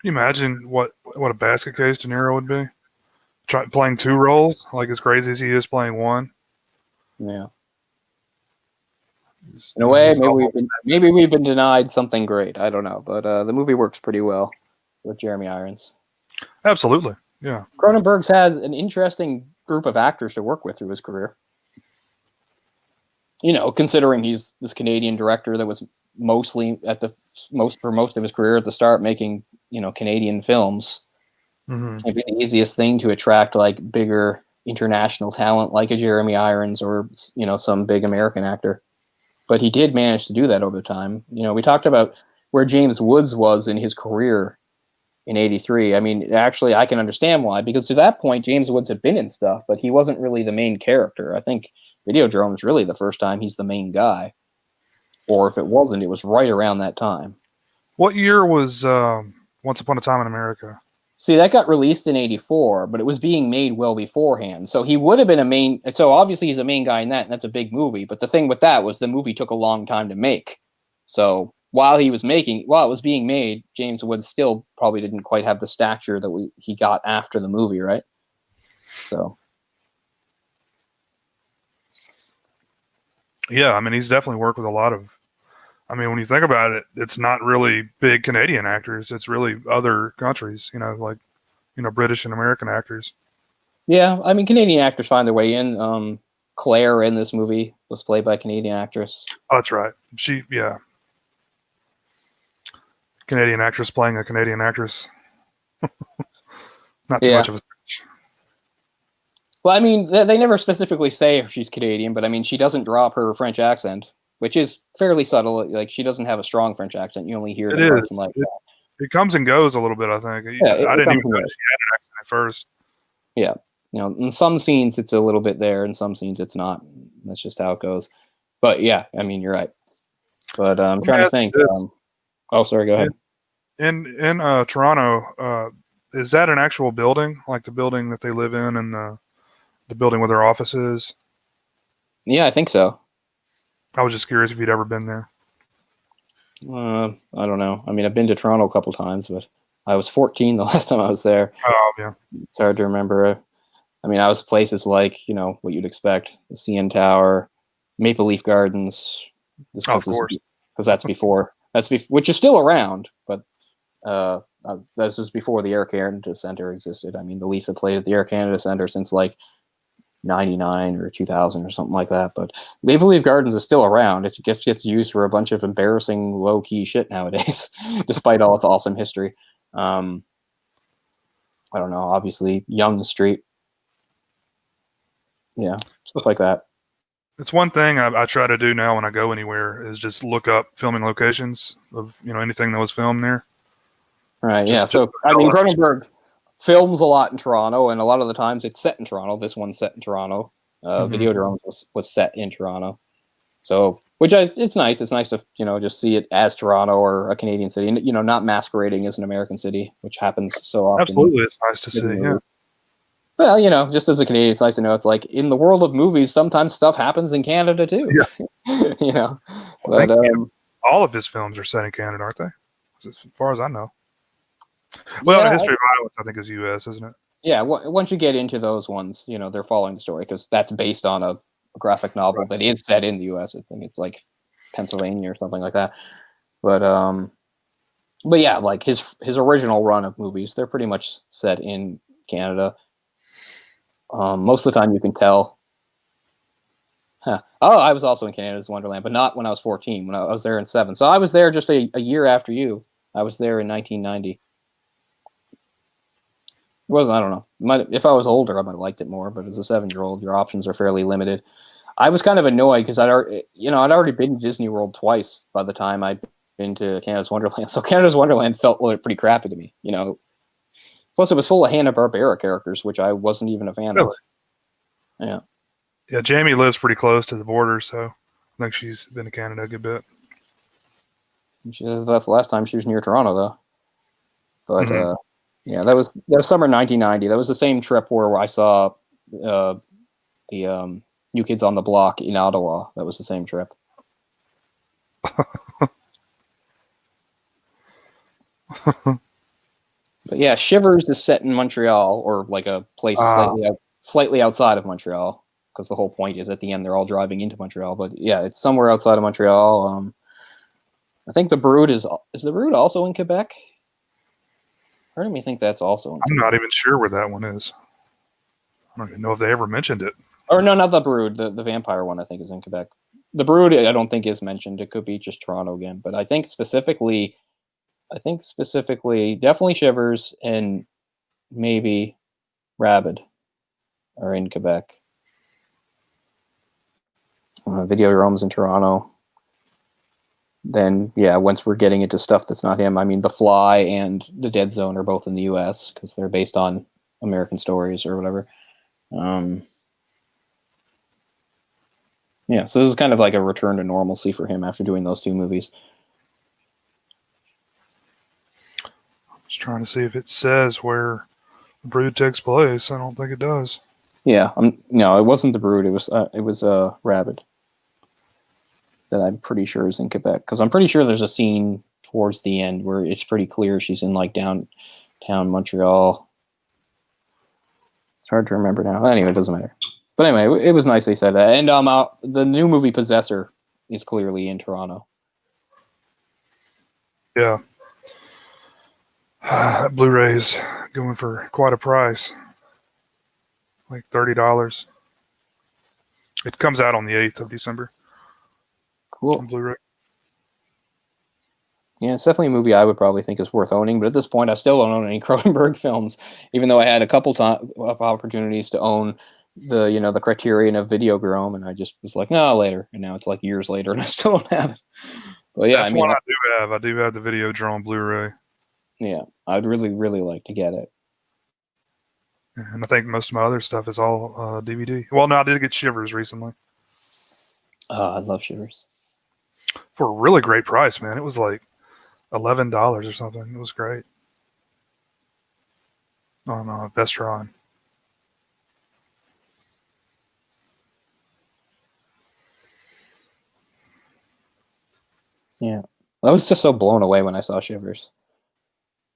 Can you imagine what a basket case De Niro would be? Playing two roles, like as crazy as he is playing one. Yeah. In a way, maybe we've been denied something great. I don't know, but the movie works pretty well with Jeremy Irons. Absolutely, yeah. Cronenberg's had an interesting group of actors to work with through his career. Considering he's this Canadian director that was mostly for most of his career at the start making Canadian films. Mm-hmm. Can't be the easiest thing to attract like bigger international talent like a Jeremy Irons or some big American actor. But he did manage to do that over time. We talked about where James Woods was in his career in '83. I mean, actually, I can understand why, because to that point, James Woods had been in stuff, but he wasn't really the main character. I think Videodrome was really the first time he's the main guy. Or if it wasn't, it was right around that time. What year was Once Upon a Time in America? See, that got released in '84, but it was being made well beforehand. So he would have been a main. So obviously he's a main guy in that, and that's a big movie. But the thing with that was the movie took a long time to make. So while it was being made, James Woods still probably didn't quite have the stature that he got after the movie, right? So. Yeah, I mean, he's definitely worked with a lot of. I mean, when you think about it, it's not really big Canadian actors. It's really other countries, like, British and American actors. Yeah, I mean, Canadian actors find their way in. Claire in this movie was played by a Canadian actress. Oh, that's right. Canadian actress playing a Canadian actress. Not too much of a stretch. Well, I mean, they never specifically say if she's Canadian, but I mean, she doesn't drop her French accent, which is fairly subtle. Like, she doesn't have a strong French accent. You only hear it in like that. It comes and goes a little bit, I think. Yeah, I didn't even know she had an accent at first. Yeah. In some scenes it's a little bit there, in some scenes it's not. That's just how it goes. But yeah, I mean, you're right. But I'm trying to think. Oh, sorry, go ahead. In Toronto, is that an actual building, like the building that they live in, and the building where their office is? Yeah, I think so. I was just curious if you'd ever been there. I don't know. I mean, I've been to Toronto a couple times, but I was 14 the last time I was there. Oh yeah, It's hard to remember. I mean, I was places like, what you'd expect: the CN Tower, Maple Leaf Gardens. of course. Because which is still around, but this is before the Air Canada Centre existed. I mean, the Leafs have played at the Air Canada Centre since like 99 or 2000 or something like that. But Maple Leaf Gardens is still around. It gets used for a bunch of embarrassing low key shit nowadays, despite all its awesome history. I don't know. Obviously, Yonge Street. Yeah, stuff like that. It's one thing I try to do now when I go anywhere is just look up filming locations of anything that was filmed there. Right. Yeah. So I mean, Cronenberg films a lot in Toronto, and a lot of the times it's set in Toronto. This one's set in Toronto. Videodrome was set in Toronto. So, it's nice. It's nice to just see it as Toronto or a Canadian city, and not masquerading as an American city, which happens so often. Absolutely, it's nice to see. Yeah. Well, just as a Canadian, it's nice to know it's like in the world of movies, sometimes stuff happens in Canada too. Yeah. But all of his films are set in Canada, aren't they? As far as I know. Well, History of Violence, I think, is U.S., isn't it? Yeah. Once you get into those ones, they're following the story because that's based on a graphic novel that is set in the U.S. I think it's like Pennsylvania or something like that. But yeah, like his original run of movies, they're pretty much set in Canada. Most of the time, you can tell. Oh, I was also in Canada's Wonderland, but not when I was 14. When I was there in 7, so I was there just a year after you. I was there in 1990. I don't know. If I was older, I might have liked it more. But as a 7-year-old, your options are fairly limited. I was kind of annoyed because I'd already been to Disney World twice by the time I'd been to Canada's Wonderland. So Canada's Wonderland felt pretty crappy to me. Plus, it was full of Hanna-Barbera characters, which I wasn't even a fan of. Yeah. Yeah, Jamie lives pretty close to the border, so I think she's been to Canada a good bit. That's the last time she was near Toronto, though. But yeah, that was summer 1990. That was the same trip where I saw the New Kids on the Block in Ottawa. That was the same trip. But yeah, Shivers is set in Montreal, or like a place slightly outside of Montreal, because the whole point is at the end they're all driving into Montreal. But yeah, it's somewhere outside of Montreal. I think the Brood is the Brood also in Quebec? Part of me think that's also in Quebec. I'm not even sure where that one is. I don't even know if they ever mentioned it. Or no, not the Brood. The vampire one I think is in Quebec. The Brood I don't think is mentioned. It could be just Toronto again. But I think specifically definitely Shivers and maybe Rabid are in Quebec. Videodrome's in Toronto. Then, yeah, once we're getting into stuff that's not him, I mean, The Fly and The Dead Zone are both in the U.S. because they're based on American stories or whatever. Yeah, so this is kind of like a return to normalcy for him after doing those 2 movies. I'm just trying to see if it says where The Brood takes place. I don't think it does. Yeah, no, it wasn't The Brood. It was Rabid. That I'm pretty sure is in Quebec, because I'm pretty sure there's a scene towards the end where it's pretty clear she's in like downtown Montreal. It's hard to remember now. Anyway, it doesn't matter. But anyway, it was nice they said that. And the new movie Possessor is clearly in Toronto. Yeah. Blu-ray's going for quite a price. Like $30. It comes out on the 8th of December. Cool. On Blu-ray. Yeah, it's definitely a movie I would probably think is worth owning, but at this point I still don't own any Cronenberg films, even though I had a couple of opportunities to own the Criterion of Videodrome, and I just was like, no, later. And now it's like years later and I still don't have it. But yeah, That's one I do have. I do have the Videodrome Blu-ray. Yeah, I'd really, really like to get it. And I think most of my other stuff is all DVD. Well, no, I did get Shivers recently. I love Shivers. For a really great price, man. It was like $11 or something. It was great. on Vestron. Yeah, I was just so blown away when I saw Shivers.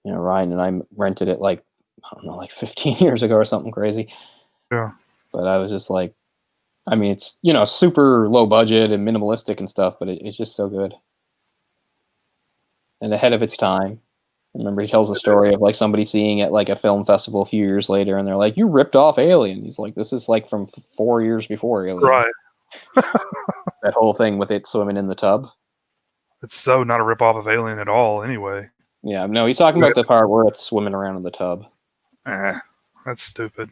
You know, Ryan and I rented it like, I don't know, like 15 years ago or something crazy. Yeah. But I was just like, I mean, it's, you know, super low budget and minimalistic and stuff, but it's just so good and ahead of its time. I remember he tells a story of like somebody seeing it like a film festival a few years later, and they're like, "You ripped off Alien." He's like, "This is like from 4 years before Alien." Right. That whole thing with it swimming in the tub. It's so not a ripoff of Alien at all, anyway. Yeah, no, he's talking about the part where it's swimming around in the tub. That's stupid.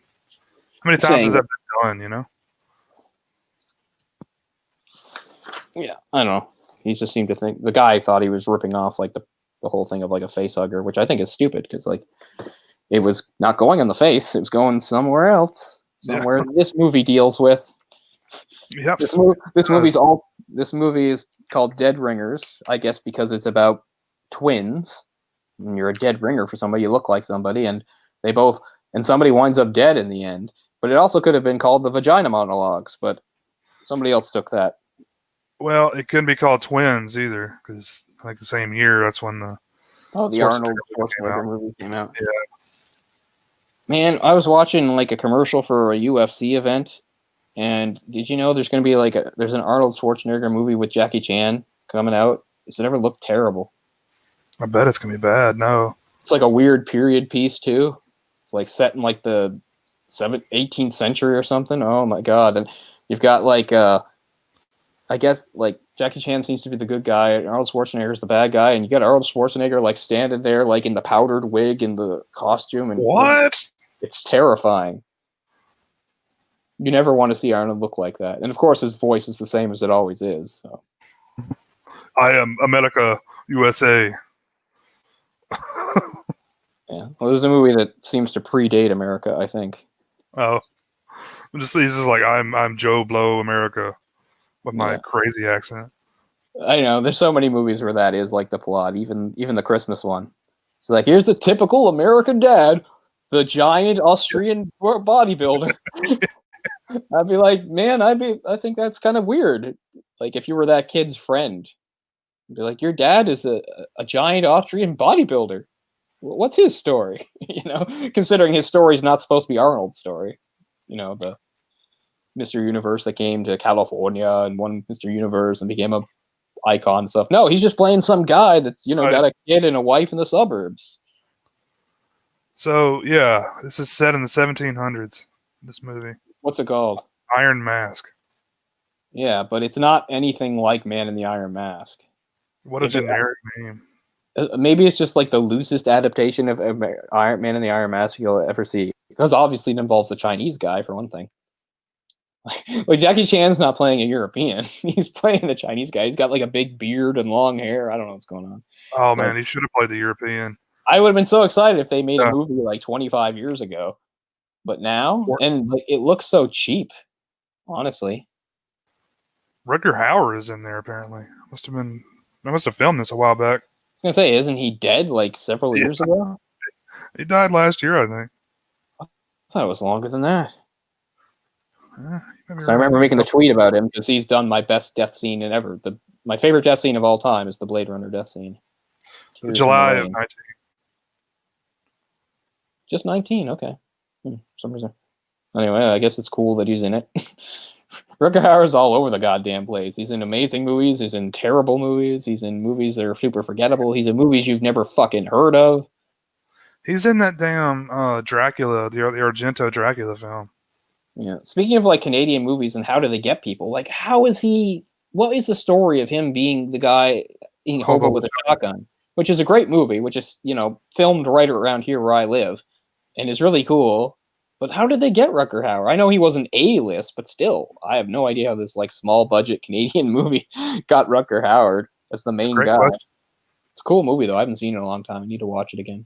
How many times Saying has that been done, you know? Yeah, I don't know. He just seemed to think the guy thought he was ripping off like the whole thing of like a face hugger, which I think is stupid because like it was not going on the face; it was going somewhere else, somewhere this movie deals with. Yep. This movie is called Dead Ringers, I guess, because it's about twins. And you're a dead ringer for somebody, you look like somebody, and somebody winds up dead in the end. But it also could have been called the Vagina Monologues, but somebody else took that. Well, it couldn't be called Twins either, because like the same year, that's when the Arnold Schwarzenegger movie came out. Yeah. Man, I was watching like a commercial for a UFC event, and did you know there's going to be there's an Arnold Schwarzenegger movie with Jackie Chan coming out? Does it ever look terrible? I bet it's going to be bad. No. It's like a weird period piece too, like set in like the 18th century or something. Oh my god! And you've got like I guess like Jackie Chan seems to be the good guy, and Arnold Schwarzenegger is the bad guy, and you got Arnold Schwarzenegger like standing there like in the powdered wig and the costume, and what? It's terrifying. You never want to see Arnold look like that, and of course his voice is the same as it always is. So. I am America, USA. Yeah, well, this is a movie that seems to predate America, I think. Oh, he's just like I'm Joe Blow, America, with my crazy accent. I know there's so many movies where that is like the plot, even the Christmas one. It's like, here's the typical American dad, the giant Austrian bodybuilder. I'd be like, man, I think that's kind of weird. Like if you were that kid's friend, you'd be like, your dad is a giant Austrian bodybuilder. What's his story? You know, considering his story is not supposed to be Arnold's story. You know, the Mr. Universe that came to California and won Mr. Universe and became a icon and stuff. No, he's just playing some guy that's, you know, got a kid and a wife in the suburbs. So yeah, this is set in the 1700s. This movie. What's it called? Iron Mask. Yeah, but it's not anything like Man in the Iron Mask. What a generic name. Maybe it's just like the loosest adaptation of Iron Man in the Iron Mask you'll ever see, because obviously it involves a Chinese guy for one thing. Like Jackie Chan's not playing a European; he's playing a Chinese guy. He's got like a big beard and long hair. I don't know what's going on. Oh man, he should have played the European. I would have been so excited if they made a movie like 25 years ago, but now, and like, it looks so cheap. Honestly, Rutger Hauer is in there. Apparently, I must have filmed this a while back. I was gonna say, isn't he dead like several years ago? He died last year, I think. I thought it was longer than that. So I remember making the tweet about him because he's done my best death scene in ever. My favorite death scene of all time is the Blade Runner death scene. July of 19. Just 19, okay. For some reason. Anyway, I guess it's cool that he's in it. Rutger Hauer's all over the goddamn place. He's in amazing movies. He's in terrible movies. He's in movies that are super forgettable. He's in movies you've never fucking heard of. He's in that damn Dracula, the Argento Dracula film. Yeah. Speaking of like Canadian movies and how do they get people? Like, how is he? What is the story of him being the guy in Hobo with a Shotgun? Which is a great movie, which is, you know, filmed right around here where I live, and is really cool. But how did they get Rutger Hauer? I know he wasn't A-list, but still, I have no idea how this like small budget Canadian movie got Rutger Hauer as the main guy. Question. It's a cool movie though. I haven't seen it in a long time. I need to watch it again.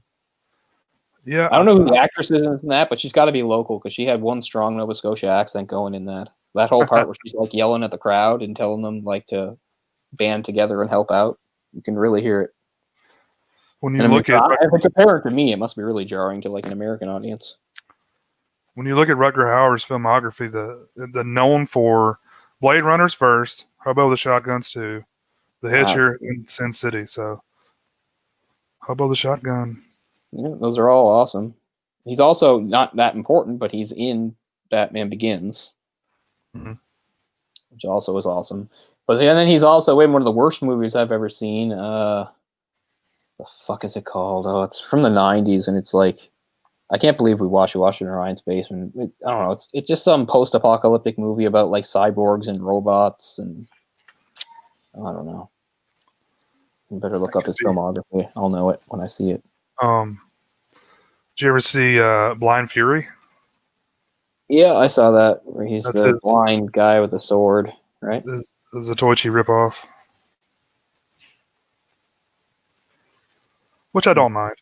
Yeah, I don't know who the actress is in that, but she's got to be local because she had one strong Nova Scotia accent going in that. That whole part where she's like yelling at the crowd and telling them like to band together and help out. You can really hear it. When you And I mean, look at if it's apparent to me, it must be really jarring to like an American audience. when you look at Rutger Hauer's filmography, the known for Blade Runner's first, Hobo with the Shotgun's two, The Hitcher, and Sin City. So Hobo the Shotgun. Yeah, those are all awesome. He's also not that important, but he's in Batman Begins, which also is awesome. But then he's also in one of the worst movies I've ever seen. The fuck is it called? Oh, it's from the 90s, and it's like, I can't believe we watched it in Ryan's basement. I don't know. It's just some post-apocalyptic movie about like cyborgs and robots, and I don't know. You better look up his filmography. I'll know it when I see it. Did you ever see Blind Fury? Yeah, I saw that, where he's the blind guy with the sword, right? This is a Toichi ripoff, which I don't mind.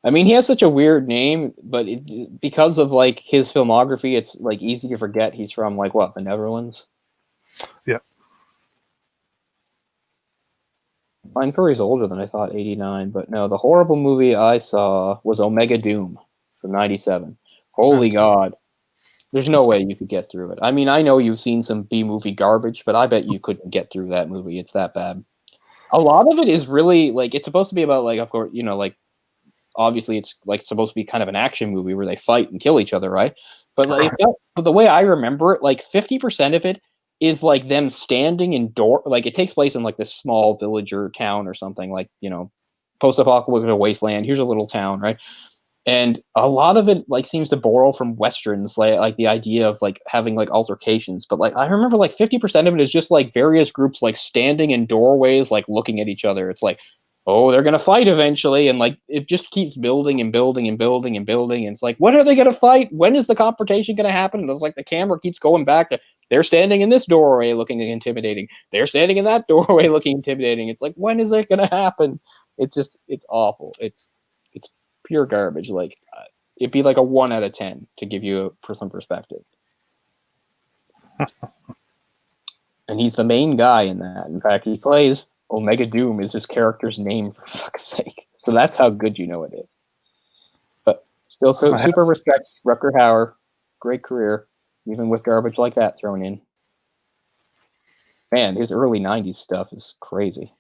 I mean, he has such a weird name, but because of like his filmography, it's like easy to forget he's from like what, the Netherlands? Yeah. Blind Fury's older than I thought, 89, but no, the horrible movie I saw was Omega Doom from 97. Holy God. There's no way you could get through it. I mean, I know you've seen some B-movie garbage, but I bet you couldn't get through that movie. It's that bad. A lot of it is really, like, it's supposed to be about, like, of course, you know, like, obviously it's, like, supposed to be kind of an action movie where they fight and kill each other, right? But, like, but the way I remember it, like, 50% of it is, like, them standing in like, it takes place in, like, this small village or town or something, like, you know, post-apocalyptic wasteland. Here's a little town, right? And a lot of it like seems to borrow from westerns, like the idea of like having like altercations. But like I remember like 50% of it is just like various groups like standing in doorways, like looking at each other. It's like, oh, they're gonna fight eventually, and like it just keeps building and building and building and building. And it's like, when are they gonna fight? When is the confrontation gonna happen? And it's like the camera keeps going back to they're standing in this doorway looking intimidating. They're standing in that doorway looking intimidating. It's like, when is that gonna happen? It's awful. It's pure garbage. Like it'd be like a 1 out of 10 to give you for some perspective. And he's the main guy in that. In fact, he plays Omega Doom is his character's name, for fuck's sake. So that's how good you know it is. But still, super respect Rutger Hauer. Great career, even with garbage like that thrown in. Man, his early 90s stuff is crazy.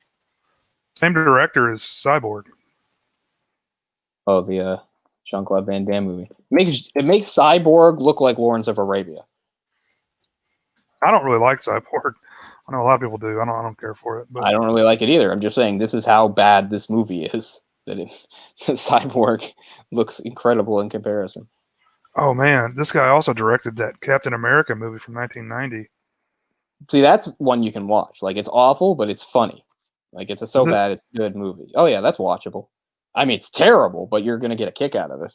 Same director as Cyborg. Oh, the Jean-Claude Van Damme movie. It makes Cyborg look like Lawrence of Arabia. I don't really like Cyborg. I know a lot of people do. I don't care for it. But I don't really like it either. I'm just saying this is how bad this movie is. That Cyborg looks incredible in comparison. Oh man, this guy also directed that Captain America movie from 1990. See, that's one you can watch. Like it's awful, but it's funny. Like it's bad it's a good movie. Oh yeah, that's watchable. I mean, it's terrible, but you're going to get a kick out of it.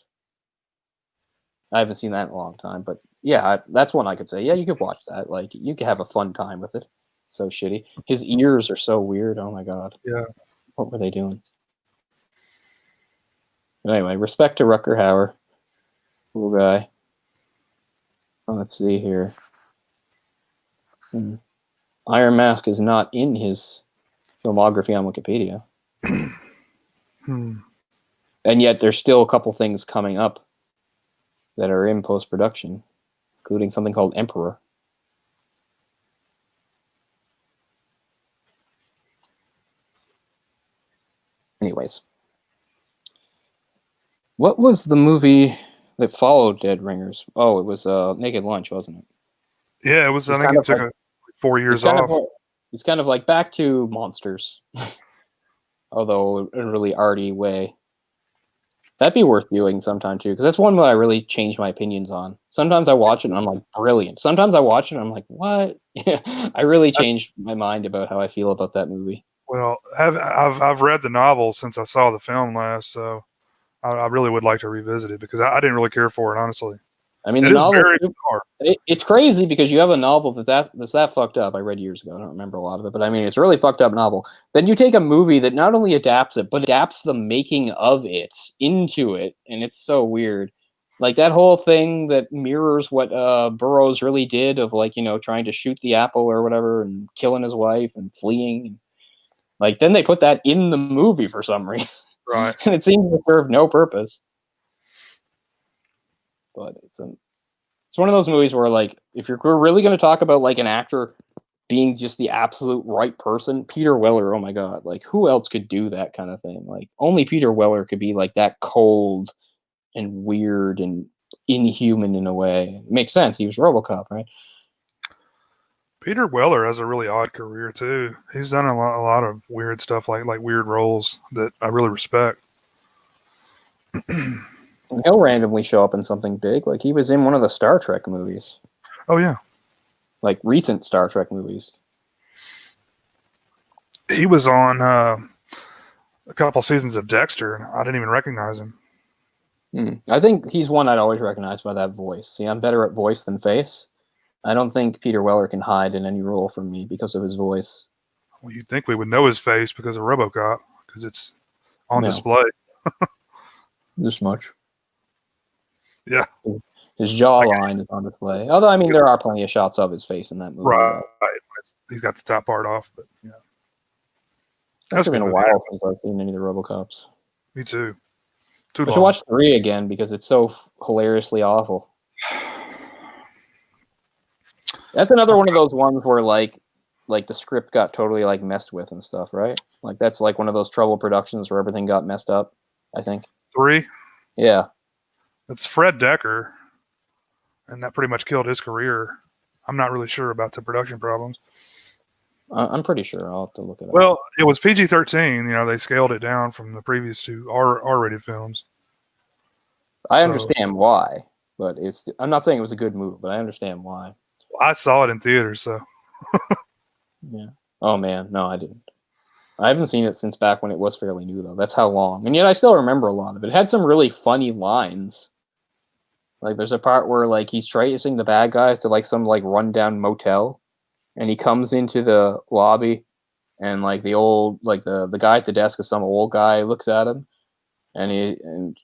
I haven't seen that in a long time, but yeah, that's one I could say. Yeah, you could watch that. Like, you could have a fun time with it. So shitty. His ears are so weird. Oh my God. Yeah. What were they doing? But anyway, respect to Rutger Hauer. Cool guy. Let's see here. Iron Mask is not in his filmography on Wikipedia. And yet there's still a couple things coming up that are in post-production, including something called Emperor. Anyways. What was the movie that followed Dead Ringers? Oh, it was Naked Lunch, wasn't it? Yeah, it was. I think it took 4 years off. It's kind of like back to Monsters. Although in a really arty way. That'd be worth viewing sometime too, because that's one that I really changed my opinions on. Sometimes I watch it and I'm like, brilliant. Sometimes I watch it and I'm like, what? I really changed my mind about how I feel about that movie. Well, I've read the novel since I saw the film last, so I really would like to revisit it because I didn't really care for it, honestly. I mean, the novel, it's crazy because you have a novel that's that fucked up. I read years ago. I don't remember a lot of it, but I mean, it's a really fucked up novel. Then you take a movie that not only adapts it, but adapts the making of it into it, and it's so weird. Like that whole thing that mirrors what Burroughs really did of like, you know, trying to shoot the apple or whatever and killing his wife and fleeing. Like then they put that in the movie for some reason. Right. And it seems to serve no purpose. But it's one of those movies where, like, if we're really going to talk about like an actor being just the absolute right person, Peter Weller, oh my god, like who else could do that kind of thing? Like only Peter Weller could be like that cold and weird and inhuman in a way. It makes sense. He was RoboCop, right? Peter Weller has a really odd career too. He's done a lot of weird stuff, like weird roles that I really respect. He'll randomly show up in something big. Like he was in one of the Star Trek movies. Oh yeah, Like recent Star Trek movies. he was on a couple seasons of Dexter, and I didn't even recognize him. I think he's one I'd always recognize by that voice. See, I'm better at voice than face. I don't think Peter Weller can hide in any role from me because of his voice. Well, you'd think we would know his face because of RoboCop, because it's on display. This much. Yeah. His jawline is on display. Although, I mean, there are plenty of shots of his face in that movie. Right. He's got the top part off, but yeah. It's been a while since I've seen any of the RoboCops. Me too. I should watch 3 again because it's so hilariously awful. That's another one of those ones where like the script got totally like messed with and stuff, right? Like that's like one of those trouble productions where everything got messed up, I think. 3? Yeah. It's Fred Decker, and that pretty much killed his career. I'm not really sure about the production problems. I'm pretty sure. I'll have to look it up. Well, it was PG-13. You know, they scaled it down from the previous 2 R-rated films. I understand why, but I'm not saying it was a good move, but I understand why. I saw it in theaters, so. Yeah. Oh man, no, I didn't. I haven't seen it since back when it was fairly new, though. That's how long. And yet I still remember a lot of it. It had some really funny lines. Like there's a part where like he's tracing the bad guys to like some like rundown motel, and he comes into the lobby, and like the old like the guy at the desk is some old guy looks at him, and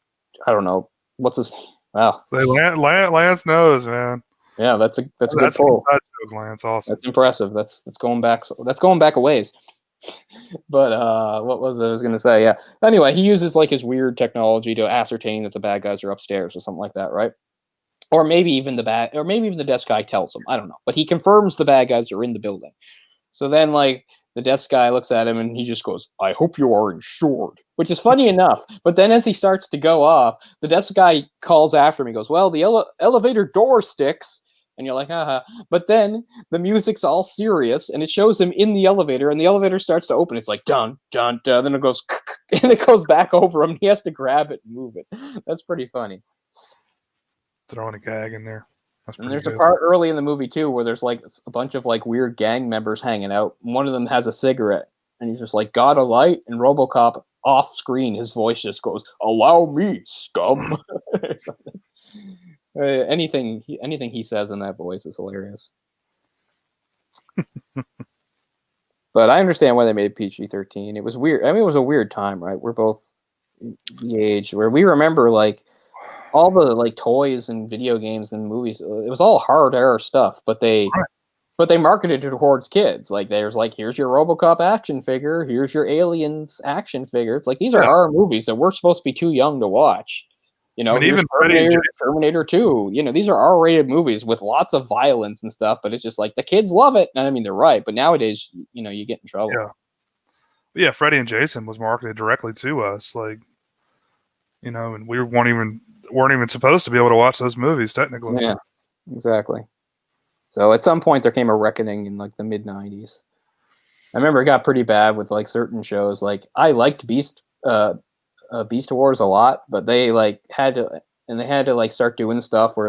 I don't know what's his. Wow. Lance knows, man. Yeah, that's a good pull. Lance, awesome. That's impressive. That's going back. That's going back a ways. But what was it I was going to say? Yeah. Anyway, he uses like his weird technology to ascertain that the bad guys are upstairs or something like that, right? Or maybe even the desk guy tells him. I don't know. But he confirms the bad guys are in the building. So then, like, the desk guy looks at him and he just goes, "I hope you are insured," which is funny enough. But then as he starts to go off, the desk guy calls after him. He goes, "Well, the elevator door sticks." And you're like, haha. But then the music's all serious, and it shows him in the elevator, and the elevator starts to open. It's like, dun, dun, dun. Then it goes, and it goes back over him. He has to grab it and move it. That's pretty funny. Throwing a gag in there. And there's a part early in the movie, too, where there's like a bunch of like weird gang members hanging out. One of them has a cigarette, and he's just like, "Got a light?" And RoboCop, off screen, his voice just goes, "Allow me, scum." Anything he says in that voice is hilarious. But I understand why they made PG-13. It was weird. I mean, it was a weird time, right? We're both the age where we remember like all the like toys and video games and movies. It was all hard era stuff, but they marketed it towards kids. Like there's like, here's your RoboCop action figure, here's your Aliens action figure. It's like these are our movies that we're supposed to be too young to watch. You know, even Terminator 2, you know, these are R-rated movies with lots of violence and stuff, but it's just like the kids love it. And I mean, they're right. But nowadays, you know, you get in trouble. Yeah, Freddy and Jason was marketed directly to us. Like, you know, and we weren't even supposed to be able to watch those movies, technically. Yeah, exactly. So at some point there came a reckoning in like the mid-90s. I remember it got pretty bad with like certain shows. Like I liked Beast Wars a lot, but they like had to like start doing stuff where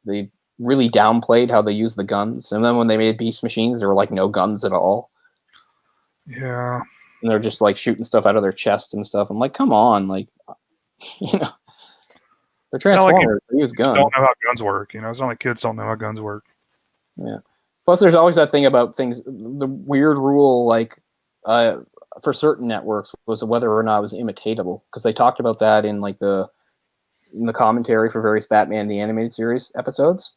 they really downplayed how they use the guns, and then when they made Beast Machines, there were like no guns at all. Yeah, and they're just like shooting stuff out of their chest and stuff. I'm like, come on, like, you know, they're Transformers. They use guns. Don't know how guns work. You know, it's not like kids don't know how guns work. Yeah. Plus, there's always that thing about things. The weird rule, like, for certain networks, was whether or not it was imitatable, because they talked about that in like the commentary for various Batman the Animated Series episodes.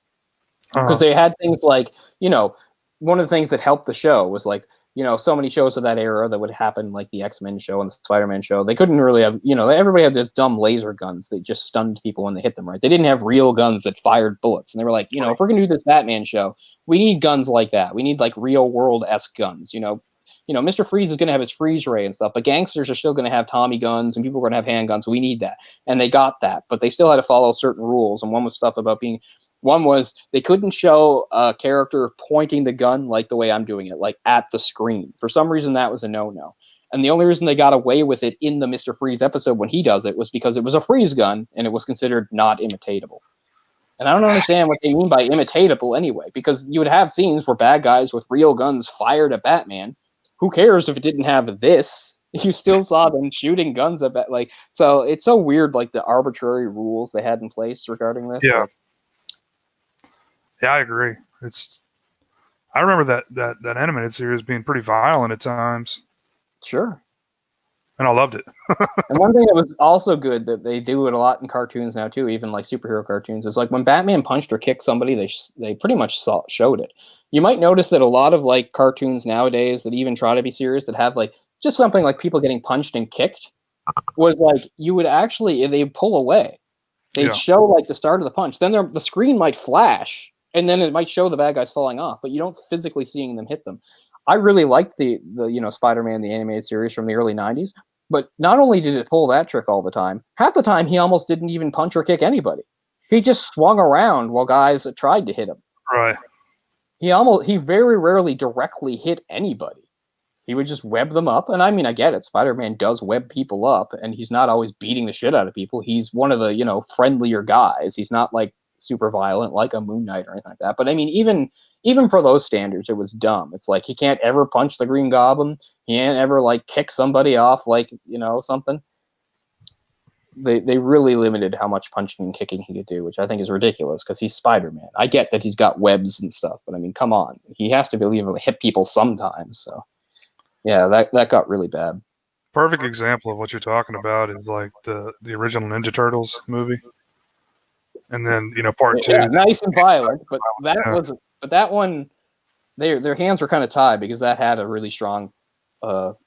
Because they had things like, you know, one of the things that helped the show was like so many shows of that era that would happen, like the X-Men show and the Spider-Man show. They couldn't really have, everybody had this dumb laser guns that just stunned people when they hit them, right? They didn't have real guns that fired bullets. And they were like, if we're going to do this Batman show, we need guns like that. We need like real world-esque guns, Mr. Freeze is going to have his freeze ray and stuff, but gangsters are still going to have Tommy guns and people are going to have handguns. We need that. And they got that, but they still had to follow certain rules. And one was they couldn't show a character pointing the gun like the way I'm doing it, like at the screen. For some reason, that was a no-no. And the only reason they got away with it in the Mr. Freeze episode when he does it was because it was a freeze gun and it was considered not imitatable. And I don't understand what they mean by imitatable anyway, because you would have scenes where bad guys with real guns fired at Batman. Who cares if it didn't have this? You still saw them shooting guns at so it's so weird, like the arbitrary rules they had in place regarding this. Yeah. Yeah, I agree. I remember that animated series being pretty violent at times. Sure. And I loved it. And one thing that was also good that they do it a lot in cartoons now too, even like superhero cartoons, is like when Batman punched or kicked somebody, they pretty much showed it. You might notice that a lot of like cartoons nowadays that even try to be serious that have like just something like people getting punched and kicked was like you would actually, if they pull away, they'd show like the start of the punch. Then the screen might flash and then it might show the bad guys falling off, but you don't physically seeing them hit them. I really liked the Spider-Man, the animated series from the early 90s, but not only did it pull that trick all the time, half the time he almost didn't even punch or kick anybody. He just swung around while guys tried to hit him. Right. He very rarely directly hit anybody. He would just web them up. And I mean, I get it. Spider-Man does web people up, and he's not always beating the shit out of people. He's one of the, friendlier guys. He's not like super violent like a Moon Knight or anything like that. But I mean, even for those standards, it was dumb. It's like he can't ever punch the Green Goblin. He can't ever like kick somebody off like, something. They really limited how much punching and kicking he could do, which I think is ridiculous because he's Spider-Man. I get that he's got webs and stuff, but I mean, come on. He has to be able to hit people sometimes. So, yeah, that got really bad. Perfect example of what you're talking about is like the original Ninja Turtles movie. And then, part two. Yeah, nice and violent, but that one, their hands were kind of tied because that had a really strong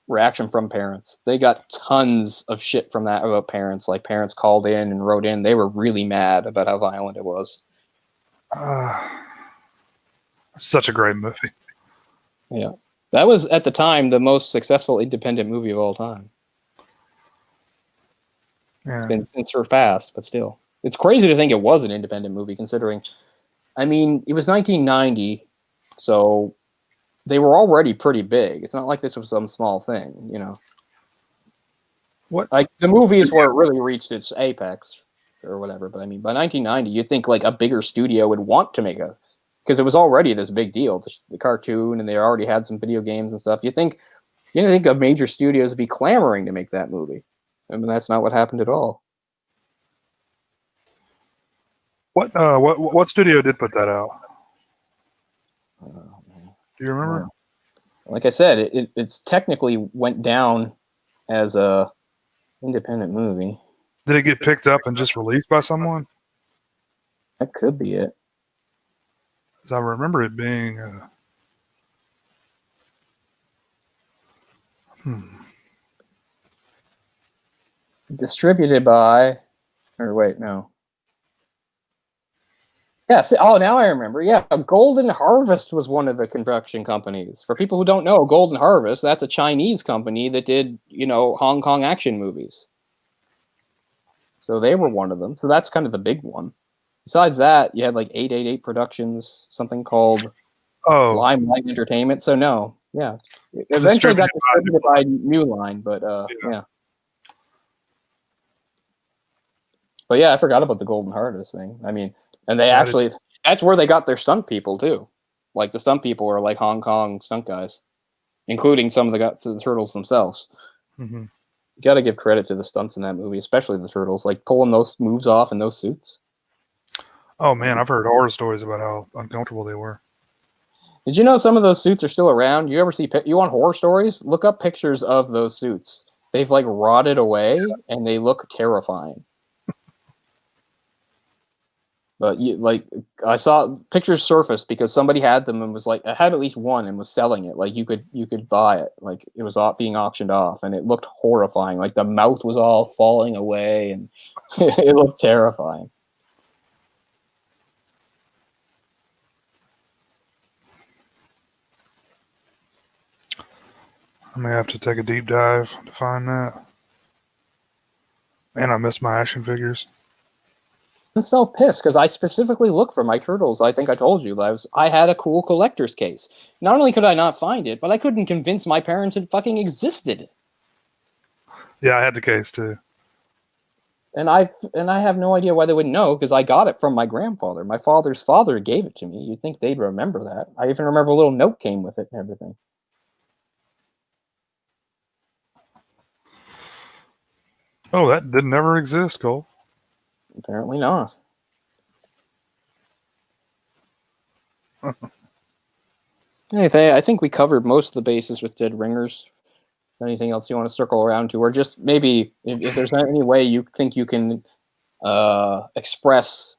reaction from parents. They got tons of shit from that about parents. Like parents called in and wrote in. They were really mad about how violent it was. Such a great movie. Yeah. That was, at the time, the most successful independent movie of all time. Yeah. It's been surpassed, but still. It's crazy to think it was an independent movie, considering, I mean, it was 1990, so they were already pretty big. It's not like this was some small thing, What? Like, the movies where it really reached its apex, or whatever, but I mean, by 1990, you'd think, like, a bigger studio would want to make because it was already this big deal, the cartoon, and they already had some video games and stuff. You think of major studios would be clamoring to make that movie. I mean, that's not what happened at all. What studio did put that out? Do you remember? Like I said, it's technically went down as a independent movie. Did it get picked up and just released by someone? That could be it. Because I remember it being. Distributed by, or wait, no. Yeah, now I remember. Yeah, Golden Harvest was one of the production companies. For people who don't know, Golden Harvest, that's a Chinese company that did, Hong Kong action movies. So they were one of them. So that's kind of the big one. Besides that, you had like 888 Productions, something called Limelight Entertainment. So no, yeah. It eventually got distributed by New Line, but yeah. But yeah, I forgot about the Golden Harvest thing. I mean, and they that's where they got their stunt people too. Like the stunt people are like Hong Kong stunt guys, including some of the turtles themselves. Mm-hmm. You got to give credit to the stunts in that movie, especially the turtles, like pulling those moves off in those suits. Oh man, I've heard horror stories about how uncomfortable they were. Did you know some of those suits are still around? You ever see? You want horror stories? Look up pictures of those suits. They've like rotted away, and they look terrifying. But I saw pictures surface because somebody had them and was like, I had at least one and was selling it. Like you could buy it. Like it was being auctioned off, and it looked horrifying. Like the mouth was all falling away, and it looked terrifying. I may have to take a deep dive to find that. And I miss my action figures. I'm so pissed because I specifically looked for my turtles. I think I told you I had a cool collector's case. Not only could I not find it, but I couldn't convince my parents it fucking existed. Yeah, I had the case too. And I have no idea why they wouldn't know because I got it from my grandfather. My father's father gave it to me. You'd think they'd remember that. I even remember a little note came with it and everything. Oh, that didn't ever exist, Cole. Apparently not. Anyway, I think we covered most of the bases with Dead Ringers. Is there anything else you want to circle around to? Or just maybe if there's any way you think you can express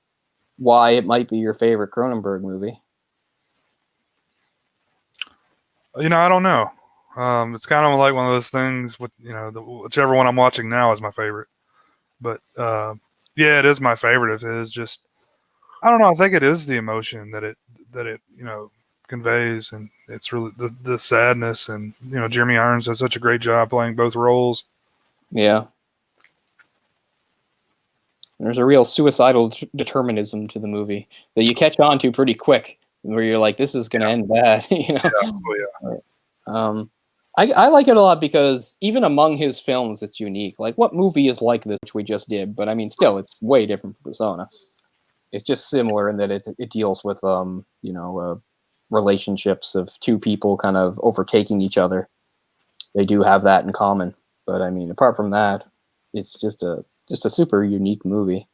why it might be your favorite Cronenberg movie? I don't know. It's kind of like one of those things with, whichever one I'm watching now is my favorite. But yeah, it is my favorite. It is just, I don't know. I think it is the emotion that it conveys, and it's really the sadness, and Jeremy Irons does such a great job playing both roles. Yeah. There's a real suicidal determinism to the movie that you catch on to pretty quick, where you're like, this is going to end bad. Yeah. Oh, yeah. I like it a lot because even among his films, it's unique. Like, what movie is like this, which we just did? But I mean, still, it's way different from Persona. It's just similar in that it deals with, relationships of two people kind of overtaking each other. They do have that in common. But I mean, apart from that, it's just a super unique movie.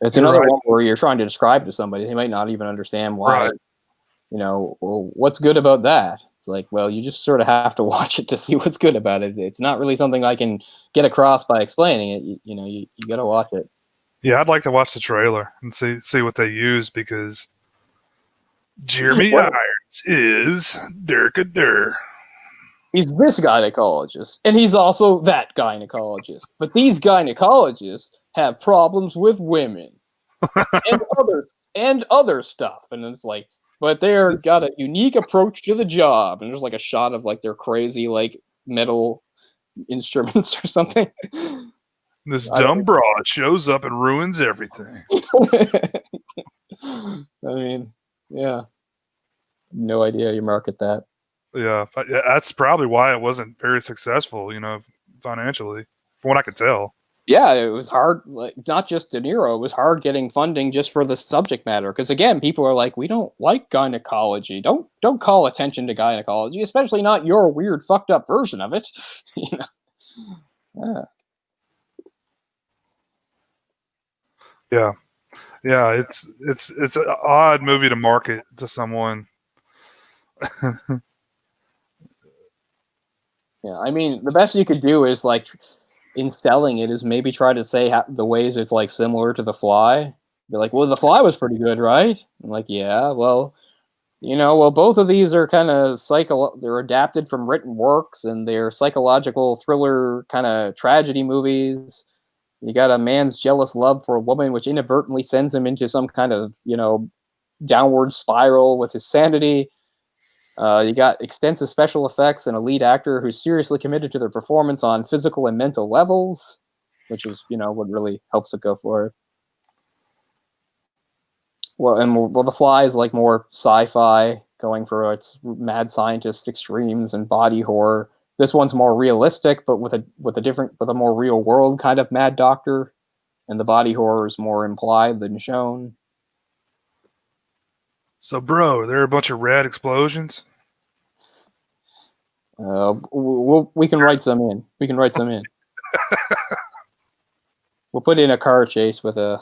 It's another one where you're trying to describe to somebody, they might not even understand why. Right. Well, what's good about that? It's like, well, you just sort of have to watch it to see what's good about it. It's not really something I can get across by explaining it. You got to watch it. Yeah, I'd like to watch the trailer and see what they use, because Jeremy Irons is Durkadur. He's this gynecologist, and he's also that gynecologist. But these gynecologists have problems with women and other stuff. And it's like, but they're got a unique approach to the job. And there's like a shot of like their crazy like metal instruments or something. This dumb broad shows up and ruins everything. I mean, yeah. No idea you market that. Yeah, that's probably why it wasn't very successful, financially, from what I could tell. Yeah, it was hard, like not just De Niro, it was hard getting funding just for the subject matter. Because again, people are like, we don't like gynecology. Don't call attention to gynecology, especially not your weird, fucked up version of it. Yeah. Yeah, it's an odd movie to market to someone. Yeah, I mean, the best you could do is like, in selling it, is maybe try to say the ways it's like similar to The Fly. They're like, well, The Fly was pretty good, right? I'm like, yeah, well, both of these are kind of they're adapted from written works, and they're psychological thriller kind of tragedy movies. You got a man's jealous love for a woman, which inadvertently sends him into some kind of, downward spiral with his sanity. You got extensive special effects and a lead actor who's seriously committed to their performance on physical and mental levels, which is, what really helps it go forward. Well, The Fly is like more sci-fi, going for its mad scientist extremes and body horror. This one's more realistic, but with a more real world kind of mad doctor, and the body horror is more implied than shown. So, bro, there are a bunch of rad explosions. We can write some in. We'll put in a car chase with an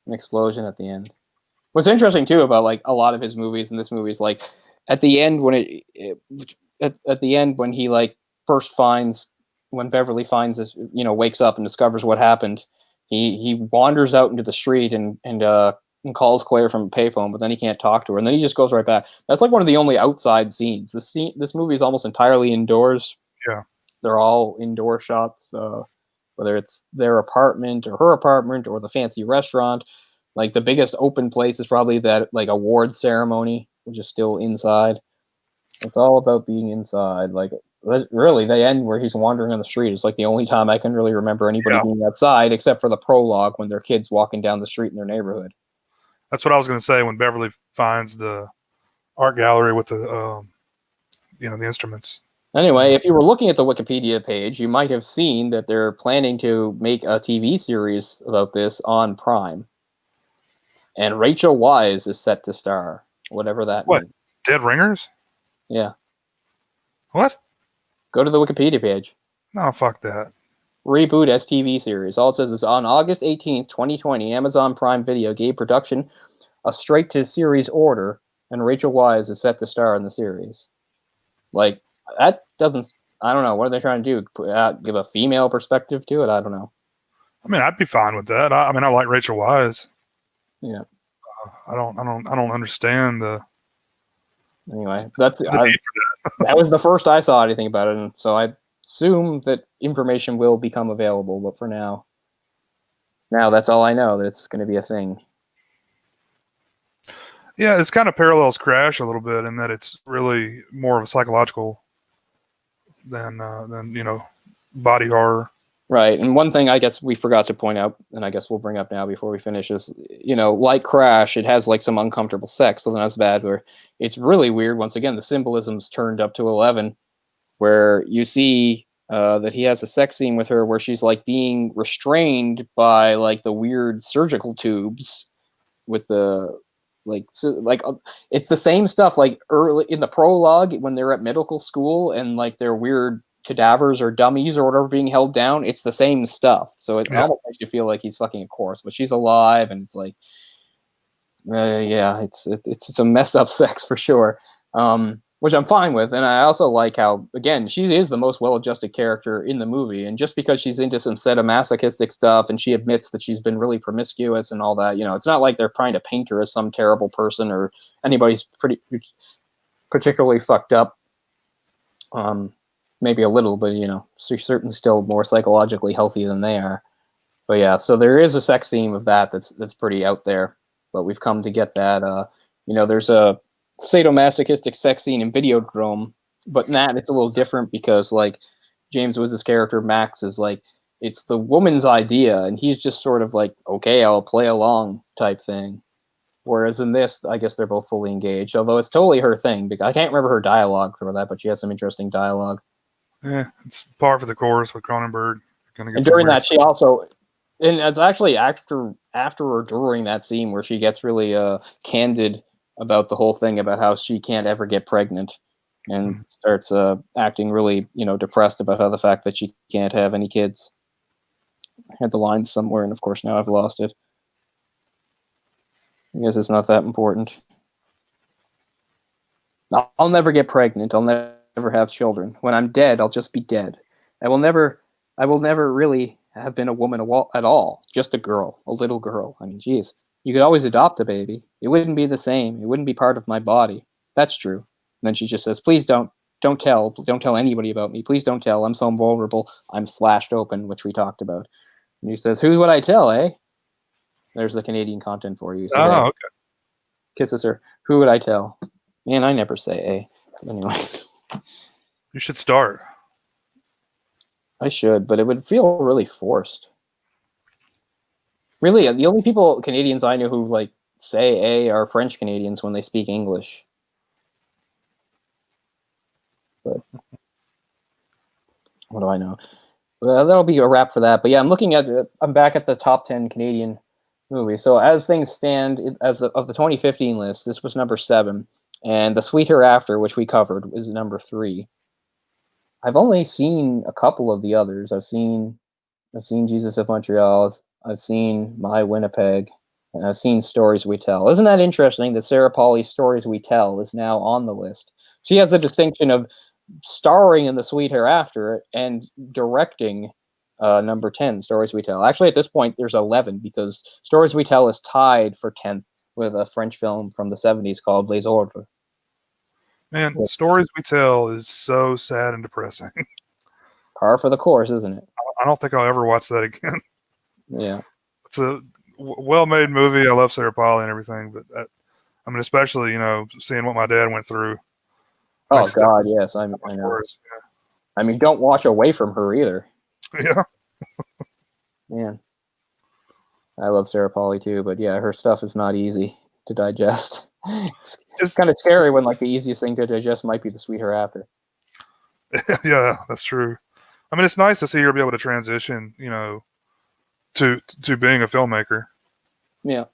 explosion at the end. What's interesting too about like a lot of his movies, and this movie is like at the end when at the end when he like when Beverly finds this, wakes up and discovers what happened, he wanders out into the street and and calls Claire from a payphone, but then he can't talk to her, and then he just goes right back. That's like one of the only outside scenes. This movie is almost entirely indoors. Yeah. They're all indoor shots, whether it's their apartment or her apartment or the fancy restaurant. Like the biggest open place is probably that like award ceremony, which is still inside. It's all about being inside. Like really, they end where he's wandering on the street. It's like the only time I can really remember anybody being outside, except for the prologue when their kids walking down the street in their neighborhood. That's what I was going to say when Beverly finds the art gallery with the, the instruments. Anyway, if you were looking at the Wikipedia page, you might have seen that they're planning to make a TV series about this on Prime. And Rachel Weisz is set to star, whatever that means. Dead Ringers? Yeah. What? Go to the Wikipedia page. No, fuck that. Reboot as TV series. All it says is on August 18th, 2020, Amazon Prime Video gave production a straight-to-series order, and Rachel Weisz is set to star in the series. Like, that doesn't... I don't know. What are they trying to do? Give a female perspective to it? I don't know. I mean, I'd be fine with that. I like Rachel Weisz. Yeah. I don't understand the... Anyway, that was the first I saw anything about it, and so I assume that information will become available, but for now that's all I know, that it's going to be a thing. Yeah, it's kind of parallels Crash a little bit in that it's really more of a psychological than body horror. Right, and one thing I guess we forgot to point out, and I guess we'll bring up now before we finish, is, like Crash, it has like some uncomfortable sex, so that's bad, where it's really weird. Once again, the symbolism's turned up to 11, where you see that he has a sex scene with her where she's like being restrained by like the weird surgical tubes with the it's the same stuff like early in the prologue when they're at medical school and like their weird cadavers or dummies or whatever being held down. It's the same stuff, so it almost makes you feel like he's fucking a corpse, but she's alive, and it's like it's a messed up sex for sure, which I'm fine with. And I also like how, again, she is the most well-adjusted character in the movie, and just because she's into some sadomasochistic stuff and she admits that she's been really promiscuous and all that, it's not like they're trying to paint her as some terrible person or anybody's particularly fucked up. Maybe a little, but she's certainly still more psychologically healthy than they are. But yeah, so there is a sex scene of that's pretty out there, but we've come to get that. There's a sadomasochistic sex scene in Videodrome, but in that it's a little different because like James Woods' character Max is like, it's the woman's idea, and he's just sort of like, okay, I'll play along type thing. Whereas in this, I guess they're both fully engaged, although it's totally her thing. Because I can't remember her dialogue for that, but she has some interesting dialogue. Yeah, it's par for the course with Cronenberg. And during that, she also, and it's actually after or during that scene where she gets really candid about the whole thing about how she can't ever get pregnant, and starts acting really, depressed about how the fact that she can't have any kids. I had the line somewhere, and of course now I've lost it. I guess it's not that important. I'll never get pregnant. I'll never have children. When I'm dead, I'll just be dead. I will never really have been a woman at all. Just a girl, a little girl. I mean, geez, you could always adopt a baby. It wouldn't be the same. It wouldn't be part of my body. That's true. And then she just says, please don't tell anybody about me. Please don't tell. I'm so vulnerable. I'm slashed open, which we talked about. And he says, who would I tell, eh? There's the Canadian content for you. So okay. Kisses her. Who would I tell? Man, I never say eh. But anyway. You should start. I should, but it would feel really forced. Really, the only Canadians I know who like say a are French Canadians when they speak English. But what do I know? Well, that'll be a wrap for that. But yeah, I'm back at the top 10 Canadian movies. So as things stand, of the 2015 list, this was number 7, and The Sweet Hereafter, which we covered, is number 3. I've only seen a couple of the others. I've seen Jesus of Montreal. I've seen My Winnipeg, and I've seen Stories We Tell. Isn't that interesting that Sarah Polley's Stories We Tell is now on the list? She has the distinction of starring in The Sweet Hereafter and directing number 10, Stories We Tell. Actually, at this point, there's 11 because Stories We Tell is tied for 10th with a French film from the 70s called Les Ordres. Man, Stories We Tell is so sad and depressing. Par for the course, isn't it? I don't think I'll ever watch that again. Yeah. It's a well-made movie. I love Sarah Polley and everything, but I mean, especially, seeing what my dad went through. Oh, God, yes. I know. Yeah. I mean, don't watch away from her either. Yeah. Man. I love Sarah Polley too, but yeah, her stuff is not easy to digest. It's kind of scary when like the easiest thing to digest might be the Sweet Hereafter. Yeah, that's true. I mean, it's nice to see her be able to transition, to being a filmmaker. Yeah.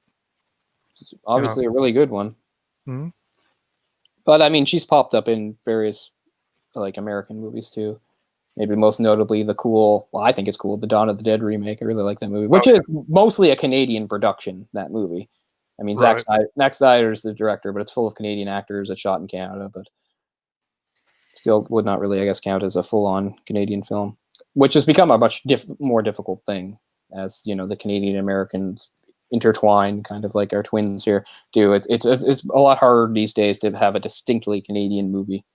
It's obviously a really good one. Mm-hmm. But I mean, she's popped up in various like American movies too. Maybe most notably I think it's cool, the Dawn of the Dead remake. I really like that movie, which is mostly a Canadian production, that movie. I mean, Right. Zack Snyder's the director, but it's full of Canadian actors that shot in Canada, but still would not really, I guess, count as a full-on Canadian film, which has become a much more difficult thing as, the Canadian Americans intertwine, kind of like our twins here do. It's a lot harder these days to have a distinctly Canadian movie.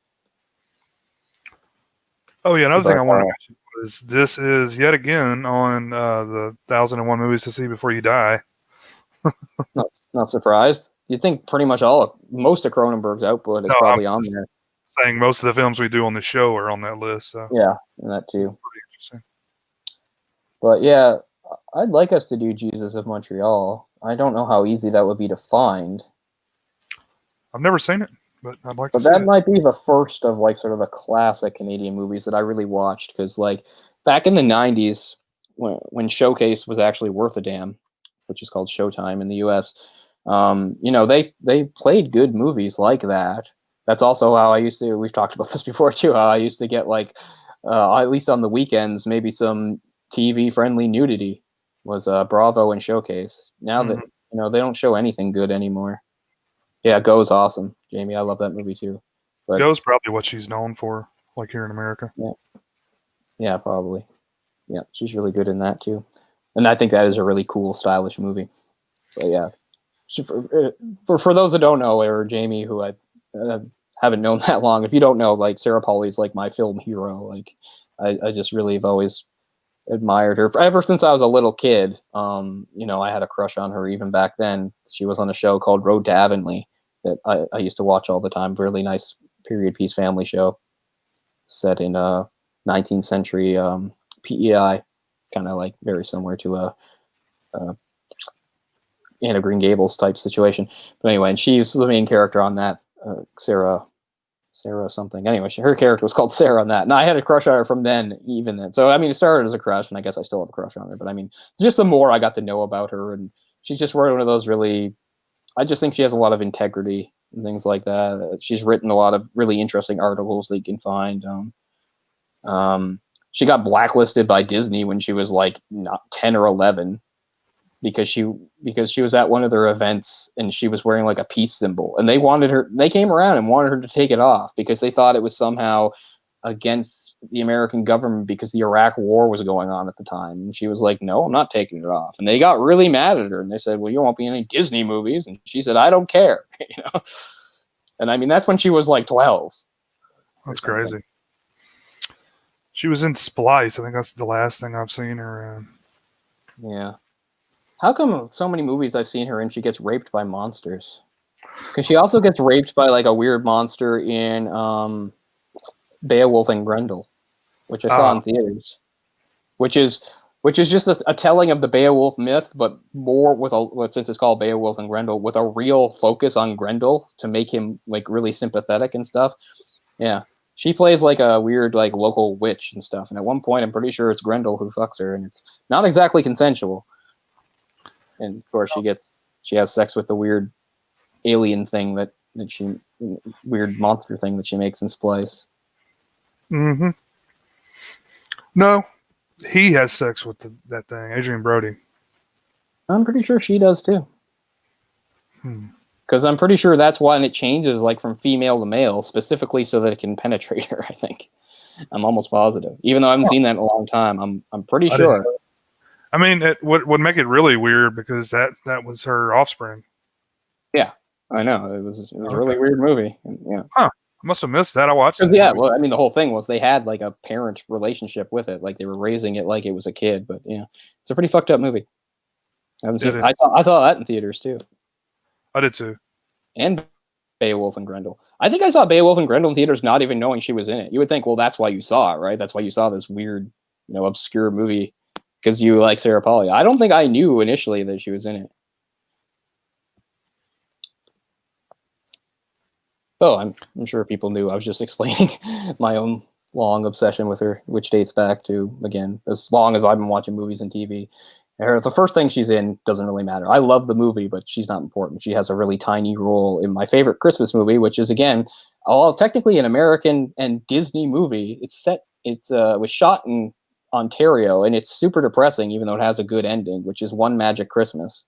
Oh, yeah, another thing I wanted to mention was this is yet again on the 1001 Movies to See Before You Die. Not surprised. You'd think pretty much most of Cronenberg's output is probably on there. Saying most of the films we do on the show are on that list. So. Yeah, and that too. Pretty interesting. But yeah, I'd like us to do Jesus of Montreal. I don't know how easy that would be to find. I've never seen it, but I'd like to see it. But that might be the first of like sort of the classic Canadian movies that I really watched, because like back in the 90s when Showcase was actually worth a damn, which is called Showtime in the US, they played good movies like that. That's also how I used to, we've talked about this before too, how I used to get like, at least on the weekends, maybe some TV-friendly nudity was Bravo and Showcase. Now that, they don't show anything good anymore. Yeah, Go's awesome, Jamie. I love that movie too. But Go's probably what she's known for, like here in America. Yeah, probably. Yeah, she's really good in that too. And I think that is a really cool, stylish movie. So yeah. For those that don't know, or Jamie, who I haven't known that long, if you don't know, like Sarah Polley's like my film hero. Like I just really have always admired her ever since I was a little kid. I had a crush on her even back then. She was on a show called Road to Avonlea that I used to watch all the time. Really nice period piece family show set in 19th century PEI, kind of like very similar to a Anne of Green Gables type situation. But anyway, and she's the main character on that, Sarah something. Anyway, her character was called Sarah on that. And I had a crush on her from then, even then. So, I mean, it started as a crush, and I guess I still have a crush on her. But, I mean, just the more I got to know about her, and she's just one of those really, I just think she has a lot of integrity and things like that. She's written a lot of really interesting articles that you can find. She got blacklisted by Disney when she was like not 10 or 11 because she was at one of their events and she was wearing like a peace symbol, and they came around and wanted her to take it off because they thought it was somehow against the American government because the Iraq war was going on at the time. And she was like, no, I'm not taking it off. And they got really mad at her and they said, well, you won't be in any Disney movies. And she said, I don't care. And I mean, that's when she was like 12. That's crazy. She was in Splice. I think that's the last thing I've seen her in. Yeah. How come so many movies I've seen her in, she gets raped by monsters? Because she also gets raped by like a weird monster in Beowulf and Grendel, which I saw in theaters. Which is just a telling of the Beowulf myth, but more since it's called Beowulf and Grendel, with a real focus on Grendel to make him like really sympathetic and stuff. Yeah. She plays like a weird like local witch and stuff. And at one point I'm pretty sure it's Grendel who fucks her, and it's not exactly consensual. And of course she has sex with the weird alien thing weird monster thing that she makes in Splice. Mm-hmm. No, he has sex with that thing, Adrian Brody. I'm pretty sure she does too. Because I'm pretty sure that's why it changes like from female to male, specifically so that it can penetrate her, I think. I'm almost positive. Even though I haven't seen that in a long time, I'm pretty sure. I mean, it would make it really weird because that was her offspring. Yeah, I know. It was a Okay. really weird movie. And, yeah. Huh. I must have missed that. I watched that. Yeah, movie. well, I mean, the whole thing was they had like a parent relationship with it, like they were raising it like it was a kid. But yeah, it's a pretty fucked up movie. I haven't seen. It is. I saw that in theaters too, I did too. and Beowulf and Grendel. I think I saw Beowulf and Grendel in theaters, not even knowing she was in it. You would think, well, that's why you saw it, right? That's why you saw this weird, obscure movie because you like Sarah Polley. I don't think I knew initially that she was in it. Oh, I'm sure people knew. I was just explaining my own long obsession with her, which dates back to, again, as long as I've been watching movies and TV. The first thing she's in doesn't really matter. I love the movie, but she's not important. She has a really tiny role in my favorite Christmas movie, which is, again, technically an American and Disney movie. It was shot in Ontario, and it's super depressing, even though it has a good ending, which is One Magic Christmas,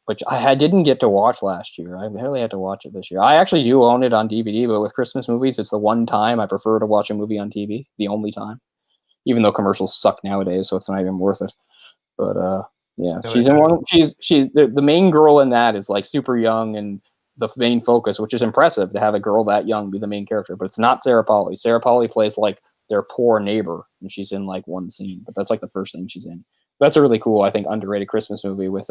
which I didn't get to watch last year. I barely had to watch it this year. I actually do own it on DVD, but with Christmas movies, it's the one time I prefer to watch a movie on TV, the only time, even though commercials suck nowadays, so it's not even worth it. But yeah, Yeah, she's in one. She's the main girl in that is like super young and the main focus, which is impressive to have a girl that young be the main character. But it's not Sarah Polley. Sarah Polley plays like their poor neighbor, and she's in like one scene. But that's like the first thing she's in. That's a really cool, I think, underrated Christmas movie with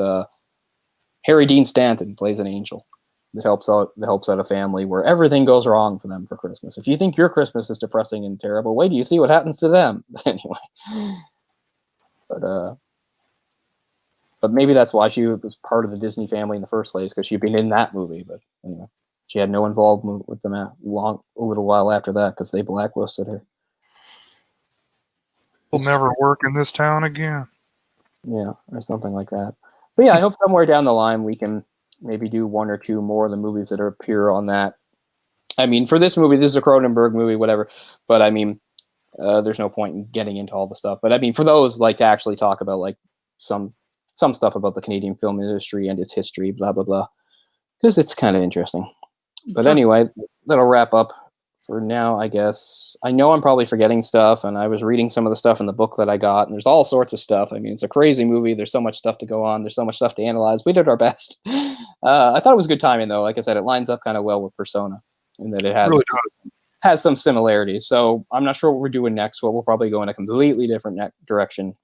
Harry Dean Stanton plays an angel that helps out a family where everything goes wrong for them for Christmas. If you think your Christmas is depressing and terrible, wait till you see what happens to them. Anyway, but maybe that's why she was part of the Disney family in the first place, because she'd been in that movie. But anyway, she had no involvement with them a little while after that because they blacklisted her. Will never work in this town again. Yeah, or something like that. But yeah, I hope somewhere down the line we can maybe do one or two more of the movies that appear on that. I mean, for this movie, this is a Cronenberg movie, whatever. But I mean, there's no point in getting into all the stuff. But I mean, for those, like, to actually talk about like some stuff about the Canadian film industry and its history, blah blah blah, because it's kind of interesting. But anyway, that'll wrap up for now, I guess. I know I'm probably forgetting stuff, and I was reading some of the stuff in the book that I got, and there's all sorts of stuff. I mean, it's a crazy movie. There's so much stuff to go on. There's so much stuff to analyze. We did our best. I thought it was a good timing, though. Like I said, it lines up kind of well with Persona, in that it has some similarities. So I'm not sure what we're doing next. Well, we'll probably go in a completely different direction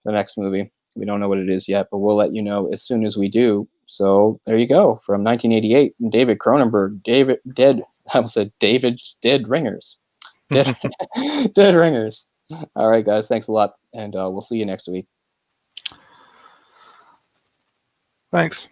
the next movie. We don't know what it is yet, but we'll let you know as soon as we do. So there you go. From 1988, David Cronenberg, David's Dead Ringers. Dead Ringers. All right, guys. Thanks a lot, and we'll see you next week. Thanks.